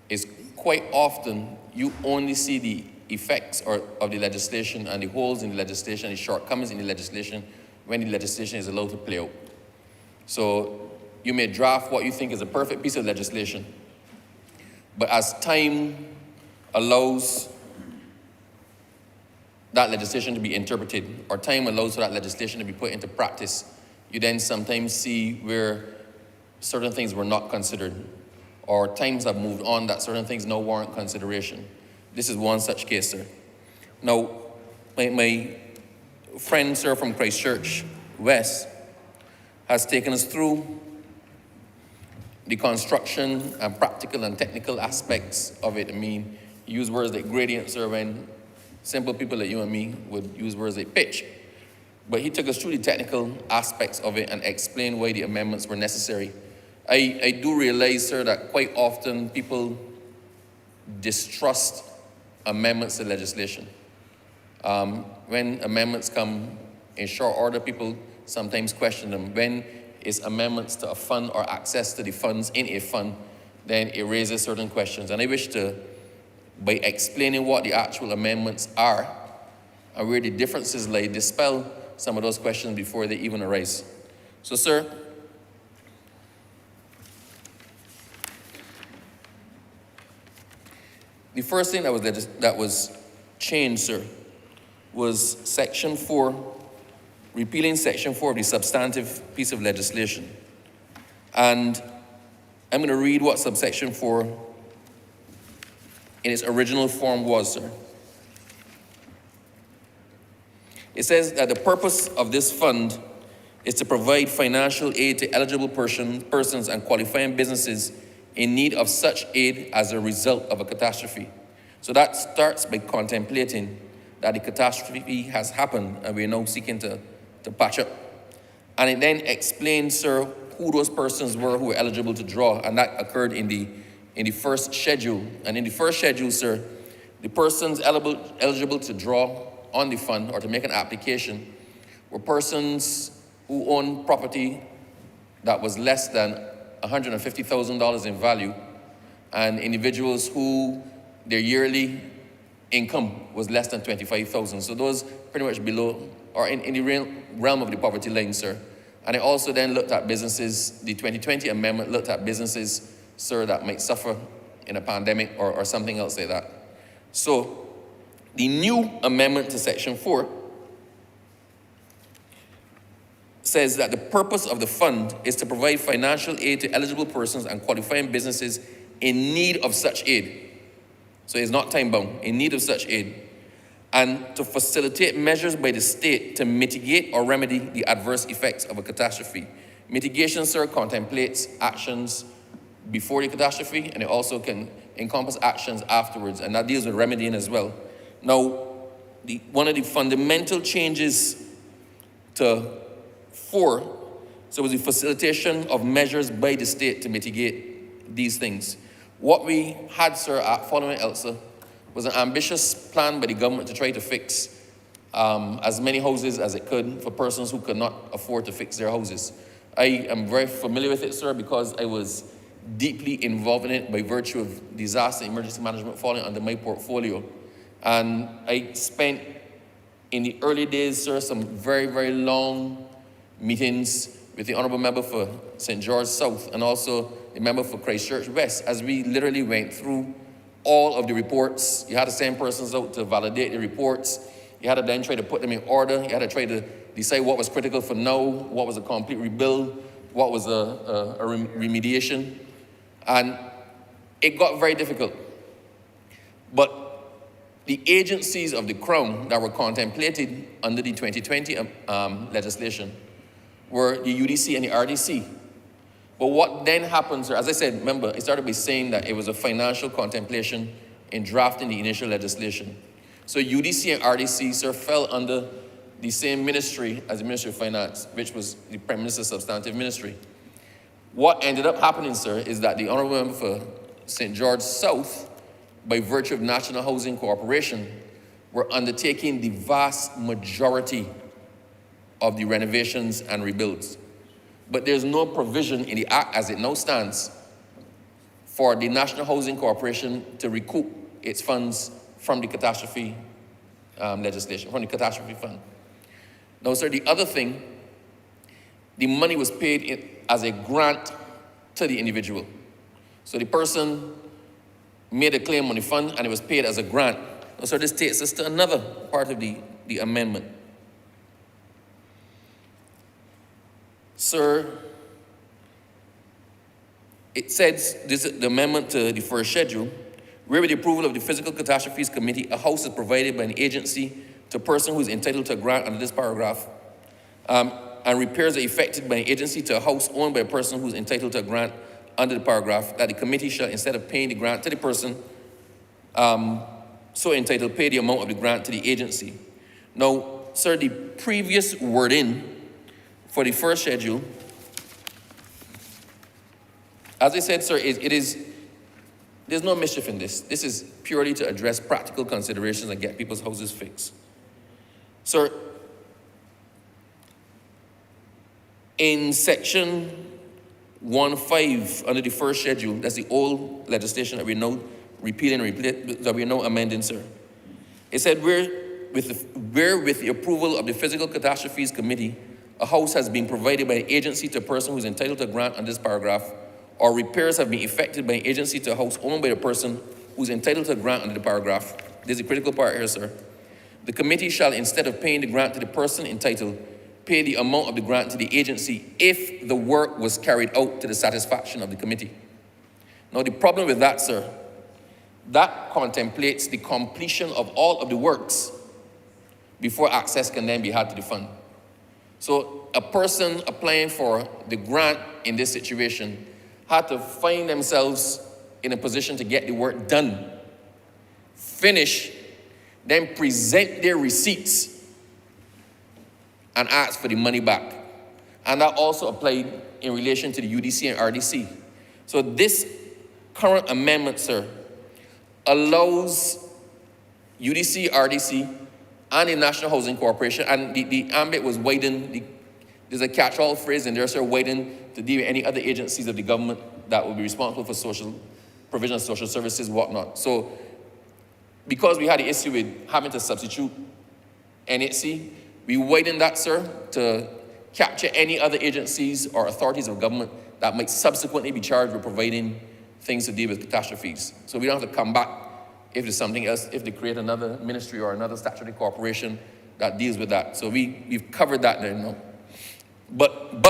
is quite often you only see the effects of the legislation and the holes in the legislation, the shortcomings in the legislation, when the legislation is allowed to play out. So you may draft what you think is a perfect piece of legislation, but as time allows that legislation to be interpreted, or time allows for that legislation to be put into practice, you then sometimes see where certain things were not considered, or times have moved on that certain things now warrant consideration. This is one such case, sir. Now, my friend, sir, from Christchurch, West, has taken us through the construction and practical and technical aspects of it. I mean, he used words like gradient, sir, when simple people like you and me would use words like pitch. But he took us through the technical aspects of it and explained why the amendments were necessary. I do realize, sir, that quite often people distrust amendments to legislation. When amendments come in short order, people sometimes question them. When it's amendments to a fund or access to the funds in a fund, then it raises certain questions. And I wish to, by explaining what the actual amendments are and where the differences lie, dispel some of those questions before they even arise. So, sir, the first thing that was changed, sir, was Section 4, repealing Section 4 of the substantive piece of legislation. And I'm going to read what subsection 4 in its original form was, sir. It says that the purpose of this fund is to provide financial aid to eligible persons and qualifying businesses in need of such aid as a result of a catastrophe. So that starts by contemplating that the catastrophe has happened and we're now seeking to patch up. And it then explains, sir, who those persons were who were eligible to draw, and that occurred in the first schedule. And in the first schedule, sir, the persons eligible to draw on the fund or to make an application were persons who own property that was less than $150,000 in value, and individuals who their yearly income was less than $25,000. So those pretty much below, or in the realm of the poverty line, sir. And it also then looked at businesses, the 2020 amendment looked at businesses, sir, that might suffer in a pandemic or something else like that. So the new amendment to Section 4 says that the purpose of the fund is to provide financial aid to eligible persons and qualifying businesses in need of such aid. So it's not time-bound, in need of such aid. And to facilitate measures by the state to mitigate or remedy the adverse effects of a catastrophe. Mitigation, sir, contemplates actions before the catastrophe, and it also can encompass actions afterwards, and that deals with remedying as well. Now, one of the fundamental changes to 4, so it was the facilitation of measures by the state to mitigate these things. What we had, sir, at following ELSA was an ambitious plan by the government to try to fix as many houses as it could for persons who could not afford to fix their houses. I am very familiar with it, sir, because I was deeply involved in it by virtue of disaster emergency management falling under my portfolio. And I spent, in the early days, sir, some very, very long meetings with the Honourable Member for St. George South and also the Member for Christchurch West, as we literally went through all of the reports. You had to send persons out to validate the reports. You had to then try to put them in order. You had to try to decide what was critical for now, what was a complete rebuild, what was a remediation. And it got very difficult. But the agencies of the Crown that were contemplated under the 2020 legislation were the UDC and the RDC. But what then happened, sir, as I said, remember, it started by saying that it was a financial contemplation in drafting the initial legislation. So UDC and RDC, sir, fell under the same ministry as the Ministry of Finance, which was the Prime Minister's substantive ministry. What ended up happening, sir, is that the Honourable Member for St. George South, by virtue of National Housing Corporation, were undertaking the vast majority of the renovations and rebuilds. But there's no provision in the Act as it now stands for the National Housing Corporation to recoup its funds from the catastrophe legislation, from the catastrophe fund. Now, sir, the other thing, the money was paid as a grant to the individual. So the person made a claim on the fund and it was paid as a grant. Now, sir, this takes us to another part of the amendment. Sir, it says, this is the amendment to the first schedule, where with the approval of the Physical Catastrophes Committee, a house is provided by an agency to a person who is entitled to a grant under this paragraph, and repairs are effected by an agency to a house owned by a person who is entitled to a grant under the paragraph, that the committee shall, instead of paying the grant to the person so entitled, pay the amount of the grant to the agency. Now, sir, the previous wording for the first schedule, as I said, sir, there's no mischief in this. This is purely to address practical considerations and get people's houses fixed. Sir, in section 1.5 under the first schedule, that's the old legislation that we're now repealing and that we're now amending, sir. It said, where with the approval of the Physical Catastrophes Committee, a house has been provided by an agency to a person who is entitled to a grant under this paragraph, or repairs have been effected by an agency to a house owned by the person who is entitled to a grant under the paragraph. There's a critical part here, sir. The committee shall, instead of paying the grant to the person entitled, pay the amount of the grant to the agency if the work was carried out to the satisfaction of the committee. Now, the problem with that, sir, that contemplates the completion of all of the works before access can then be had to the fund. So a person applying for the grant in this situation had to find themselves in a position to get the work done, finish, then present their receipts and ask for the money back. And that also applied in relation to the UDC and RDC. So this current amendment, sir, allows UDC, RDC, and the National Housing Corporation, and the ambit was widened. There's a catch-all phrase in there, sir, widened to deal with any other agencies of the government that will be responsible for social provision of social services, whatnot. So because we had the issue with having to substitute NHC, we widened that, sir, to capture any other agencies or authorities of government that might subsequently be charged with providing things to deal with catastrophes. So we don't have to come back if there's something else, if they create another ministry or another statutory corporation that deals with that. So we've covered that there now. But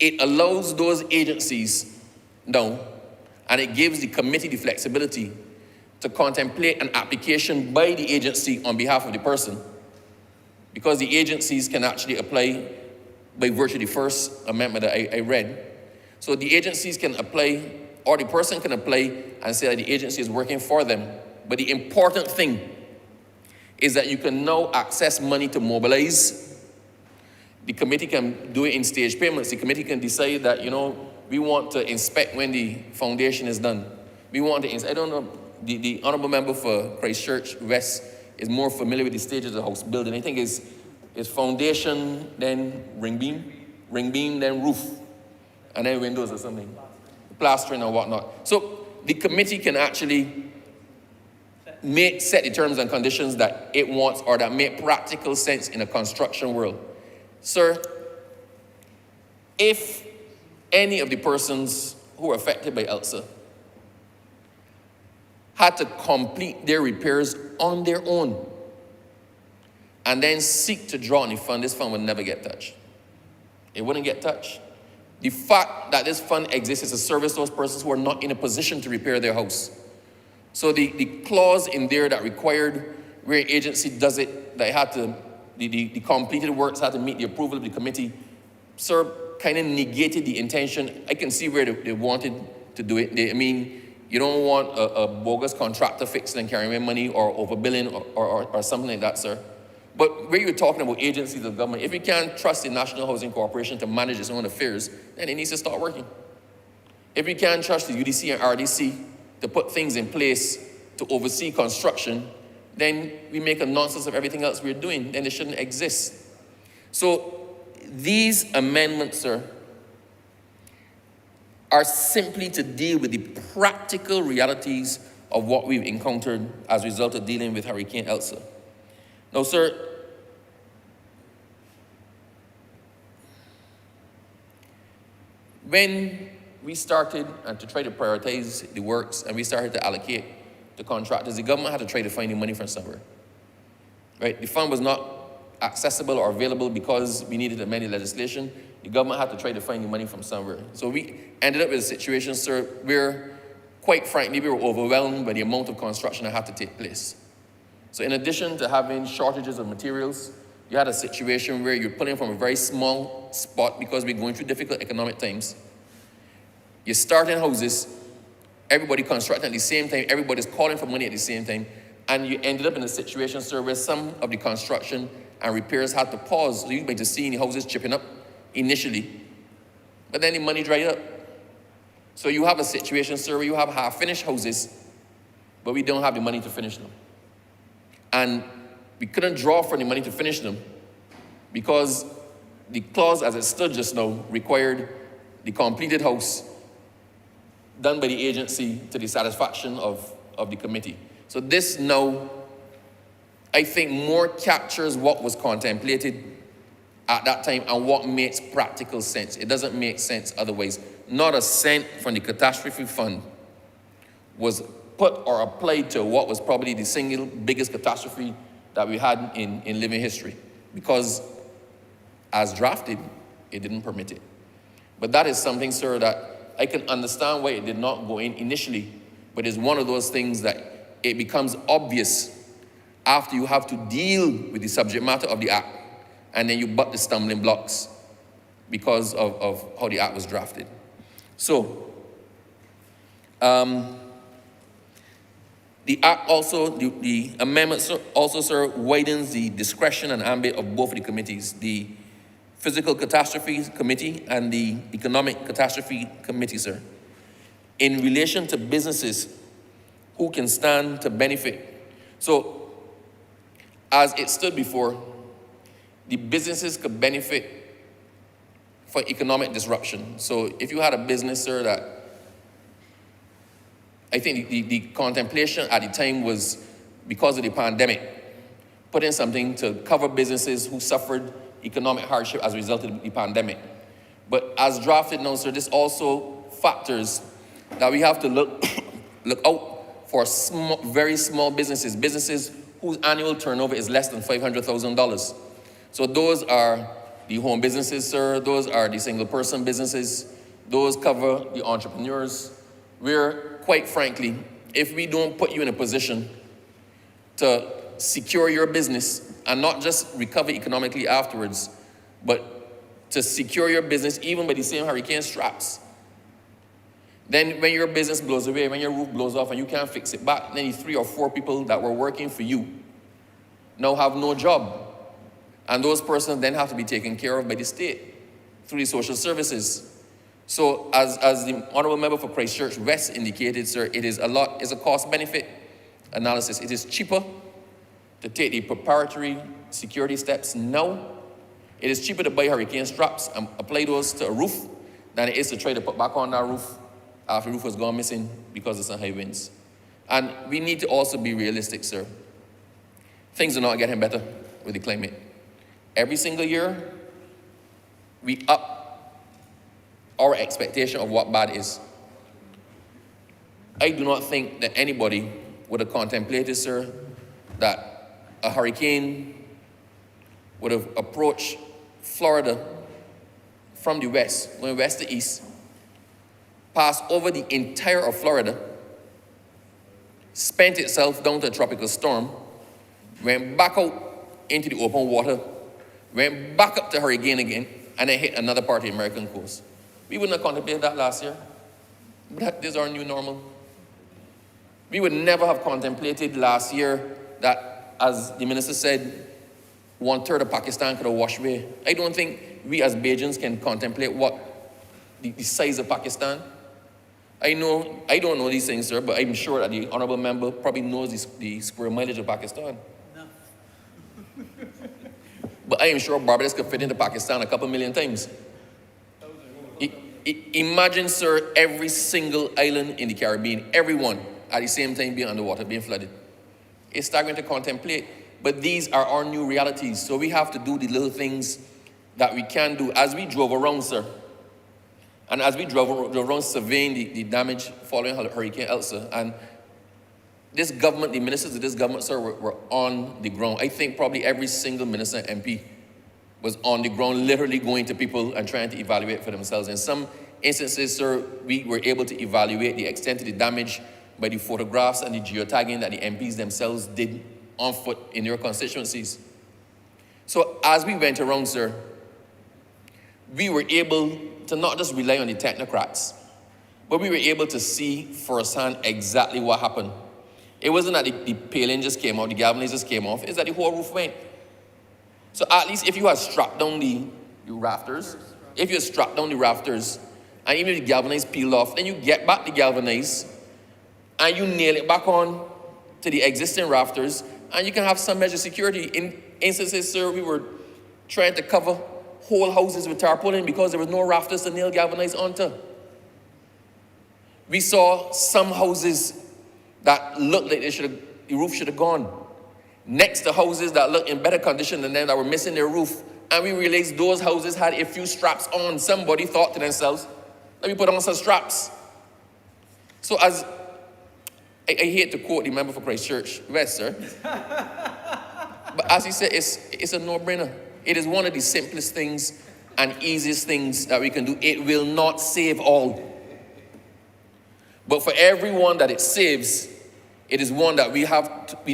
it allows those agencies now, and it gives the committee the flexibility to contemplate an application by the agency on behalf of the person, because the agencies can actually apply by virtue of the first amendment that I read. So the agencies can apply, or the person can apply and say that the agency is working for them. But the important thing is that you can now access money to mobilize. The committee can do it in stage payments. The committee can decide that, we want to inspect when the foundation is done. We want to, I don't know, the Honourable Member for Christchurch West is more familiar with the stages of the house building. I think it's foundation, then ring beam, then roof, and then windows or something. plastering and whatnot. So the committee can actually set the terms and conditions that it wants or that make practical sense in a construction world. Sir, if any of the persons who are affected by ELSA had to complete their repairs on their own and then seek to draw on the fund, this fund would never get touched. It wouldn't get touched. The fact that this fund exists is to service those persons who are not in a position to repair their house. So the clause in there that required where an agency does it, that it had to, the completed works had to meet the approval of the committee, sir, kind of negated the intention. I can see where they wanted to do it. You don't want a bogus contractor fixing and carrying away money or overbilling or something like that, sir. But where you're talking about agencies of government, if you can't trust the National Housing Corporation to manage its own affairs, then it needs to start working. If you can't trust the UDC and RDC to put things in place to oversee construction, then we make a nonsense of everything else we're doing, then it shouldn't exist. So these amendments, sir, are simply to deal with the practical realities of what we've encountered as a result of dealing with Hurricane Elsa. Now, sir, when we started to try to prioritize the works and we started to allocate the contractors, the government had to try to find the money from somewhere, right? The fund was not accessible or available because we needed to amend the legislation. The government had to try to find the money from somewhere. So we ended up with a situation, sir, where, quite frankly, we were overwhelmed by the amount of construction that had to take place. So in addition to having shortages of materials, you had a situation where you're pulling from a very small spot because we're going through difficult economic times. You're starting houses, everybody constructing at the same time, everybody's calling for money at the same time, and you ended up in a situation, sir, where some of the construction and repairs had to pause. So you're going to see the houses chipping up initially, but then the money dried up. So you have a situation, sir, where you have half-finished houses, but we don't have the money to finish them. And we couldn't draw for the money to finish them because the clause as it stood just now required the completed house done by the agency to the satisfaction of the committee. So this now, I think, more captures what was contemplated at that time and what makes practical sense. It doesn't make sense otherwise. Not a cent from the catastrophe fund was put or applied to what was probably the single biggest catastrophe that we had in living history, because as drafted, it didn't permit it. But that is something, sir, that I can understand why it did not go in initially, but it's one of those things that it becomes obvious after you have to deal with the subject matter of the act, and then you butt the stumbling blocks because of how the act was drafted. So, the act also, the amendment also, sir, widens the discretion and ambit of both of the committees, the Physical Catastrophe Committee and the Economic Catastrophe Committee, sir, in relation to businesses who can stand to benefit. So, as it stood before, the businesses could benefit for economic disruption. So if you had a business, sir, that I think the contemplation at the time was, because of the pandemic, put in something to cover businesses who suffered economic hardship as a result of the pandemic. But as drafted now, sir, this also factors that we have to look out for very small businesses whose annual turnover is less than $500,000. So those are the home businesses, sir. Those are the single-person businesses. Those cover the entrepreneurs, where, quite frankly, if we don't put you in a position to secure your business and not just recover economically afterwards, but to secure your business even by the same hurricane straps, then when your business blows away, when your roof blows off and you can't fix it back, then the 3 or 4 people that were working for you now have no job. And those persons then have to be taken care of by the state through the social services. So as the Honourable Member for Christchurch West indicated, sir, it's a cost-benefit analysis. It is cheaper to take the preparatory security steps now. It is cheaper to buy hurricane straps and apply those to a roof than it is to try to put back on that roof after the roof was gone missing because of some high winds. And we need to also be realistic, sir. Things are not getting better with the climate. Every single year, we up our expectation of what bad is. I do not think that anybody would have contemplated, sir, that a hurricane would have approached Florida from the west, going west to east, passed over the entire of Florida, spent itself down to a tropical storm, went back out into the open water, went back up to hurricane again, and then hit another part of the American coast. We wouldn't have contemplated that last year, but this is our new normal. We would never have contemplated last year that, as the minister said, 1/3 of Pakistan could have washed away. I don't think we as Bajans can contemplate what the size of Pakistan. I don't know these things, sir, but I'm sure that the honourable member probably knows the square mileage of Pakistan. No. But I am sure Barbados could fit into Pakistan a couple million times. Imagine, sir, every single island in the Caribbean, everyone at the same time being underwater, being flooded. It's staggering to contemplate, but these are our new realities. So we have to do the little things that we can do. As we drove around, sir, and as we drove around surveying the damage following Hurricane Elsa, and this government, the ministers of this government, sir, were on the ground. I think probably every single minister and MP was on the ground, literally going to people and trying to evaluate for themselves. In some instances, sir, we were able to evaluate the extent of the damage by the photographs and the geotagging that the MPs themselves did on foot in their constituencies. So as we went around, sir, we were able to not just rely on the technocrats, but we were able to see firsthand exactly what happened. It wasn't that the paling just came off, the galvanizers came off, it's that the whole roof went. So at least if you had strapped down the rafters, and even if the galvanized peeled off, then you get back the galvanized and you nail it back on to the existing rafters, and you can have some measure of security. In instances, sir, we were trying to cover whole houses with tarpaulin because there was no rafters to nail galvanized onto. We saw some houses that looked like the roof should have gone, next to houses that looked in better condition than them that were missing their roof. And we realized those houses had a few straps on. Somebody thought to themselves, let me put on some straps. So as, I hate to quote the member for Christchurch West, sir, but as he said, it's a no-brainer. It is one of the simplest things and easiest things that we can do. It will not save all. But for everyone that it saves, it is one that we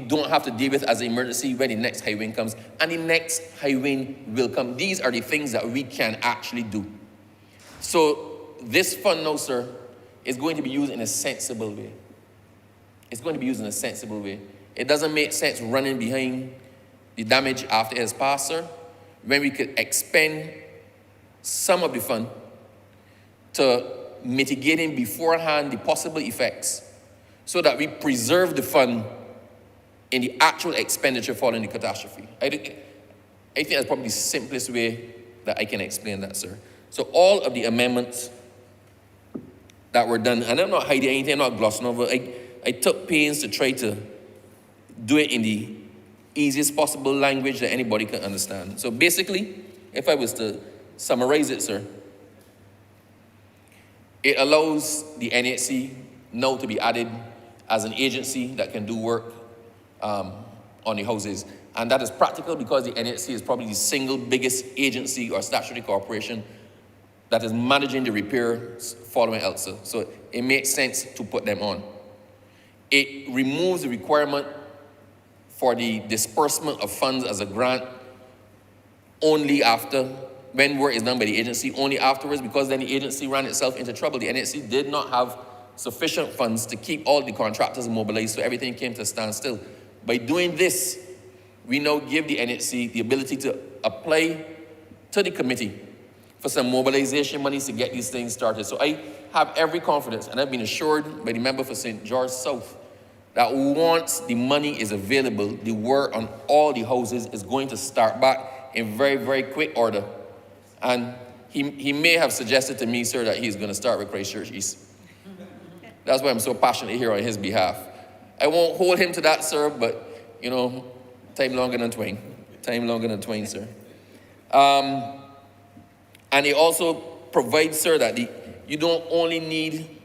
don't have to deal with as an emergency when the next high wind comes. And the next high wind will come. These are the things that we can actually do. So this fund now, sir, is going to be used in a sensible way. It's going to be used in a sensible way. It doesn't make sense running behind the damage after it has passed, sir, when we could expend some of the fund to mitigating beforehand the possible effects so that we preserve the fund in the actual expenditure following the catastrophe. I think that's probably the simplest way that I can explain that, sir. So all of the amendments that were done, and I'm not hiding anything, I'm not glossing over, I took pains to try to do it in the easiest possible language that anybody can understand. So basically, if I was to summarize it, sir, it allows the NHC now to be added as an agency that can do work on the houses. And that is practical because the NHC is probably the single biggest agency or statutory corporation that is managing the repairs following Elsa. So it makes sense to put them on. It removes the requirement for the disbursement of funds as a grant only after, when work is done by the agency, only afterwards, because then the agency ran itself into trouble. The NHC did not have sufficient funds to keep all the contractors mobilized, so everything came to a standstill. By doing this, we now give the NHC the ability to apply to the committee for some mobilization monies to get these things started. So I have every confidence, and I've been assured by the member for St. George South, that once the money is available, the work on all the houses is going to start back in very, very quick order. And he may have suggested to me, sir, that he's going to start with Christchurch East. That's why I'm so passionate here on his behalf. I won't hold him to that, sir, but, you know, time longer than twain. Time longer than twain, sir. And it also provides, sir, that you don't only need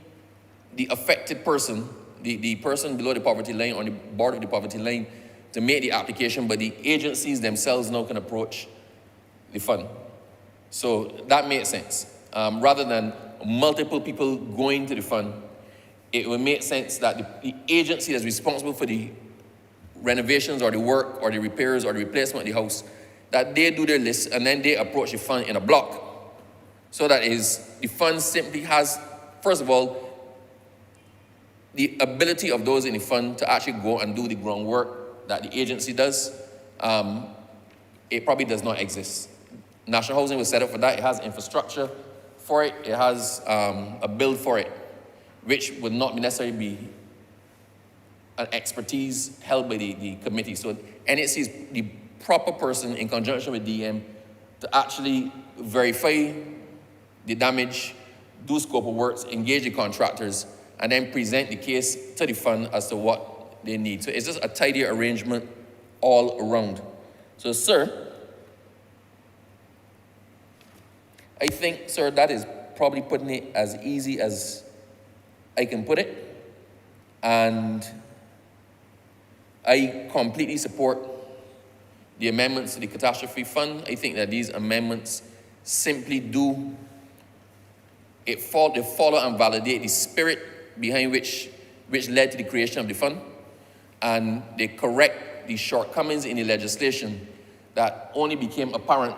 the affected person, the person below the poverty line or the border of the poverty line to make the application, but the agencies themselves now can approach the fund. So that makes sense. Rather than multiple people going to the fund, it would make sense that the agency that's responsible for the renovations or the work or the repairs or the replacement of the house, that they do their list and then they approach the fund in a block. So that the fund simply has, first of all, the ability of those in the fund to actually go and do the groundwork that the agency does. It probably does not exist. National Housing was set up for that. It has infrastructure for it. It has a build for it, which would not necessarily be an expertise held by the committee. So NHC is the proper person in conjunction with DM to actually verify the damage, do scope of works, engage the contractors, and then present the case to the fund as to what they need. So it's just a tidy arrangement all around. So, sir, I think, sir, that is probably putting it as easy as I can put it. And I completely support the amendments to the Catastrophe Fund. I think that these amendments simply they follow and validate the spirit behind which led to the creation of the fund, and they correct the shortcomings in the legislation that only became apparent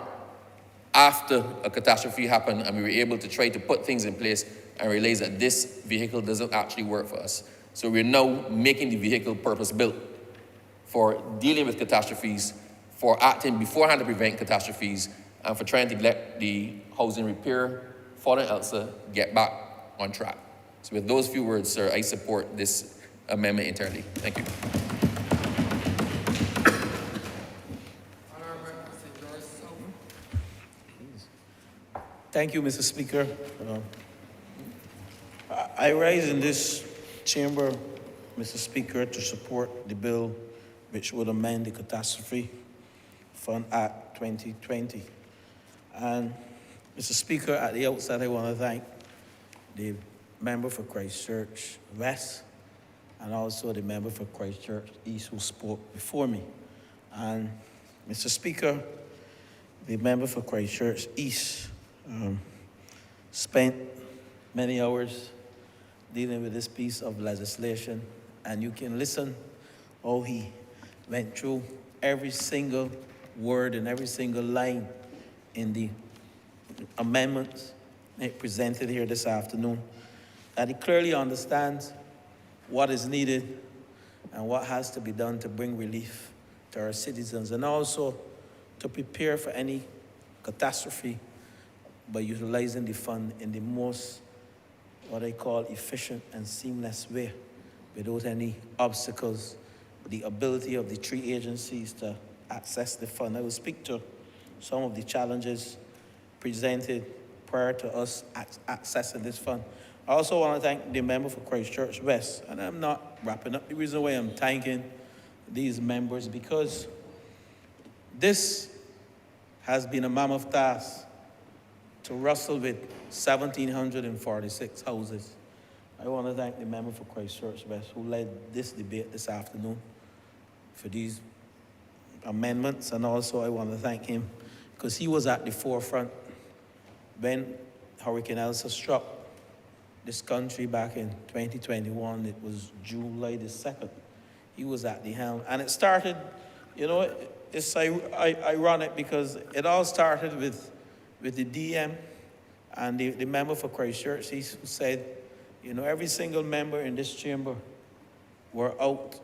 after a catastrophe happened and we were able to try to put things in place and realize that this vehicle doesn't actually work for us. So we're now making the vehicle purpose-built for dealing with catastrophes, for acting beforehand to prevent catastrophes, and for trying to let the housing repair following Elsa get back on track. So with those few words, sir, I support this amendment entirely. Thank you. Thank you, Mr. Speaker. I rise in this chamber, Mr. Speaker, to support the bill which would amend the Catastrophe Fund Act 2020. And Mr. Speaker, at the outset, I want to thank the member for Christchurch West and also the member for Christchurch East who spoke before me. And Mr. Speaker, the member for Christchurch East spent many hours dealing with this piece of legislation, and you can listen how he went through every single word and every single line in the amendments presented here this afternoon, that he clearly understands what is needed and what has to be done to bring relief to our citizens, and also to prepare for any catastrophe by utilizing the fund in the most, what I call, efficient and seamless way, without any obstacles, the ability of the three agencies to access the fund. I will speak to some of the challenges presented prior to us accessing this fund. I also want to thank the member for Christchurch West, and I'm not wrapping up. The reason why I'm thanking these members, because this has been a mammoth task to wrestle with 1,746 houses. I want to thank the member for Christchurch West who led this debate this afternoon for these amendments, and also I want to thank him because he was at the forefront when Hurricane Elsa struck this country back in 2021. It was July the 2nd. He was at the helm, and it started, you know, it's ironic because it all started with the DM and the member for Christchurch, who said, you know, every single member in this chamber were out.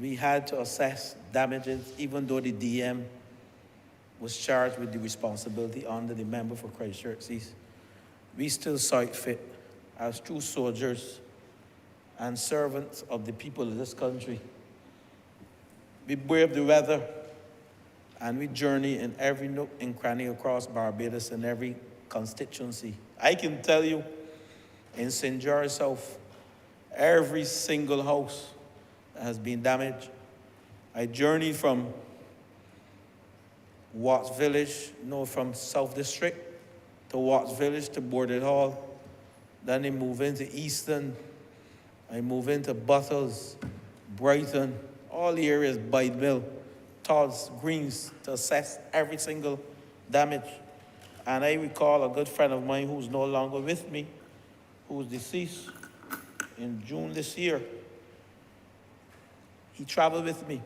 We had to assess damages, even though the DM was charged with the responsibility under the member for Christchurch. We still saw it fit as true soldiers and servants of the people of this country. We braved the weather, and we journey in every nook and cranny across Barbados and every constituency. I can tell you, in St. George South. Every single house has been damaged. I journeyed from Watts Village, from South District to Watts Village to Boarded Hall. Then I move into Easton. I move into Buttles, Brighton, all the areas, Bide Mill, Todd's, Greens, to assess every single damage. And I recall a good friend of mine who's no longer with me, who was deceased in June this year. He traveled with me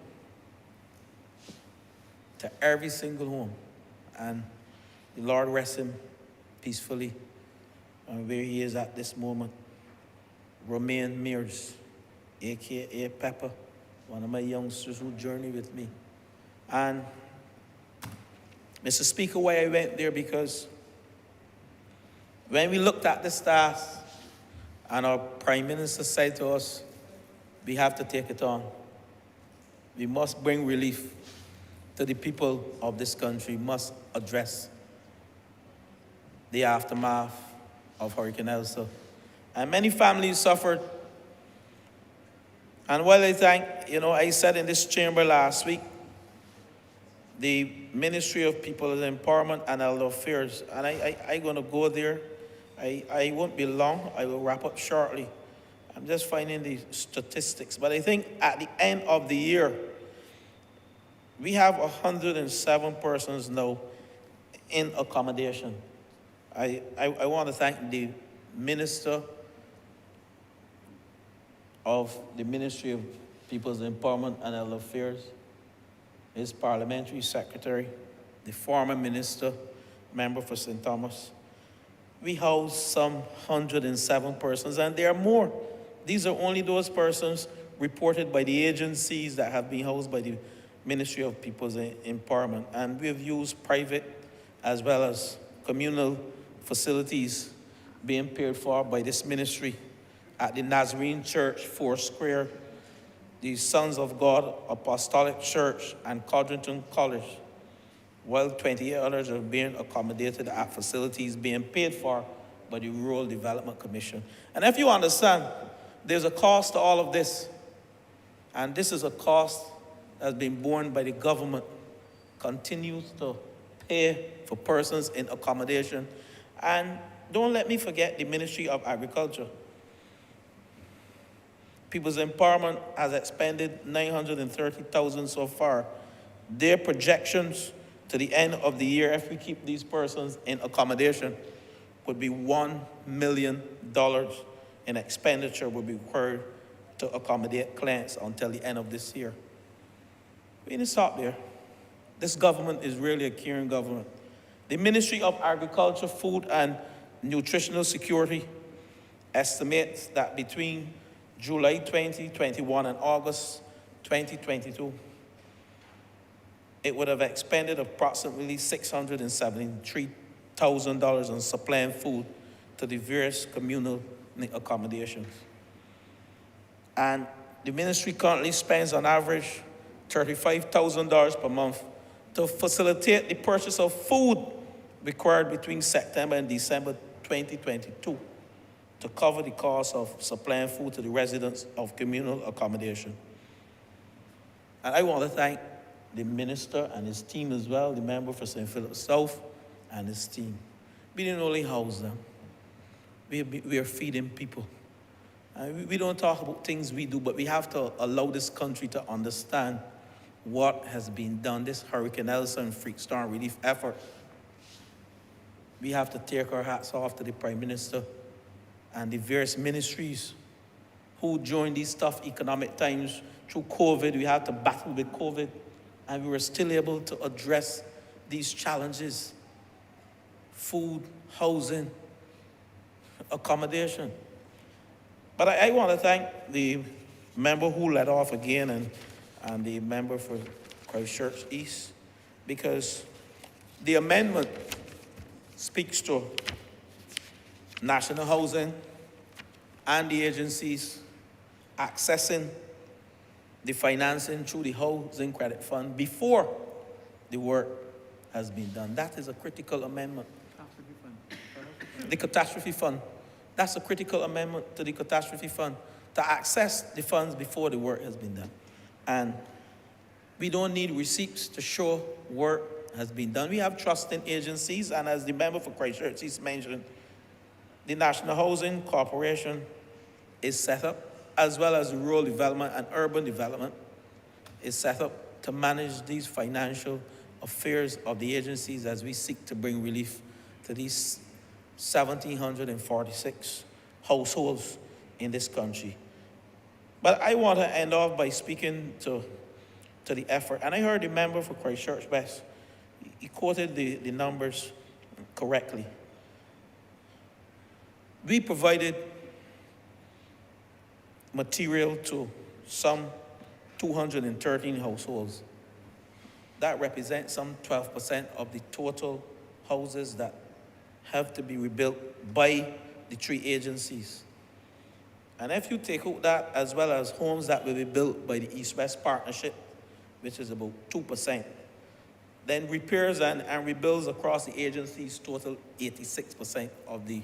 to every single home. And the Lord rest him peacefully and where he is at this moment. Romaine Mears, a.k.a. Pepper, one of my youngsters who journeyed with me. And Mr. Speaker, why I went there, because when we looked at the stars and our Prime Minister said to us, we have to take it on. We must bring relief to the people of this country, must address the aftermath of Hurricane Elsa. And many families suffered. And while I thank, I said in this chamber last week, the Ministry of People's Empowerment and Elder Affairs, and I'm going to go there. I won't be long. I will wrap up shortly. I'm just finding the statistics. But I think at the end of the year, we have 107 persons now in accommodation. I want to thank the Minister of the Ministry of People's Empowerment and Elder Affairs, his Parliamentary Secretary, the former Minister, member for St. Thomas. We house some 107 persons, and there are more. These are only those persons reported by the agencies that have been housed by the Ministry of People's Empowerment. And we have used private as well as communal facilities being paid for by this ministry at the Nazarene Church, Foursquare, the Sons of God Apostolic Church, and Codrington College, while 28 others are being accommodated at facilities being paid for by the Rural Development Commission. And if you understand, there's a cost to all of this, and this is a cost that's been borne by the government, continues to pay for persons in accommodation. And don't let me forget the Ministry of Agriculture. People's Empowerment has expended $930,000 so far. Their projections to the end of the year, if we keep these persons in accommodation, would be $1 million in expenditure would be required to accommodate clients until the end of this year. We need to stop there. This government is really a caring government. The Ministry of Agriculture, Food and Nutritional Security estimates that between July 2021 and August 2022, it would have expended approximately $673,000 on supplying food to the various communal accommodations. And the ministry currently spends on average $35,000 per month to facilitate the purchase of food required between September and December 2022 to cover the cost of supplying food to the residents of communal accommodation. And I want to thank the minister and his team as well, the member for St. Philip South and his team. We didn't only house them. We are feeding people. We don't talk about things we do, but we have to allow this country to understand what has been done, this Hurricane Elsa and freak storm relief effort. We have to take our hats off to the Prime Minister and the various ministries who during these tough economic times through COVID, we had to battle with COVID, and we were still able to address these challenges: food, housing, accommodation. But I want to thank the member who led off again and the member for Christchurch East, because the amendment speaks to national housing and the agencies accessing the financing through the Housing Credit Fund before the work has been done. That is a critical amendment. The Catastrophe Fund. That's a critical amendment to the catastrophe fund, to access the funds before the work has been done. And we don't need receipts to show work has been done. We have trusting agencies, and as the member for Christchurch has mentioned, the National Housing Corporation is set up, as well as the Rural Development and Urban Development is set up to manage these financial affairs of the agencies as we seek to bring relief to these 1,746 households in this country. But I want to end off by speaking to the effort. And I heard the member for Christchurch West, he quoted the numbers correctly. We provided material to some 213 households. That represents some 12% of the total houses that have to be rebuilt by the 3 agencies. And if you take out that, as well as homes that will be built by the East-West Partnership, which is about 2%, then repairs and rebuilds across the agencies total 86% of the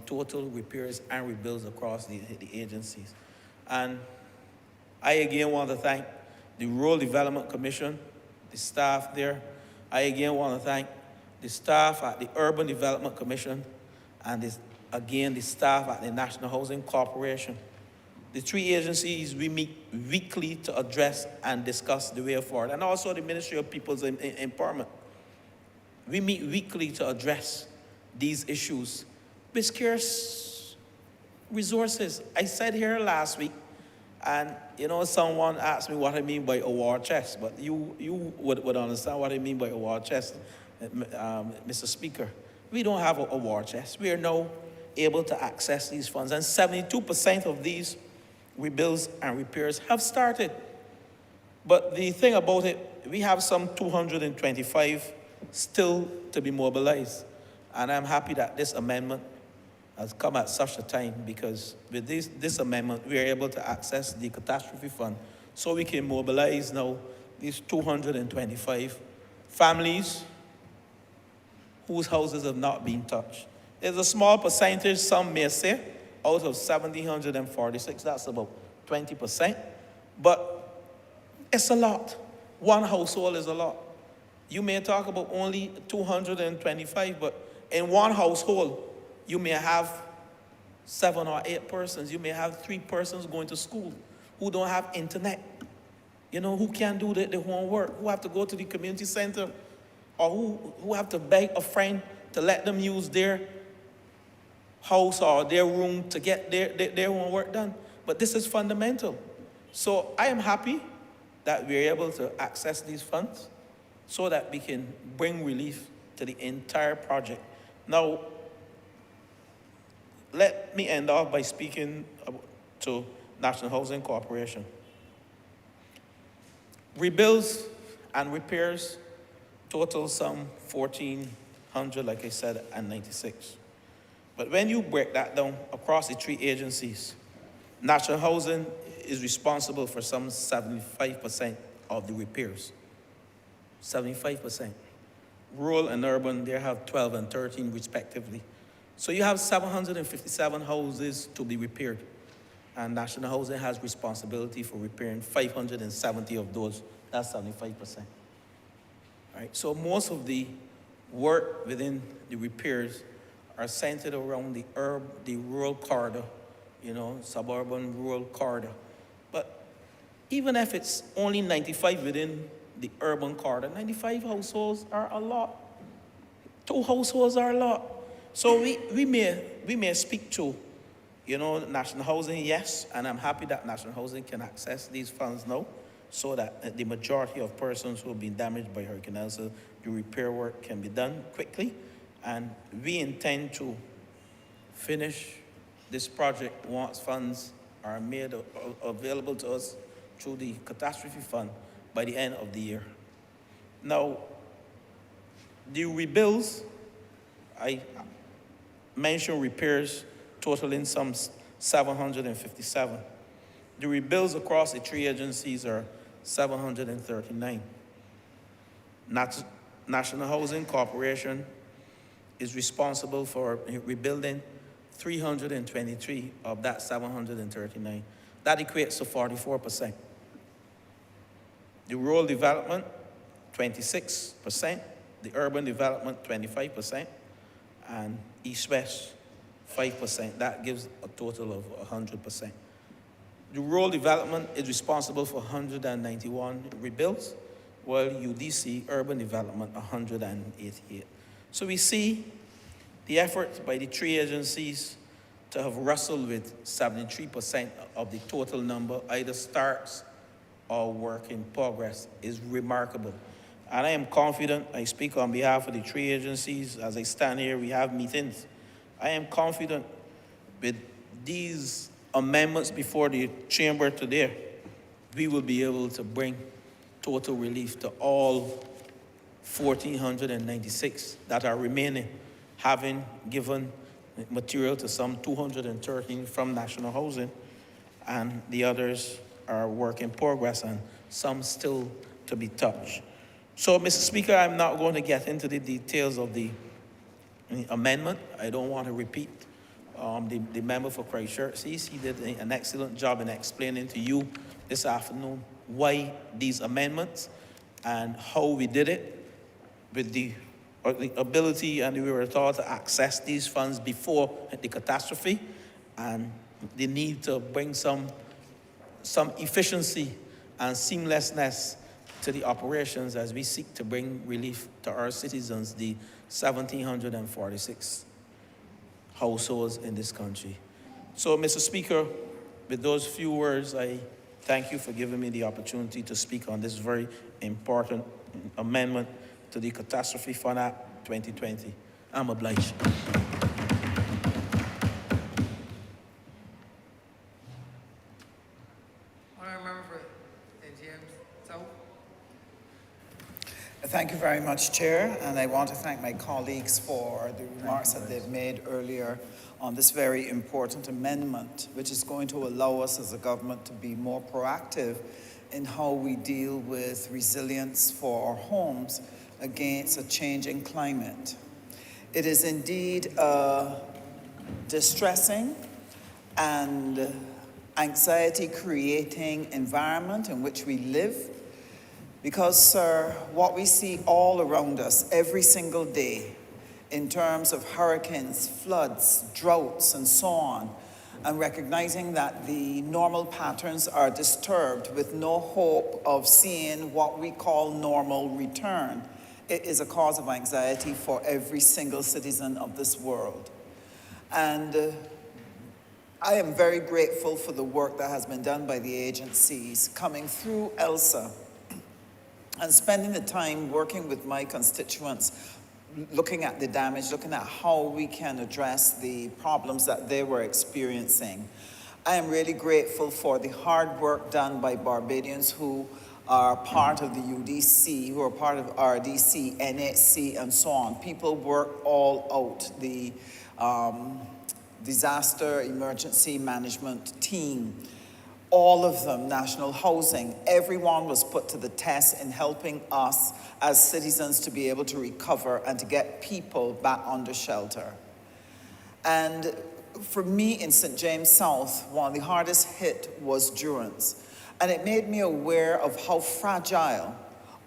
total repairs and rebuilds across the agencies. And I again want to thank the Rural Development Commission, the staff there. I again want to thank the staff at the Urban Development Commission, and the staff at the National Housing Corporation. The 3 agencies, we meet weekly to address and discuss the way forward, and also the Ministry of People's Empowerment. We meet weekly to address these issues with scarce resources. I said here last week, and someone asked me what I mean by a war chest, but you would understand what I mean by a war chest, Mr. Speaker. We don't have a war chest. We are now able to access these funds, and 72% of these rebuilds and repairs have started. But the thing about it, we have some 225 still to be mobilized, and I'm happy that this amendment has come at such a time, because with this amendment, we are able to access the catastrophe fund so we can mobilize now these 225 families whose houses have not been touched. There's a small percentage, some may say, out of 1,746, that's about 20%, but it's a lot. One household is a lot. You may talk about only 225, but in one household, you may have 7 or 8 persons. You may have 3 persons going to school who don't have internet, who can't do the homework, who have to go to the community center, or who have to beg a friend to let them use their house or their room to get their homework done. But this is fundamental. So I am happy that we're able to access these funds so that we can bring relief to the entire project. Now, let me end off by speaking to National Housing Corporation. Rebuilds and repairs total some 1,400, like I said, and 96. But when you break that down across the 3 agencies, National Housing is responsible for some 75% of the repairs. 75%. Rural and urban, they have 12 and 13 respectively. So you have 757 houses to be repaired, and National Housing has responsibility for repairing 570 of those. That's 75%. All right, so most of the work within the repairs are centered around the rural corridor, suburban rural corridor. But even if it's only 95 within the urban corridor, 95 households are a lot. 2 households are a lot. So we may speak to, National Housing, yes, and I'm happy that National Housing can access these funds now, so that the majority of persons who have been damaged by Hurricane Elsa, the repair work can be done quickly. And we intend to finish this project once funds are made available to us through the catastrophe fund by the end of the year. Now, the rebuilds, I mentioned repairs totaling some 757. The rebuilds across the 3 agencies are 739. National Housing Corporation is responsible for rebuilding 323 of that 739. That equates to 44%. The rural development, 26%. The urban development, 25%. And east-west, 5%. That gives a total of 100%. The rural development is responsible for 191 rebuilds, while UDC, urban development, 188. So we see the efforts by the three agencies to have wrestled with 73% of the total number, either starts or work in progress, is remarkable. And I am confident, I speak on behalf of the three agencies, as I stand here, we have meetings. I am confident with these amendments before the chamber today, we will be able to bring total relief to all 1,496 that are remaining, having given material to some 213 from National Housing, and the others are work in progress and some still to be touched. So, Mr. Speaker, I'm not going to get into the details of the amendment. I don't want to repeat the member for Christchurch. He did an excellent job in explaining to you this afternoon why these amendments and how we did it with the ability and we were taught to access these funds before the catastrophe and the need to bring some efficiency and seamlessness to the operations as we seek to bring relief to our citizens, the 1,746 households in this country. So, Mr. Speaker, with those few words, I thank you for giving me the opportunity to speak on this very important amendment to the Catastrophe Fund Act 2020. I'm obliged. Honourable for James South. Thank you very much, Chair, and I want to thank my colleagues for the remarks that they've made earlier on this very important amendment, which is going to allow us as a government to be more proactive in how we deal with resilience for our homes against a changing climate. It is indeed a distressing and anxiety-creating environment in which we live, because, sir, what we see all around us every single day in terms of hurricanes, floods, droughts, and so on, and recognizing that the normal patterns are disturbed with no hope of seeing what we call normal return, it is a cause of anxiety for every single citizen of this world. And I am very grateful for the work that has been done by the agencies coming through ELSA and spending the time working with my constituents, looking at the damage, looking at how we can address the problems that they were experiencing. I am really grateful for the hard work done by Barbadians who are part of the UDC, who are part of RDC, NHC, and so on. People work all out. The disaster emergency management team, all of them, National Housing, everyone was put to the test in helping us as citizens to be able to recover and to get people back under shelter. And for me in St. James South, one of the hardest hit was Durance. And it made me aware of how fragile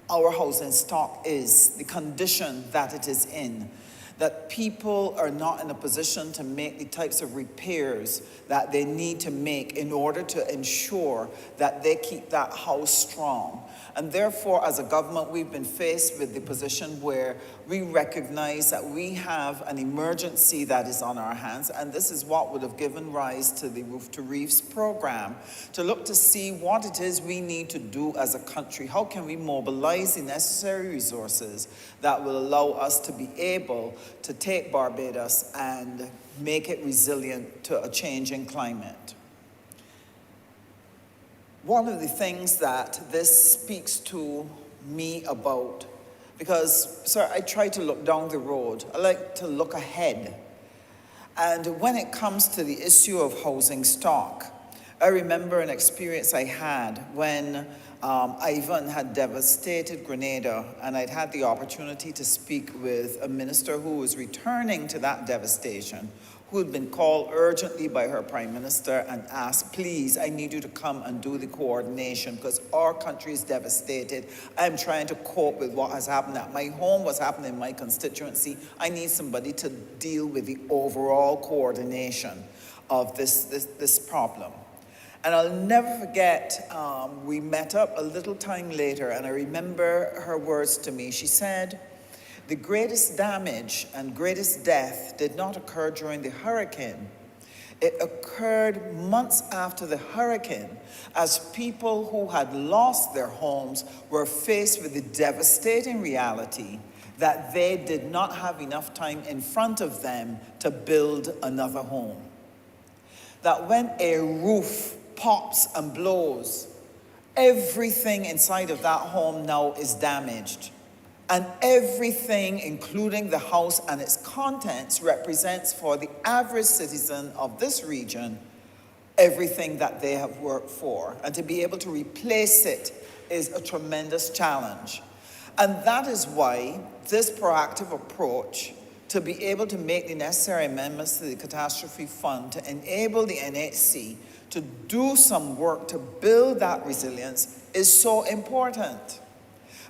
our housing stock is, the condition that it is in, that people are not in a position to make the types of repairs that they need to make in order to ensure that they keep that house strong. And therefore, as a government, we've been faced with the position where we recognize that we have an emergency that is on our hands, and this is what would have given rise to the Roof to Reefs program, to look to see what it is we need to do as a country. How can we mobilize the necessary resources that will allow us to be able to take Barbados and make it resilient to a changing climate? One of the things that this speaks to me about, because, sir, I try to look down the road. I like to look ahead. And when it comes to the issue of housing stock, I remember an experience I had when Ivan had devastated Grenada, and I'd had the opportunity to speak with a minister who was returning to that devastation, who had been called urgently by her Prime Minister and asked, please, I need you to come and do the coordination because our country is devastated. I'm trying to cope with what has happened at my home, what's happened in my constituency. I need somebody to deal with the overall coordination of this problem. And I'll never forget, we met up a little time later, and I remember her words to me. She said, the greatest damage and greatest death did not occur during the hurricane. It occurred months after the hurricane, as people who had lost their homes were faced with the devastating reality that they did not have enough time in front of them to build another home. That when a roof pops and blows, everything inside of that home now is damaged. And everything, including the house and its contents, represents for the average citizen of this region everything that they have worked for. And to be able to replace it is a tremendous challenge. And that is why this proactive approach to be able to make the necessary amendments to the Catastrophe Fund to enable the NHC to do some work to build that resilience is so important.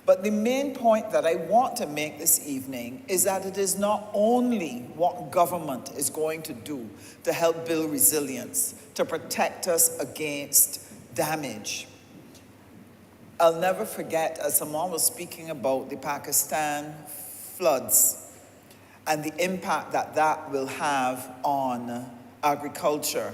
But the main point that I want to make this evening is that it is not only what government is going to do to help build resilience, to protect us against damage. I'll never forget, as someone was speaking about the Pakistan floods and the impact that that will have on agriculture.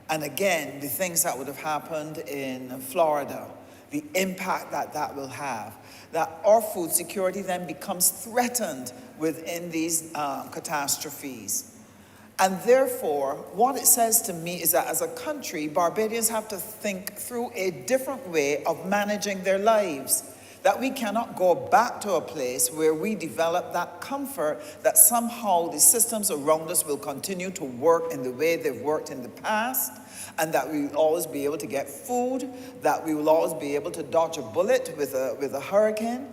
And again, the things that would have happened in Florida, the impact that that will have, that our food security then becomes threatened within these catastrophes. And therefore, what it says to me is that as a country, Barbadians have to think through a different way of managing their lives. That we cannot go back to a place where we develop that comfort that somehow the systems around us will continue to work in the way they've worked in the past, and that we will always be able to get food, that we will always be able to dodge a bullet with a hurricane.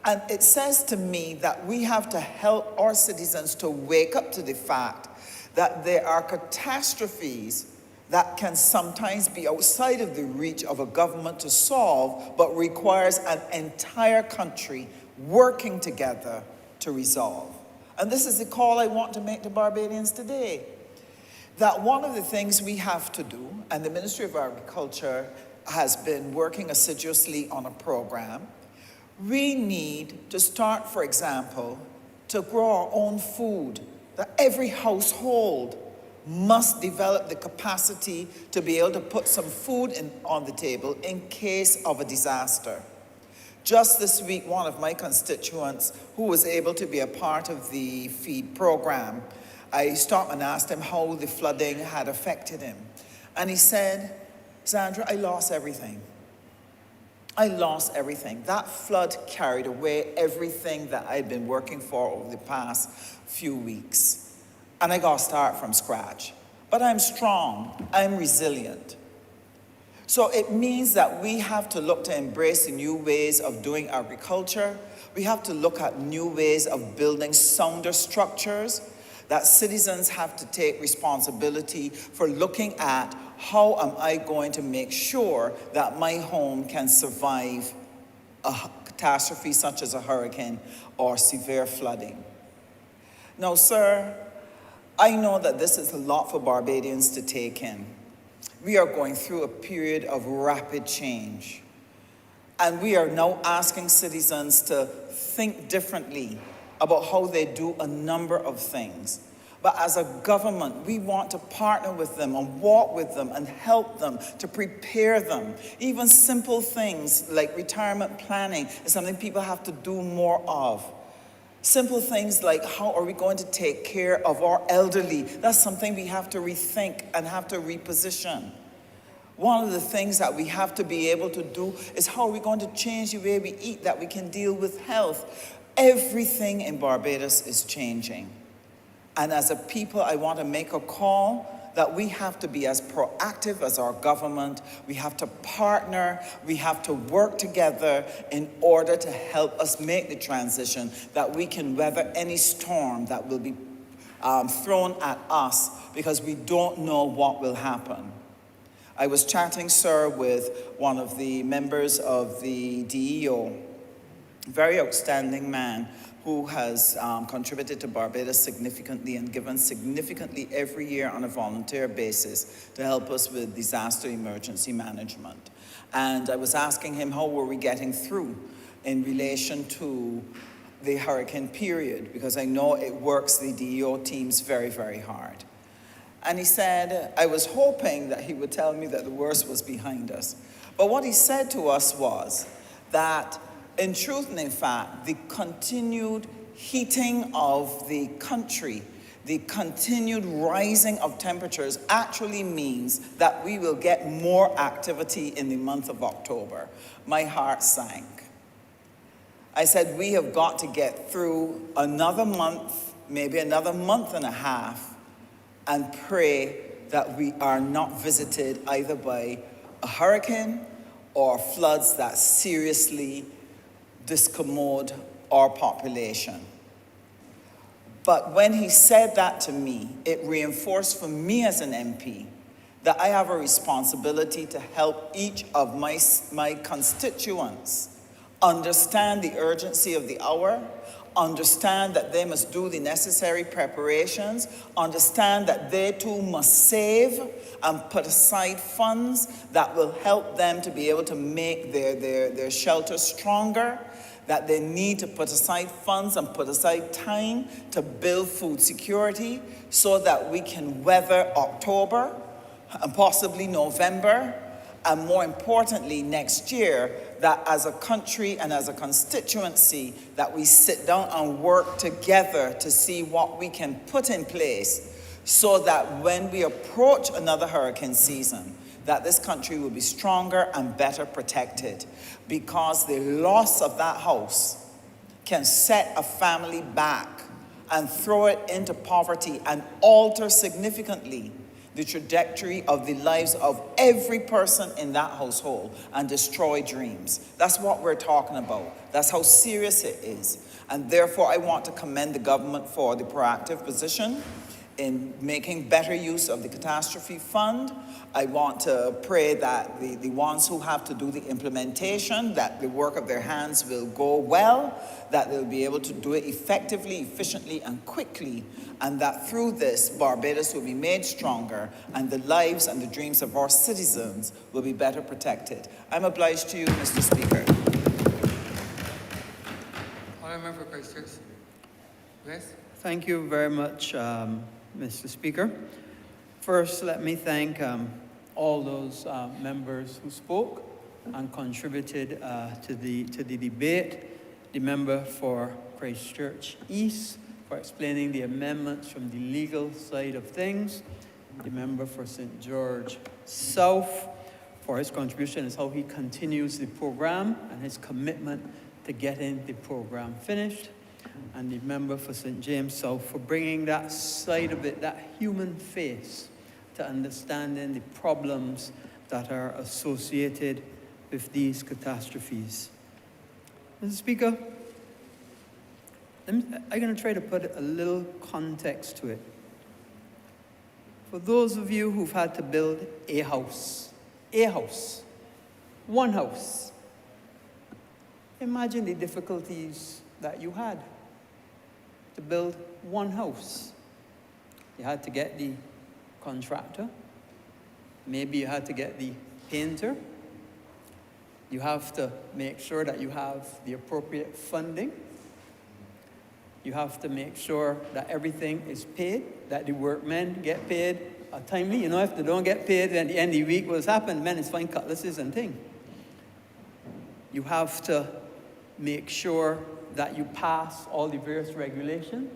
And it says to me that we have to help our citizens to wake up to the fact that there are catastrophes that can sometimes be outside of the reach of a government to solve, but requires an entire country working together to resolve. And this is the call I want to make to Barbadians today. That one of the things we have to do, and the Ministry of Agriculture has been working assiduously on a program, we need to start, for example, to grow our own food. That every household must develop the capacity to be able to put some food on the table in case of a disaster. Just this week, one of my constituents who was able to be a part of the feed program, I stopped and asked him how the flooding had affected him. And he said, Sandra, I lost everything. I lost everything. That flood carried away everything that I'd been working for over the past few weeks. And I got to start from scratch. But I'm strong, I'm resilient. So it means that we have to look to embrace the new ways of doing agriculture. We have to look at new ways of building sounder structures, that citizens have to take responsibility for looking at how am I going to make sure that my home can survive a catastrophe such as a hurricane or severe flooding. Now, sir, I know that this is a lot for Barbadians to take in. We are going through a period of rapid change. And we are now asking citizens to think differently about how they do a number of things. But as a government, we want to partner with them and walk with them and help them to prepare them. Even simple things like retirement planning is something people have to do more of. Simple things like how are we going to take care of our elderly? That's something we have to rethink and have to reposition. One of the things that we have to be able to do is how are we going to change the way we eat that we can deal with health? Everything in Barbados is changing. And as a people, I want to make a call that we have to be as proactive as our government. We have to partner. We have to work together in order to help us make the transition, that we can weather any storm that will be thrown at us because we don't know what will happen. I was chatting, sir, with one of the members of the DEO, very outstanding man who has contributed to Barbados significantly and given significantly every year on a volunteer basis to help us with disaster emergency management. And I was asking him how were we getting through in relation to the hurricane period, because I know it works the DEO teams very, very hard. And he said, I was hoping that he would tell me that the worst was behind us. But what he said to us was that, in truth and in fact, the continued heating of the country, the continued rising of temperatures actually means that we will get more activity in the month of October. My heart sank. I said, we have got to get through another month, maybe another month and a half, and pray that we are not visited either by a hurricane or floods that seriously discommode our population. But when he said that to me, it reinforced for me as an MP that I have a responsibility to help each of my constituents understand the urgency of the hour, understand that they must do the necessary preparations, understand that they too must save and put aside funds that will help them to be able to make their shelter stronger, that they need to put aside funds and put aside time to build food security so that we can weather October and possibly November, and more importantly, next year, that as a country and as a constituency, that we sit down and work together to see what we can put in place so that when we approach another hurricane season, that this country will be stronger and better protected, because the loss of that house can set a family back and throw it into poverty and alter significantly the trajectory of the lives of every person in that household and destroy dreams. That's what we're talking about. That's how serious it is. And therefore, I want to commend the government for the proactive position in making better use of the Catastrophe Fund. I want to pray that the ones who have to do the implementation, that the work of their hands will go well, that they'll be able to do it effectively, efficiently, and quickly, and that through this, Barbados will be made stronger, and the lives and the dreams of our citizens will be better protected. I'm obliged to you, Mr. Speaker. Honourable Member for Christchurch. Yes? Thank you very much, Mr. Speaker. First, let me thank all those members who spoke and contributed to the debate. The member for Christchurch East for explaining the amendments from the legal side of things. The member for St. George South for his contribution as how he continues the program and his commitment to getting the program finished. And the member for St. James South for bringing that side of it, that human face, to understanding the problems that are associated with these catastrophes. Mr. Speaker, I'm going to try to put a little context to it. For those of you who've had to build a house, one house, imagine the difficulties that you had to build one house. You had to get the contractor. Maybe you had to get the painter. You have to make sure that you have the appropriate funding. You have to make sure that everything is paid, that the workmen get paid timely. You know, if they don't get paid at the end of the week, what's happened, men is fine cutlasses and thing. You have to make sure that you pass all the various regulations.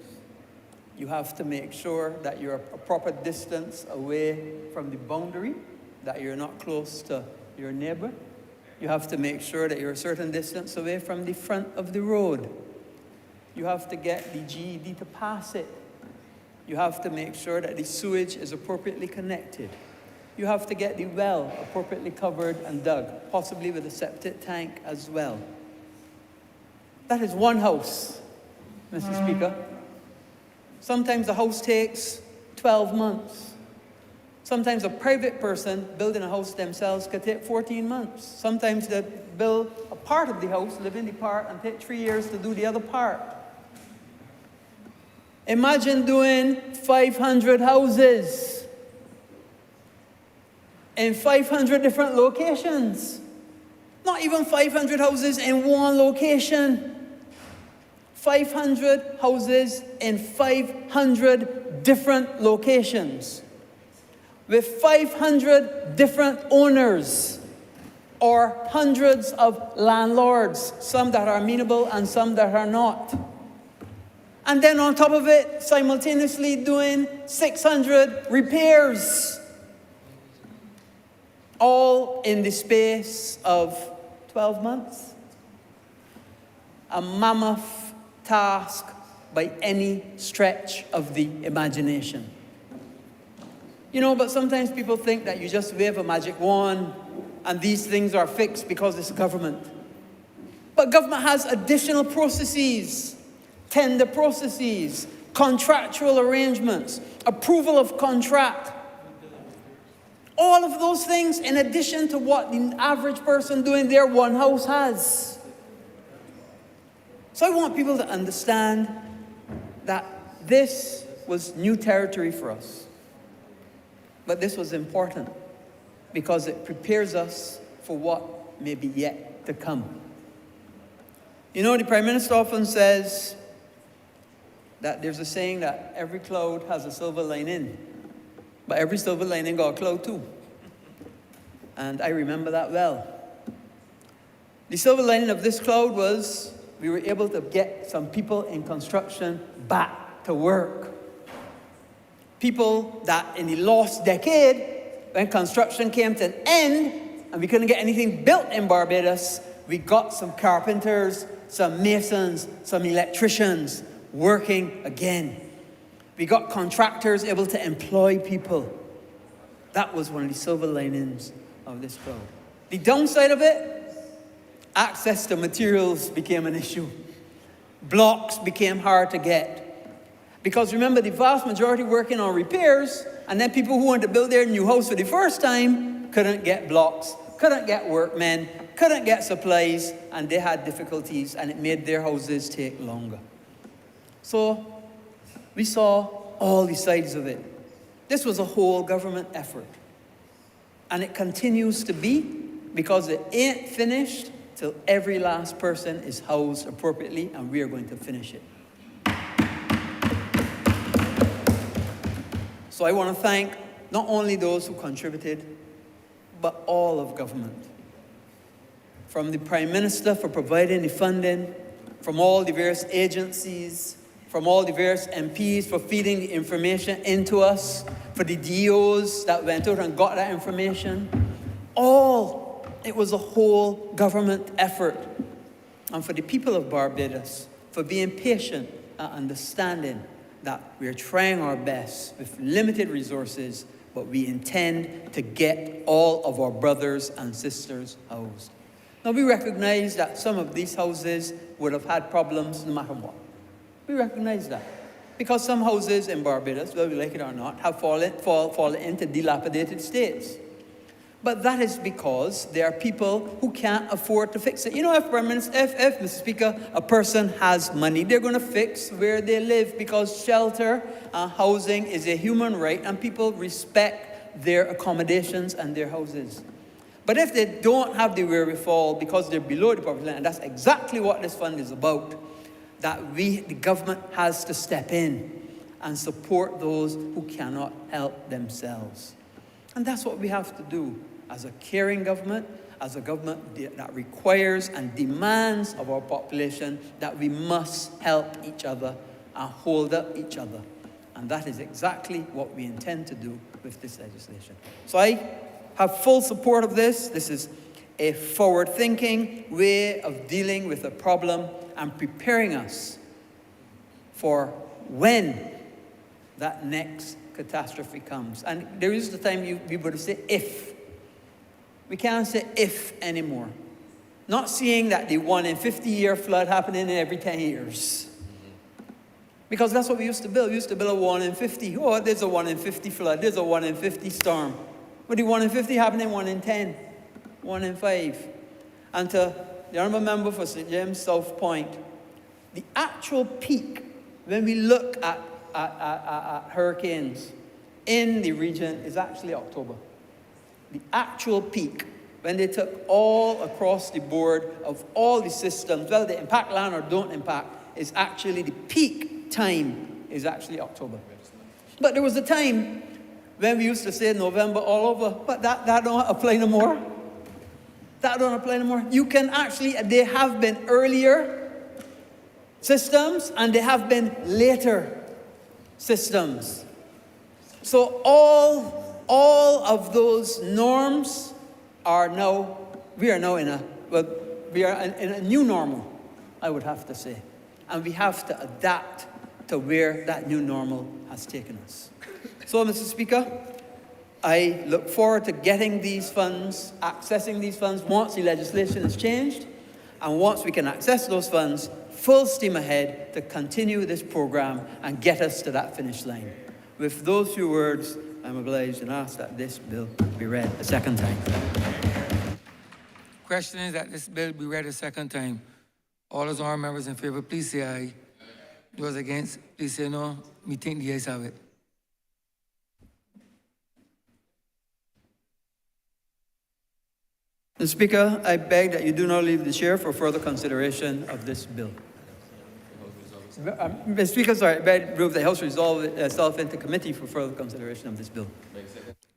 You have to make sure that you're a proper distance away from the boundary, that you're not close to your neighbor. You have to make sure that you're a certain distance away from the front of the road. You have to get the GED to pass it. You have to make sure that the sewage is appropriately connected. You have to get the well appropriately covered and dug, possibly with a septic tank as well. That is one house, Mr. Speaker. Sometimes a house takes 12 months. Sometimes a private person building a house themselves could take 14 months. Sometimes they build a part of the house, live in the part, and take 3 years to do the other part. Imagine doing 500 houses in 500 different locations. Not even 500 houses in one location. 500 houses in 500 different locations with 500 different owners or hundreds of landlords, some that are amenable and some that are not. And then on top of it, simultaneously doing 600 repairs, all in the space of 12 months. A mammoth task by any stretch of the imagination. You know, but sometimes people think that you just wave a magic wand and these things are fixed because it's government. But government has additional processes, tender processes, contractual arrangements, approval of contract. All of those things in addition to what the average person doing their one house has. So I want people to understand that this was new territory for us. But this was important because it prepares us for what may be yet to come. You know, the Prime Minister often says that there's a saying that every cloud has a silver lining, but every silver lining got a cloud too. And I remember that well. The silver lining of this cloud was we were able to get some people in construction back to work. People that in the last decade, when construction came to an end and we couldn't get anything built in Barbados, we got some carpenters, some masons, some electricians working again. We got contractors able to employ people. That was one of the silver linings of this cloud. The downside of it, access to materials became an issue. Blocks became hard to get. Because remember, the vast majority working on repairs, and then people who wanted to build their new house for the first time couldn't get blocks, couldn't get workmen, couldn't get supplies, and they had difficulties, and it made their houses take longer. So we saw all the sides of it. This was a whole government effort. And it continues to be, because it ain't finished till every last person is housed appropriately, and we are going to finish it. So I want to thank not only those who contributed, but all of government. From the Prime Minister for providing the funding, from all the various agencies, from all the various MPs for feeding the information into us, for the DOs that went out and got that information. It was a whole government effort. And for the people of Barbados, for being patient and understanding that we're trying our best with limited resources, but we intend to get all of our brothers and sisters housed. Now, we recognize that some of these houses would have had problems no matter what. We recognize that. Because some houses in Barbados, whether we like it or not, have fallen into dilapidated states. But that is because there are people who can't afford to fix it. You know, if Mr. Speaker, a person has money, they're going to fix where they live because shelter and housing is a human right and people respect their accommodations and their houses. But if they don't have the wherewithal because they're below the poverty line, and that's exactly what this fund is about, that the government has to step in and support those who cannot help themselves. And that's what we have to do as a caring government, as a government that requires and demands of our population that we must help each other and hold up each other. And that is exactly what we intend to do with this legislation. So I have full support of this. This is a forward-thinking way of dealing with a problem and preparing us for when that next catastrophe comes. And there is the time we would say if. We can't say if anymore. Not seeing that the 1 in 50-year flood happening every 10 years. Because that's what we used to build. We used to build a 1 in 50. Oh, there's a 1 in 50 flood. There's a 1 in 50 storm. But the 1 in 50 happening 1 in 10, 1 in 5. And to the Honourable Member for St. James South Point, the actual peak, when we look at hurricanes in the region, is actually October. The actual peak, when they took all across the board of all the systems, whether they impact land or don't impact, is actually the peak time is actually October. But there was a time when we used to say November all over, but that don't apply no more. That don't apply no more. You can actually, there have been earlier systems and there have been later systems. So all of those norms are now, we are now in a new normal, I would have to say. And we have to adapt to where that new normal has taken us. So, Mr. Speaker, I look forward to getting these funds, accessing these funds once the legislation is changed, and once we can access those funds, full steam ahead to continue this program and get us to that finish line. With those few words, I'm obliged and ask that this bill be read a second time. Question is that this bill be read a second time. All those honourable members in favour, please say aye. Those against, please say no. Me think the ayes have it. Mr. Speaker, I beg that you do not leave the chair for further consideration of this bill. Mr. Speaker, sorry, I beg to move the House resolve itself into committee for further consideration of this bill.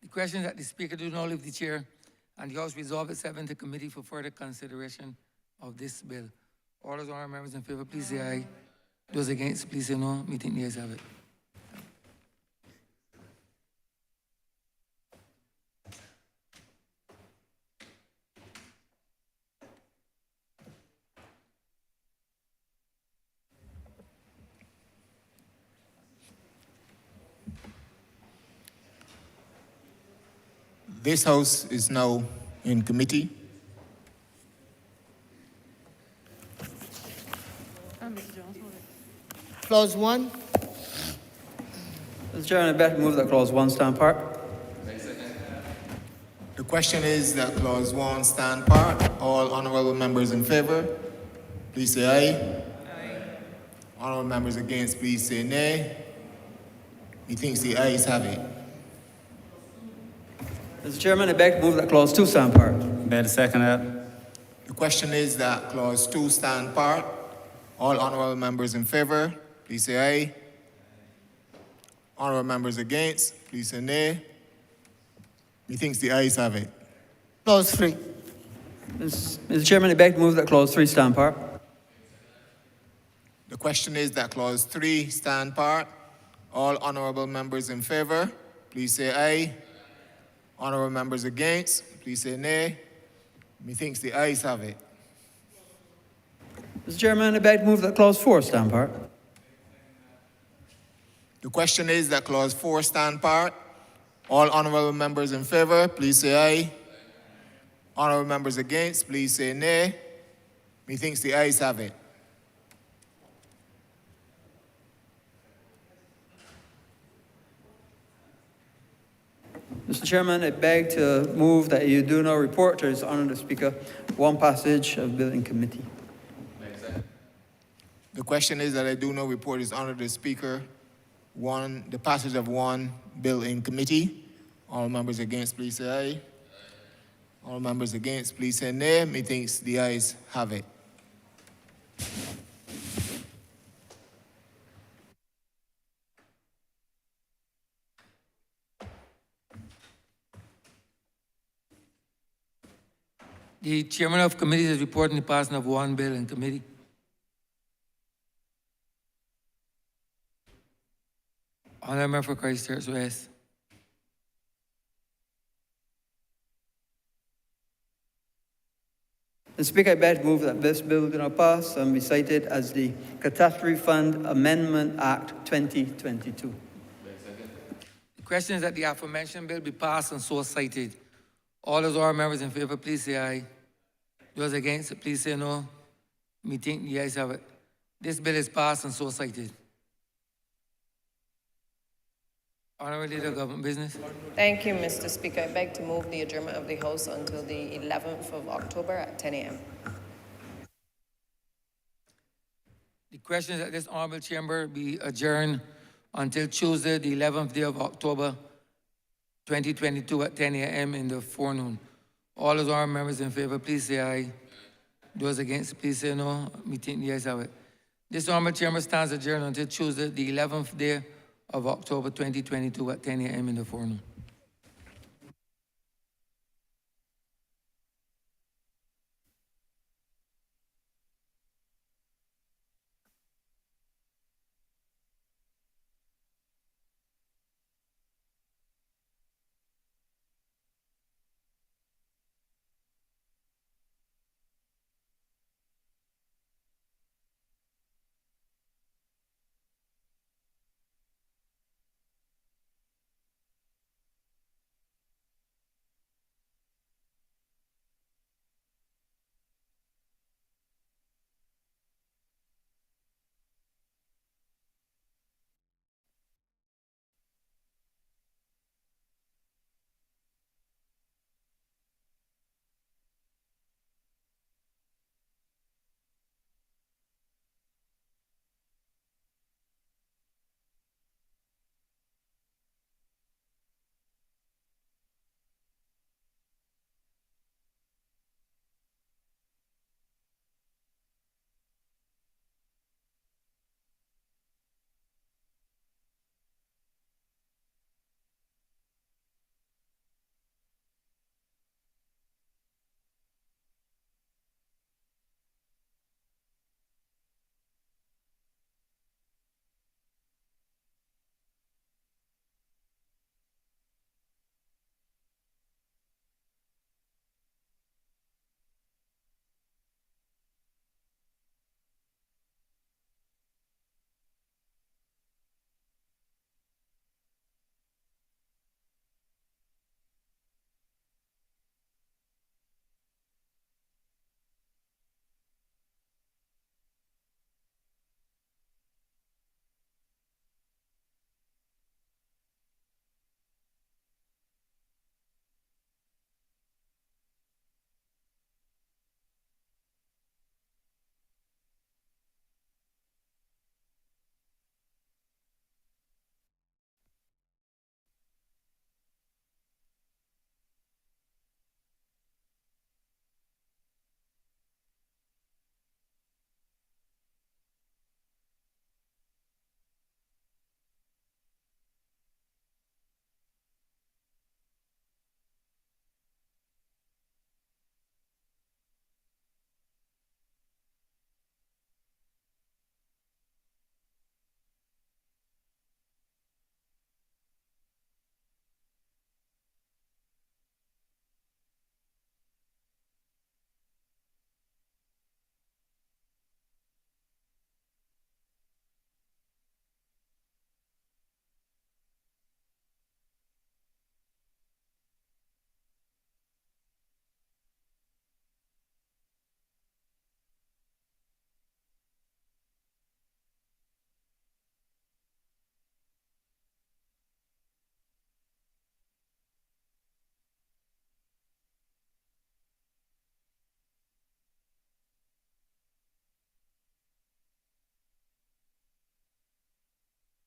The question is that the Speaker do not leave the chair and the House resolve itself into committee for further consideration of this bill. All those honourable members in favour, please say aye. Those against, please say no. Me think the ayes have it. This House is now in committee. Clause 1. Mr. Chairman, I beg to move that clause 1 stand part. The question is that clause 1 stand part. All honourable members in favour, please say aye. Aye. Honourable members against, please say nay. Methinks the ayes have it. Mr. Chairman, I beg to move that clause 2 stand part. Bear to second that. The question is that clause 2 stand part. All honourable members in favour, please say aye. Honourable members against, please say nay. Methinks the ayes have it. Clause 3. Mr. Chairman, I beg to move that clause 3 stand part. The question is that clause 3 stand part. All honourable members in favour, please say aye. Honourable members against, please say nay. Methinks the ayes have it. Mr. Chairman, I beg to move that clause 4 stand part. The question is that clause 4 stand part. All honourable members in favour, please say aye. Honourable members against, please say nay. Methinks the ayes have it. Mr. Chairman, I beg to move that you do not report to His Honour the Speaker one passage of bill in committee. The question is that I do not report His Honour the Speaker the passage of one bill in committee. All members against, please say aye. All members against, please say nay. Methinks the ayes have it. The chairman of committee is reporting the passing of one bill in committee. Honourable member for Christchurch West. Mr. Speaker, I beg to move that this bill do not pass and be cited as the Catastrophe Fund Amendment Act 2022. The question is that the aforementioned bill be passed and so cited. All those honourable members in favour, please say aye. Those against, please say no. Me think the ayes have it. This bill is passed and so cited. Honourable Leader of Government Business. Thank you, Mr. Speaker. I beg to move the adjournment of the House until the 11th of October at 10 a.m. The question is that this honourable chamber be adjourned until Tuesday, the 11th day of October, 2022 at 10 a.m. in the forenoon. All those honourable members in favour, please say aye. Those against, please say no. Meeting the ayes have it. This honourable chamber stands adjourned until Tuesday, the 11th day of October, 2022 at 10 a.m. in the forenoon.